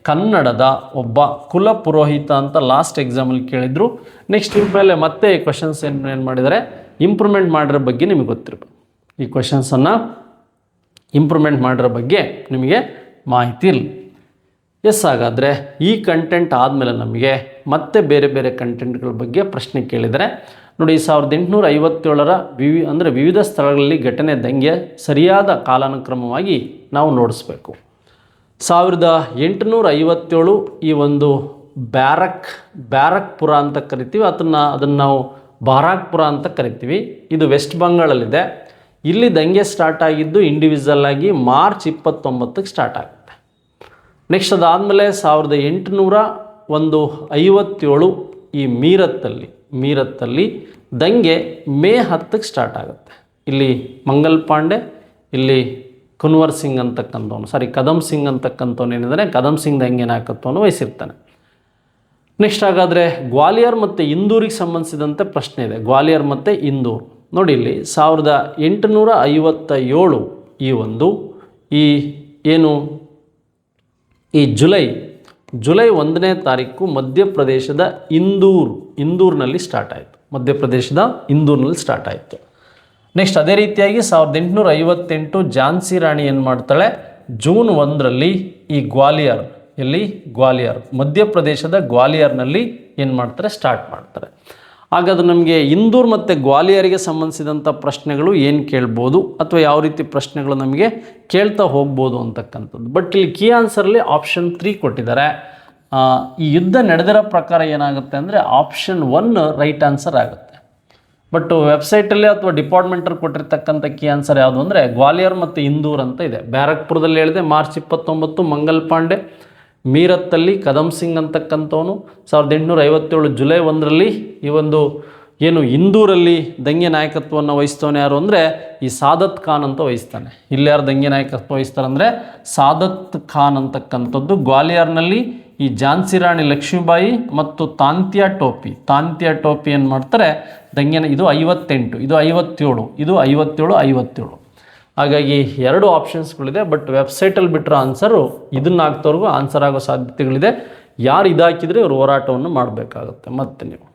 ಕನ್ನಡದ ಒಬ್ಬ ಕುಲ ಪುರೋಹಿತ ಅಂತ ಲಾಸ್ಟ್ ಎಕ್ಸಾಮಲ್ಲಿ ಕೇಳಿದರು. ನೆಕ್ಸ್ಟ್ ಇವ್ರ ಮೇಲೆ ಮತ್ತೆ ಕ್ವಶನ್ಸ್ ಏನು ಮಾಡಿದ್ದಾರೆ, ಇಂಪ್ರೂವ್ಮೆಂಟ್ ಮಾಡಿರೋ ಬಗ್ಗೆ ನಿಮಗೆ ಗೊತ್ತಿರಬೇಕು. ಈ ಕ್ವಶನ್ಸನ್ನು ಇಂಪ್ರೂವ್ಮೆಂಟ್ ಮಾಡಿರೋ ಬಗ್ಗೆ ನಿಮಗೆ ಮಾಹಿತಿ ಇರಲಿ. ಎಸ್, ಹಾಗಾದರೆ ಈ ಕಂಟೆಂಟ್ ಆದಮೇಲೆ ನಮಗೆ ಮತ್ತೆ ಬೇರೆ ಬೇರೆ ಕಂಟೆಂಟ್ಗಳ ಬಗ್ಗೆ ಪ್ರಶ್ನೆ ಕೇಳಿದರೆ ನೋಡಿ, 1857ರ ವಿವಿಧ ಸ್ಥಳಗಳಲ್ಲಿ ಘಟನೆ ದಂಗೆ ಸರಿಯಾದ ಕಾಲಾನುಕ್ರಮವಾಗಿ ನಾವು ನೋಡಿಸ್ಬೇಕು. 1857 ಈ ಒಂದು ಬ್ಯಾರಕ್ಪುರ ಅಂತ ಕರಿತೀವಿ, ಅದನ್ನು ನಾವು ಬಾರಾಕ್ಪುರ ಅಂತ ಕರಿತೀವಿ. ಇದು ವೆಸ್ಟ್ ಬಂಗಾಳಲ್ಲಿದೆ. ಇಲ್ಲಿ ದಂಗೆ ಸ್ಟಾರ್ಟ್ ಆಗಿದ್ದು ಇಂಡಿವಿಜುವಲ್ ಆಗಿ ಮಾರ್ಚ್ 29ಕ್ಕೆ ಸ್ಟಾರ್ಟ್ ಆಗುತ್ತೆ. ನೆಕ್ಸ್ಟ್ ಅದಾದಮೇಲೆ 1857 ಈ ಮೀರತ್ತಲ್ಲಿ ದಂಗೆ ಮೇ 10ಕ್ಕೆ ಸ್ಟಾರ್ಟ್ ಆಗುತ್ತೆ. ಇಲ್ಲಿ ಮಂಗಲ್ ಪಾಂಡೆ, ಇಲ್ಲಿ ಕುನ್ವರ್ ಸಿಂಗ್ ಅಂತಕ್ಕಂಥವನು ಕದಮ್ ಸಿಂಗ್ ಅಂತಕ್ಕಂಥವನು ಏನಿದ್ದಾನೆ, ಕದಮ್ ಸಿಂಗ್ ದಂಗೆನ ಹಾಕತ್ವನು ವಹಿಸಿರ್ತಾನೆ. ನೆಕ್ಸ್ಟ್ ಹಾಗಾದರೆ ಗ್ವಾಲಿಯರ್ ಮತ್ತು ಇಂದೂರಿಗೆ ಸಂಬಂಧಿಸಿದಂತೆ ಪ್ರಶ್ನೆ ಇದೆ. ಗ್ವಾಲಿಯರ್ ಮತ್ತು ಇಂದೂರು ನೋಡಿ, ಇಲ್ಲಿ 1857 ಈ ಜುಲೈ 1ನೇ ತಾರೀಕು ಮಧ್ಯಪ್ರದೇಶದ ಇಂದೂರಿನಲ್ಲಿ ಸ್ಟಾರ್ಟ್ ಆಯಿತು. ಸ್ಟಾರ್ಟ್ ಆಯಿತು. ನೆಕ್ಸ್ಟ್ ಅದೇ ರೀತಿಯಾಗಿ 1858 ಝಾನ್ಸಿ ರಾಣಿ ಏನು ಮಾಡ್ತಾಳೆ, ಜೂನ್ 1ರಲ್ಲಿ ಈ ಗ್ವಾಲಿಯರ್ ಮಧ್ಯಪ್ರದೇಶದ ಗ್ವಾಲಿಯರ್ನಲ್ಲಿ ಏನು ಮಾಡ್ತಾರೆ, ಸ್ಟಾರ್ಟ್ ಮಾಡ್ತಾರೆ. ಹಾಗಾದ್ರೆ ನಮಗೆ ಇಂದೂರು ಮತ್ತು ಗ್ವಾಲಿಯರಿಗೆ ಸಂಬಂಧಿಸಿದಂಥ ಪ್ರಶ್ನೆಗಳು ಏನು ಕೇಳ್ಬೋದು ಅಥವಾ ಯಾವ ರೀತಿ ಪ್ರಶ್ನೆಗಳು ನಮಗೆ ಕೇಳ್ತಾ ಹೋಗ್ಬೋದು ಅಂತಕ್ಕಂಥದ್ದು. ಬಟ್ ಇಲ್ಲಿ ಕೀ ಆನ್ಸರಲ್ಲಿ ಆಪ್ಷನ್ 3 ಕೊಟ್ಟಿದ್ದಾರೆ. ಈ ಯುದ್ಧ ನಡೆದಿರೋ ಪ್ರಕಾರ ಏನಾಗುತ್ತೆ ಅಂದರೆ ಆಪ್ಷನ್ 1 ರೈಟ್ ಆನ್ಸರ್ ಆಗುತ್ತೆ. ಬಟ್ ವೆಬ್ಸೈಟಲ್ಲಿ ಅಥವಾ ಡಿಪಾರ್ಟ್ಮೆಂಟಲ್ಲಿ ಕೊಟ್ಟಿರ್ತಕ್ಕಂಥ ಕೀ ಆನ್ಸರ್ ಯಾವುದು ಅಂದರೆ ಗ್ವಾಲಿಯರ್ ಮತ್ತು ಇಂದೂರು ಅಂತ ಇದೆ. ಬ್ಯಾರಕ್ಪುರದಲ್ಲಿ ಹೇಳಿದೆ ಮಾರ್ಚ್ 29, ಮಂಗಲ್ ಪಾಂಡೆ. ಮೀರತ್ತಲ್ಲಿ ಕದಮ್ ಸಿಂಗ್ ಅಂತಕ್ಕಂಥವನು 1857 ಜುಲೈ 1ರಲ್ಲಿ ಈ ಒಂದು ಇಂದೂರಲ್ಲಿ ದಂಗೆ ನಾಯಕತ್ವವನ್ನು ವಹಿಸ್ತವನು ಯಾರು ಅಂದರೆ ಈ ಸಾದತ್ ಖಾನ್ ಅಂತ ವಹಿಸ್ತಾನೆ. ಇಲ್ಲಿ ಯಾರು ದಂಗೆ ನಾಯಕತ್ವ ವಹಿಸ್ತಾರೆ ಅಂದರೆ ಸಾದತ್ ಖಾನ್ ಅಂತಕ್ಕಂಥದ್ದು. ಗ್ವಾಲಿಯರ್ನಲ್ಲಿ ಈ ಝಾನ್ಸಿ ರಾಣಿ ಲಕ್ಷ್ಮೀಬಾಯಿ ಮತ್ತು ತಾಂತ್ಯಾ ಟೋಪಿ ಏನು ಮಾಡ್ತಾರೆ ದಂಗೆನ. ಇದು 58, ಇದು 57, ಇದು 57. ಹಾಗಾಗಿ 2 ಆಪ್ಷನ್ಸ್ಗಳಿದೆ. ಬಟ್ ವೆಬ್ಸೈಟಲ್ಲಿ ಬಿಟ್ಟಿರೋ ಆನ್ಸರು ಇದನ್ನು ಹಾಕ್ತವ್ರಿಗೂ ಆನ್ಸರ್ ಆಗೋ ಸಾಧ್ಯತೆಗಳಿದೆ. ಯಾರು ಇದಾಕಿದರೆ ಇವರು ಹೋರಾಟವನ್ನು ಮಾಡಬೇಕಾಗುತ್ತೆ. ಮತ್ತೆ ನೀವು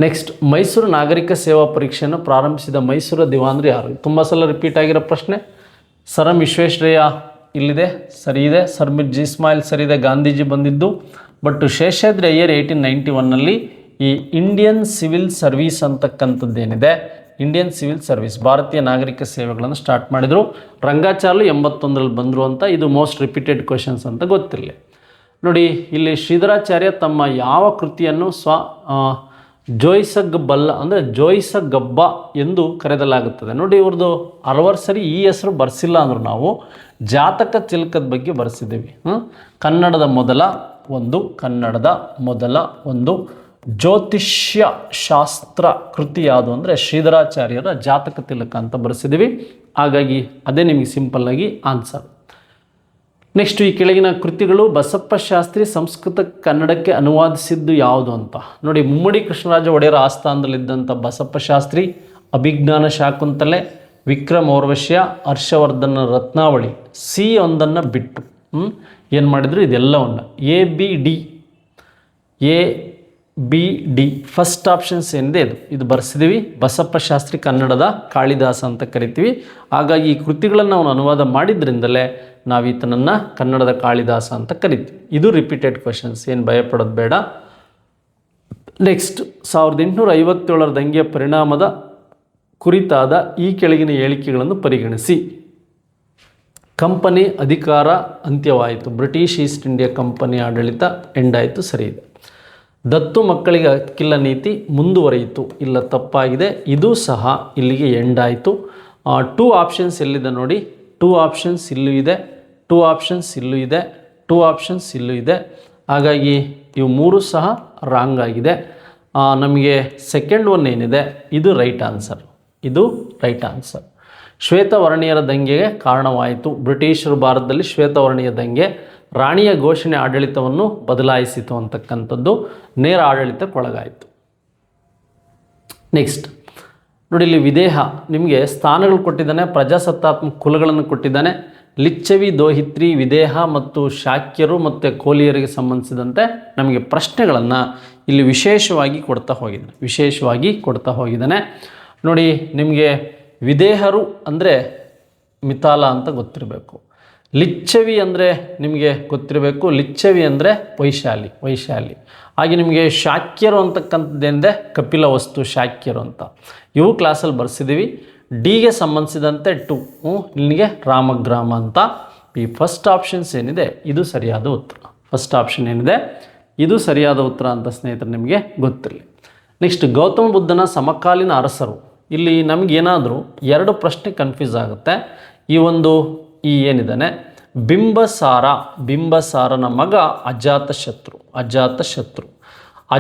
ನೆಕ್ಸ್ಟ್ ಮೈಸೂರು ನಾಗರಿಕ ಸೇವಾ ಪರೀಕ್ಷೆಯನ್ನು ಪ್ರಾರಂಭಿಸಿದ ಮೈಸೂರು ದಿವಾನರು ಯಾರು? ತುಂಬ ಸಲ ರಿಪೀಟ್ ಆಗಿರೋ ಪ್ರಶ್ನೆ. ಸರ್ ಎಂ ವಿಶ್ವೇಶ್ವರಯ್ಯ ಇಲ್ಲಿದೆ, ಸರಿ ಇದೆ. ಸರ್ ಮಿರ್ಜಾ ಇಸ್ಮಾಯಿಲ್ ಸರಿ ಇದೆ, ಗಾಂಧೀಜಿ ಬಂದಿದ್ದು. ಬಟ್ ಶೇಷಾದ್ರಿ ಅಯ್ಯರ್ 1891ನಲ್ಲಿ ಈ ಇಂಡಿಯನ್ ಸಿವಿಲ್ ಸರ್ವೀಸ್ ಅಂತಕ್ಕಂಥದ್ದೇನಿದೆ, ಇಂಡಿಯನ್ ಸಿವಿಲ್ ಸರ್ವಿಸ್ ಭಾರತೀಯ ನಾಗರಿಕ ಸೇವೆಗಳನ್ನು ಸ್ಟಾರ್ಟ್ ಮಾಡಿದರು. ರಂಗಾಚಾರ್ಲು 81ರಲ್ಲಿ ಬಂದರು ಅಂತ. ಇದು ಮೋಸ್ಟ್ ರಿಪೀಟೆಡ್ ಕ್ವೆಶನ್ಸ್ ಅಂತ ಗೊತ್ತಿರಲಿ. ನೋಡಿ, ಇಲ್ಲಿ ಶ್ರೀಧರಾಚಾರ್ಯ ತಮ್ಮ ಯಾವ ಕೃತಿಯನ್ನು ಜೋಯಿಸಗಬ್ಬ ಎಂದು ಕರೆಯಲಾಗುತ್ತದೆ. ನೋಡಿ, ಇವ್ರದ್ದು ಹಲವಾರು ಸರಿ ಈ ಹೆಸರು ಬರ್ಸಿಲ್ಲ ಅಂದರು. ನಾವು ಜಾತಕ ಚಿಲಕದ ಬಗ್ಗೆ ಬರ್ಸಿದ್ದೀವಿ. ಕನ್ನಡದ ಮೊದಲ ಒಂದು ಜ್ಯೋತಿಷ್ಯ ಶಾಸ್ತ್ರ ಕೃತಿ ಯಾವುದು ಅಂದರೆ ಶ್ರೀಧರಾಚಾರ್ಯರ ಜಾತಕ ತಿಲಕ ಅಂತ ಬರೆಸಿದ್ದೀವಿ. ಹಾಗಾಗಿ ಅದೇ ನಿಮಗೆ ಸಿಂಪಲ್ಲಾಗಿ ಆನ್ಸರ್. ನೆಕ್ಸ್ಟ್ ಈ ಕೆಳಗಿನ ಕೃತಿಗಳು ಬಸಪ್ಪ ಶಾಸ್ತ್ರಿ ಸಂಸ್ಕೃತ ಕನ್ನಡಕ್ಕೆ ಅನುವಾದಿಸಿದ್ದು ಯಾವುದು ಅಂತ ನೋಡಿ. ಮುಮ್ಮಡಿ ಕೃಷ್ಣರಾಜ ಒಡೆಯರ ಆಸ್ಥಾನದಲ್ಲಿದ್ದಂಥ ಬಸಪ್ಪ ಶಾಸ್ತ್ರಿ ಅಭಿಜ್ಞಾನ ಶಾಕುಂತಲೆ, ವಿಕ್ರಮ ಔರ್ವಶ್ಯ, ಹರ್ಷವರ್ಧನ ರತ್ನಾವಳಿ, ಸಿ ಒಂದನ್ನು ಬಿಟ್ಟು ಏನು ಮಾಡಿದ್ರು ಇದೆಲ್ಲವನ್ನು A B D first options ಏನಿದೆ ಇದು ಬರ್ಸಿದ್ದೀವಿ. ಬಸಪ್ಪ ಶಾಸ್ತ್ರಿ ಕನ್ನಡದ ಕಾಳಿದಾಸ ಅಂತ ಕರಿತೀವಿ. ಹಾಗಾಗಿ ಈ ಕೃತಿಗಳನ್ನು ನಾವು ಅನುವಾದ ಮಾಡಿದ್ರಿಂದಲೇ ನಾವು ಈತನನ್ನು ಕನ್ನಡದ ಕಾಳಿದಾಸ ಅಂತ ಕರಿತೀವಿ. ಇದು ರಿಪೀಟೆಡ್ ಕ್ವೆಶನ್ಸ್, ಏನು ಭಯಪಡೋದು ಬೇಡ. ನೆಕ್ಸ್ಟ್ 1857ರ ದಂಗೆಯ ಪರಿಣಾಮದ ಕುರಿತಾದ ಈ ಕೆಳಗಿನ ಹೇಳಿಕೆಗಳನ್ನು ಪರಿಗಣಿಸಿ. ಕಂಪನಿ ಅಧಿಕಾರ ಅಂತ್ಯವಾಯಿತು, ಬ್ರಿಟಿಷ್ ಈಸ್ಟ್ ಇಂಡಿಯಾ ಕಂಪನಿ ಆಡಳಿತ ಎಂಡ್ ಆಯಿತು, ಸರಿ ಇದೆ. ದತ್ತು ಮಕ್ಕಳಿಗೆ ಹಕ್ಕಿಲ್ಲ ನೀತಿ ಮುಂದುವರಿಯಿತು, ಇಲ್ಲ ತಪ್ಪಾಗಿದೆ, ಇದು ಸಹ ಇಲ್ಲಿಗೆ ಎಂಡ್ ಆಯಿತು. 2 ಆಪ್ಷನ್ಸ್ ಎಲ್ಲಿದೆ ನೋಡಿ, 2 ಆಪ್ಷನ್ಸ್ ಇಲ್ಲೂ ಇದೆ, 2 ಆಪ್ಷನ್ಸ್ ಇಲ್ಲೂ ಇದೆ, 2 ಆಪ್ಷನ್ಸ್ ಇಲ್ಲೂ ಇದೆ. ಹಾಗಾಗಿ ಇವು 3 ಸಹ ರಾಂಗ್ ಆಗಿದೆ. ನಮಗೆ ಸೆಕೆಂಡ್ ಒನ್ ಏನಿದೆ ಇದು ರೈಟ್ ಆನ್ಸರ್, ಇದು ರೈಟ್ ಆನ್ಸರ್. ಶ್ವೇತವರ್ಣೀಯರ ದಂಗೆಗೆ ಕಾರಣವಾಯಿತು. ಬ್ರಿಟಿಷರು ಭಾರತದಲ್ಲಿ ಶ್ವೇತವರ್ಣೀಯ ದಂಗೆ, ರಾಣಿಯ ಘೋಷಣೆ ಆಡಳಿತವನ್ನು ಬದಲಾಯಿಸಿತು ಅಂತಕ್ಕಂಥದ್ದು, ನೇರ ಆಡಳಿತಕ್ಕೊಳಗಾಯಿತು. ನೆಕ್ಸ್ಟ್ ನೋಡಿ, ಇಲ್ಲಿ ವಿದೇಹ ನಿಮಗೆ ಸ್ಥಾನಗಳು ಕೊಟ್ಟಿದ್ದಾನೆ, ಪ್ರಜಾಸತ್ತಾತ್ಮಕ ಕುಲಗಳನ್ನು ಕೊಟ್ಟಿದ್ದಾನೆ. ಲಿಚ್ಚವಿ, ದೋಹಿತ್ರಿ, ವಿದೇಹ ಮತ್ತು ಶಾಕ್ಯರು ಮತ್ತು ಕೋಲಿಯರಿಗೆ ಸಂಬಂಧಿಸಿದಂತೆ ನಮಗೆ ಪ್ರಶ್ನೆಗಳನ್ನು ಇಲ್ಲಿ ವಿಶೇಷವಾಗಿ ಕೊಡ್ತಾ ಹೋಗಿದ್ದಾನೆ. ನೋಡಿ, ನಿಮಗೆ ವಿದೇಹರು ಅಂದರೆ ಮಿತಾಲ ಅಂತ ಗೊತ್ತಿರಬೇಕು. ಲಿಚ್ಚವಿ ಅಂದರೆ ನಿಮಗೆ ಗೊತ್ತಿರಬೇಕು, ಲಿಚ್ಚವಿ ಅಂದರೆ ವೈಶಾಲಿ. ಹಾಗೆ ನಿಮಗೆ ಶಾಕ್ಯರು ಅಂತಕ್ಕಂಥದ್ದೇನಿದೆ ಕಪಿಲವಸ್ತು ಶಾಕ್ಯರು ಅಂತ, ಇವು ಕ್ಲಾಸಲ್ಲಿ ಬರ್ಸಿದ್ದೀವಿ. ಡಿಗೆ ಸಂಬಂಧಿಸಿದಂತೆ 2 ಇಲ್ಲಿಗೆ ರಾಮಗ್ರಾಮ ಅಂತ. ಈ ಫಸ್ಟ್ ಆಪ್ಷನ್ಸ್ ಏನಿದೆ ಇದು ಸರಿಯಾದ ಉತ್ತರ. ಫಸ್ಟ್ ಆಪ್ಷನ್ ಏನಿದೆ ಇದು ಸರಿಯಾದ ಉತ್ತರ ಅಂತ ಸ್ನೇಹಿತರೆ ನಿಮಗೆ ಗೊತ್ತಿರಲಿ. ನೆಕ್ಸ್ಟ್, ಗೌತಮ ಬುದ್ಧನ ಸಮಕಾಲೀನ ಅರಸರು. ಇಲ್ಲಿ ನಮಗೇನಾದರೂ 2 ಪ್ರಶ್ನೆ ಕನ್ಫ್ಯೂಸ್ ಆಗುತ್ತೆ. ಈ ಏನಿದ್ದಾನೆ ಬಿಂಬಸಾರನ ಮಗ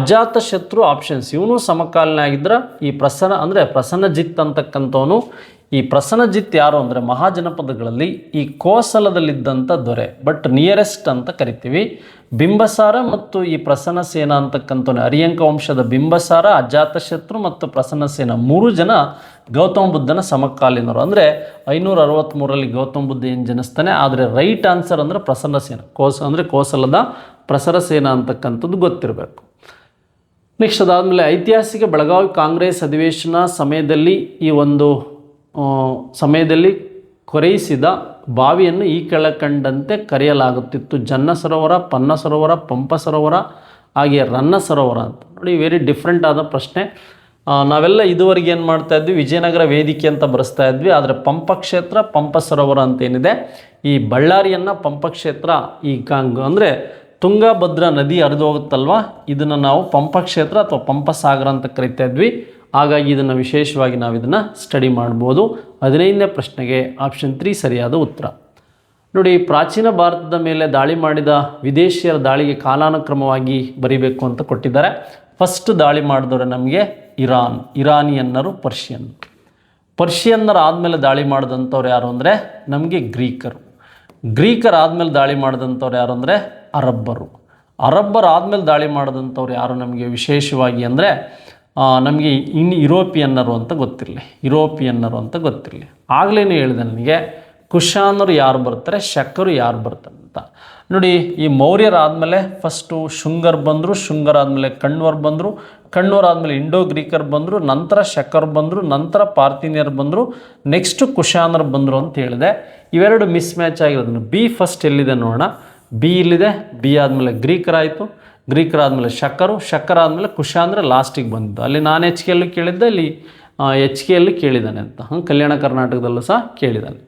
ಅಜಾತಶತ್ರು ಆಪ್ಷನ್ಸ್, ಇವನು ಸಮಕಾಲೀನ ಆಗಿದ್ರೆ ಈ ಪ್ರಸನ್ನಜಿತ್ ಅಂತಕ್ಕಂಥವನು. ಈ ಪ್ರಸನ್ನಜಿತ್ ಯಾರು ಅಂದರೆ ಮಹಾಜನಪದಗಳಲ್ಲಿ ಈ ಕೋಸಲದಲ್ಲಿದ್ದಂಥ ದೊರೆ, ಬಟ್ ನಿಯರೆಸ್ಟ್ ಅಂತ ಕರಿತೀವಿ. ಬಿಂಬಸಾರ ಮತ್ತು ಈ ಪ್ರಸನ್ನಸೇನ ಅಂತಕ್ಕಂಥವನು, ಅರಿಯಂಕ ವಂಶದ ಬಿಂಬಸಾರ, ಅಜಾತಶತ್ರು ಮತ್ತು ಪ್ರಸನ್ನಸೇನ 3 ಜನ ಗೌತಮ ಬುದ್ಧನ ಸಮಕಾಲೀನರು. ಅಂದರೆ 563ರಲ್ಲಿ ಗೌತಮ ಬುದ್ಧ ಏನು ಜನಿಸ್ತಾನೆ. ಆದರೆ ರೈಟ್ ಆನ್ಸರ್ ಅಂದರೆ ಪ್ರಸನ್ನಸೇನ, ಕೋಸಲದ ಪ್ರಸರಸೇನ ಅಂತಕ್ಕಂಥದ್ದು ಗೊತ್ತಿರಬೇಕು. ನೆಕ್ಸ್ಟ್ ಅದಾದಮೇಲೆ ಐತಿಹಾಸಿಕ ಬೆಳಗಾವಿ ಕಾಂಗ್ರೆಸ್ ಅಧಿವೇಶನ ಸಮಯದಲ್ಲಿ ಕೊರೆಯಿಸಿದ ಬಾವಿಯನ್ನು ಈ ಕೆಳಕಂಡಂತೆ ಕರೆಯಲಾಗುತ್ತಿತ್ತು. ಜನ್ನ ಸರೋವರ, ಪನ್ನ ಸರೋವರ, ಪಂಪ ಸರೋವರ, ಹಾಗೆ ರನ್ನ ಸರೋವರ ಅಂತ. ನೋಡಿ, ವೆರಿ ಡಿಫ್ರೆಂಟ್ ಆದ ಪ್ರಶ್ನೆ. ನಾವೆಲ್ಲ ಇದುವರೆಗೆ ಏನು ಮಾಡ್ತಾ ಇದ್ವಿ, ವಿಜಯನಗರ ವೇದಿಕೆ ಅಂತ ಬರೆಸ್ತಾ ಇದ್ವಿ. ಆದರೆ ಪಂಪ ಕ್ಷೇತ್ರ, ಪಂಪ ಸರೋವರ ಅಂತೇನಿದೆ, ಈ ಬಳ್ಳಾರಿಯನ್ನು ಪಂಪ ಕ್ಷೇತ್ರ, ಈ ಅಂದರೆ ತುಂಗಭದ್ರಾ ನದಿ ಹರಿದು ಹೋಗುತ್ತಲ್ವ, ಇದನ್ನು ನಾವು ಪಂಪ ಕ್ಷೇತ್ರ ಅಥವಾ ಪಂಪಸಾಗರ ಅಂತ ಕರಿತಾ ಇದ್ವಿ. ಹಾಗಾಗಿ ಇದನ್ನು ವಿಶೇಷವಾಗಿ ನಾವು ಇದನ್ನು ಸ್ಟಡಿ ಮಾಡ್ಬೋದು. 15ನೇ ಪ್ರಶ್ನೆಗೆ ಆಪ್ಷನ್ 3 ಸರಿಯಾದ ಉತ್ತರ. ನೋಡಿ, ಪ್ರಾಚೀನ ಭಾರತದ ಮೇಲೆ ದಾಳಿ ಮಾಡಿದ ವಿದೇಶಿಯರ ದಾಳಿಗೆ ಕಾಲಾನುಕ್ರಮವಾಗಿ ಬರೀಬೇಕು ಅಂತ ಕೊಟ್ಟಿದ್ದಾರೆ. ಫಸ್ಟ್ ದಾಳಿ ಮಾಡಿದವರು ನಮಗೆ ಇರಾನಿಯನ್ನರು, ಪರ್ಷಿಯನ್ನರು ಆದಮೇಲೆ ದಾಳಿ ಮಾಡಿದಂಥವ್ರು ಯಾರು ಅಂದರೆ ನಮಗೆ ಗ್ರೀಕರು ಆದಮೇಲೆ ದಾಳಿ ಮಾಡಿದಂಥವ್ರು ಯಾರು ಅಂದರೆ ಅರಬ್ಬರು ಆದಮೇಲೆ ದಾಳಿ ಮಾಡಿದಂಥವ್ರು ಯಾರು ನಮಗೆ ವಿಶೇಷವಾಗಿ ಅಂದರೆ ನಮಗೆ ಯುರೋಪಿಯನ್ನರು ಅಂತ ಗೊತ್ತಿರಲಿ. ಆಗಲೇ ಹೇಳಿದೆ ನನಗೆ ಕುಶಾನರು ಯಾರು ಬರ್ತಾರೆ, ಶಕರು ಯಾರು ಬರ್ತಾರೆ ಅಂತ. ನೋಡಿ, ಈ ಮೌರ್ಯರಾದಮೇಲೆ ಫಸ್ಟು ಶುಂಗರ್ ಬಂದರು, ಶುಂಗರಾದಮೇಲೆ ಕಣ್ವರಾದಮೇಲೆ ಇಂಡೋ ಗ್ರೀಕರ್ ಬಂದರು, ನಂತರ ಶಕರು ಬಂದರು, ನಂತರ ಪಾರ್ಥಿನಿಯರು ಬಂದರು, ನೆಕ್ಸ್ಟು ಕುಶಾನರು ಬಂದರು ಅಂತ ಹೇಳಿದೆ. ಇವೆರಡು ಮಿಸ್ ಮ್ಯಾಚ್ ಆಗಿರೋದನ್ನು ಬಿ ಫಸ್ಟ್ ಎಲ್ಲಿದೆ ನೋಡೋಣ. ಬಿ ಇಲ್ಲಿದೆ. ಬಿ ಆದಮೇಲೆ ಗ್ರೀಕರಾದಮೇಲೆ ಶಕರಾದಮೇಲೆ ಕುಶಾನರು ಲಾಸ್ಟಿಗೆ ಬಂದಿದ್ದು. ಅಲ್ಲಿ ನಾನು HKಯಲ್ಲೂ ಕೇಳಿದ್ದೆ, ಇಲ್ಲಿ HKಯಲ್ಲೂ ಕೇಳಿದ್ದಾನೆ ಅಂತ. ಕಲ್ಯಾಣ ಕರ್ನಾಟಕದಲ್ಲೂ ಸಹ ಕೇಳಿದ್ದಾನೆ.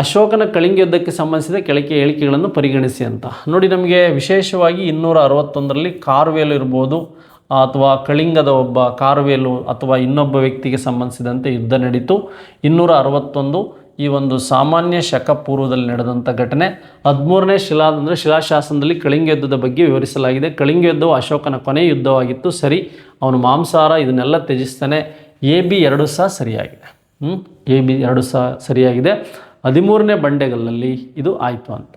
ಅಶೋಕನ ಕಳಿಂಗ ಯುದ್ಧಕ್ಕೆ ಸಂಬಂಧಿಸಿದ ಕೆಳಗೆ ಹೇಳಿಕೆಗಳನ್ನು ಪರಿಗಣಿಸಿ ಅಂತ. ನೋಡಿ, ನಮಗೆ ವಿಶೇಷವಾಗಿ 261ರಲ್ಲಿ ಕಾರ್ವೇಲು ಇರ್ಬೋದು, ಅಥವಾ ಕಳಿಂಗದ ಒಬ್ಬ ಕಾರ್ವೇಲು ಅಥವಾ ಇನ್ನೊಬ್ಬ ವ್ಯಕ್ತಿಗೆ ಸಂಬಂಧಿಸಿದಂತೆ ಯುದ್ಧ ನಡೀತು. 261 ಈ ಒಂದು ಸಾಮಾನ್ಯ ಶಕ ಪೂರ್ವದಲ್ಲಿ ನಡೆದಂಥ ಘಟನೆ. 13ನೇ ಶಿಲಾಶಾಸನದಲ್ಲಿ ಕಳಿಂಗ ಯುದ್ಧದ ಬಗ್ಗೆ ವಿವರಿಸಲಾಗಿದೆ. ಕಳಿಂಗ ಯುದ್ಧವು ಅಶೋಕನ ಕೊನೆಯ ಯುದ್ಧವಾಗಿತ್ತು. ಸರಿ, ಅವನು ಮಾಂಸಾಹಾರ ಇದನ್ನೆಲ್ಲ ತ್ಯಜಿಸ್ತಾನೆ. AB 2 ಸಹ ಸರಿಯಾಗಿದೆ. AB 2 ಸಹ ಸರಿಯಾಗಿದೆ. 13ನೇ ಬಂಡೆಗಲ್ಲಲ್ಲಿ ಇದು ಆಯಿತು ಅಂತ.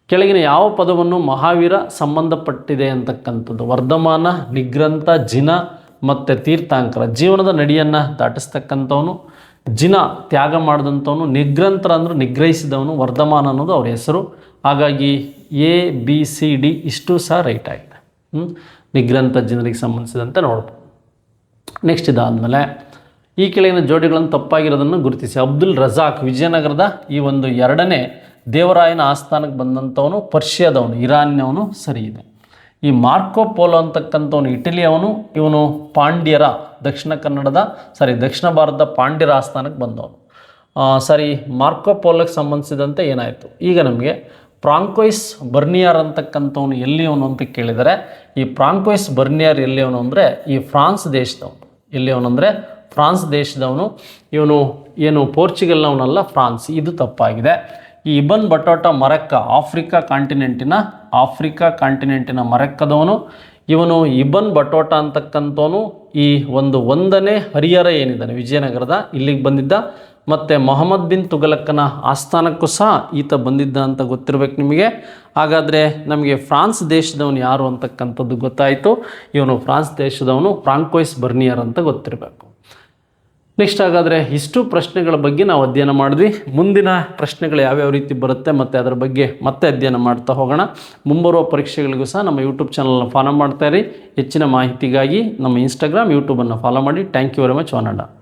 ಕೆಳಗಿನ ಯಾವ ಪದವನ್ನು ಮಹಾವೀರ ಸಂಬಂಧಪಟ್ಟಿದೆ ಅಂತಕ್ಕಂಥದ್ದು? ವರ್ಧಮಾನ, ನಿಗ್ರಂಥ, ಜಿನ ಮತ್ತು ತೀರ್ಥಾಂಕರ. ಜೀವನದ ನಡಿಯನ್ನು ದಾಟಿಸ್ತಕ್ಕಂಥವನು, ಜಿನ ತ್ಯಾಗ ಮಾಡಿದಂಥವನು, ನಿಗ್ರಂಥರ ಅಂದ್ರೆ ನಿಗ್ರಹಿಸಿದವನು, ವರ್ಧಮಾನ ಅನ್ನೋದು ಅವ್ರ ಹೆಸರು. ಹಾಗಾಗಿ ABCD ಇಷ್ಟು ಸಹ ರೈಟ್ ಆಗಿದೆ. ನಿಗ್ರಂಥ ಜಿನರಿಗೆ ಸಂಬಂಧಿಸಿದಂತೆ ನೋಡ್ಬೋದು. ನೆಕ್ಸ್ಟ್ ಇದಾದಮೇಲೆ ಈ ಕೆಳಗಿನ ಜೋಡಿಗಳನ್ನು ತಪ್ಪಾಗಿರೋದನ್ನು ಗುರುತಿಸಿ. ಅಬ್ದುಲ್ ರಜಾಕ್ ವಿಜಯನಗರದ ಈ ಒಂದು 2ನೇ ದೇವರಾಯನ ಆಸ್ಥಾನಕ್ಕೆ ಬಂದಂಥವನು ಪರ್ಷಿಯಾದವನು, ಇರಾನ್ನವನು ಸರಿ ಇದೆ. ಈ ಮಾರ್ಕೋ ಪೋಲೋ ಅಂತಕ್ಕಂಥವನು ಇಟಲಿಯವನು. ಇವನು ಪಾಂಡ್ಯರ ದಕ್ಷಿಣ ಭಾರತದ ಪಾಂಡ್ಯರ ಆಸ್ಥಾನಕ್ಕೆ ಬಂದವನು. ಮಾರ್ಕೋ ಪೋಲೋಕ್ಕೆ ಸಂಬಂಧಿಸಿದಂತೆ ಏನಾಯಿತು? ಈಗ ನಮಗೆ ಫ್ರಾಂಕೋಯಿಸ್ ಬರ್ನಿಯರ್ ಅಂತಕ್ಕಂಥವನು ಎಲ್ಲಿಯವನು ಅಂತ ಕೇಳಿದರೆ, ಈ ಫ್ರಾಂಕೋಯಿಸ್ ಬರ್ನಿಯರ್ ಎಲ್ಲಿಯವನು ಅಂದರೆ ಈ ಫ್ರಾನ್ಸ್ ದೇಶದವನು. ಎಲ್ಲಿಯವನು ಅಂದರೆ ಫ್ರಾನ್ಸ್ ದೇಶದವನು. ಇವನು ಏನು ಪೋರ್ಚುಗಲ್ನವನಲ್ಲ, ಫ್ರಾನ್ಸ್. ಇದು ತಪ್ಪಾಗಿದೆ. ಈ ಇಬನ್ ಬಟೋಟ ಮರಕ್ಕ ಆಫ್ರಿಕಾ ಕಾಂಟಿನೆಂಟಿನ ಮರಕ್ಕದವನು. ಇವನು ಇಬನ್ ಬಟೋಟ ಅಂತಕ್ಕಂಥವನು ಈ ಒಂದನೇ ಹರಿಹರ ಏನಿದ್ದಾನೆ ವಿಜಯನಗರದ, ಇಲ್ಲಿಗೆ ಬಂದಿದ್ದ. ಮತ್ತು ಮೊಹಮ್ಮದ್ ಬಿನ್ ತುಘಲಕ್ಕನ ಆಸ್ಥಾನಕ್ಕೂ ಸಹ ಈತ ಬಂದಿದ್ದ ಅಂತ ಗೊತ್ತಿರಬೇಕು ನಿಮಗೆ. ಹಾಗಾದರೆ ನಮಗೆ ಫ್ರಾನ್ಸ್ ದೇಶದವನು ಯಾರು ಅಂತಕ್ಕಂಥದ್ದು ಗೊತ್ತಾಯಿತು. ಇವನು ಫ್ರಾನ್ಸ್ ದೇಶದವನು, ಫ್ರಾಂಕೋಯಿಸ್ ಬರ್ನಿಯರ್ ಅಂತ ಗೊತ್ತಿರಬೇಕು. ನೆಕ್ಸ್ಟ್ ಹಾಗಾದರೆ ಇಷ್ಟು ಪ್ರಶ್ನೆಗಳ ಬಗ್ಗೆ ನಾವು ಅಧ್ಯಯನ ಮಾಡಿದ್ವಿ. ಮುಂದಿನ ಪ್ರಶ್ನೆಗಳು ಯಾವ್ಯಾವ ರೀತಿ ಬರುತ್ತೆ ಮತ್ತು ಅದರ ಬಗ್ಗೆ ಮತ್ತೆ ಅಧ್ಯಯನ ಮಾಡ್ತಾ ಹೋಗೋಣ. ಮುಂಬರುವ ಪರೀಕ್ಷೆಗಳಿಗೂ ಸಹ ನಮ್ಮ ಯೂಟ್ಯೂಬ್ ಚಾನಲ್ನ ಫಾಲೋ ಮಾಡ್ತಾ ಇರಿ. ಹೆಚ್ಚಿನ ಮಾಹಿತಿಗಾಗಿ ನಮ್ಮ ಇನ್ಸ್ಟಾಗ್ರಾಮ್, ಯೂಟ್ಯೂಬನ್ನು ಫಾಲೋ ಮಾಡಿ. Thank you very much. One and all.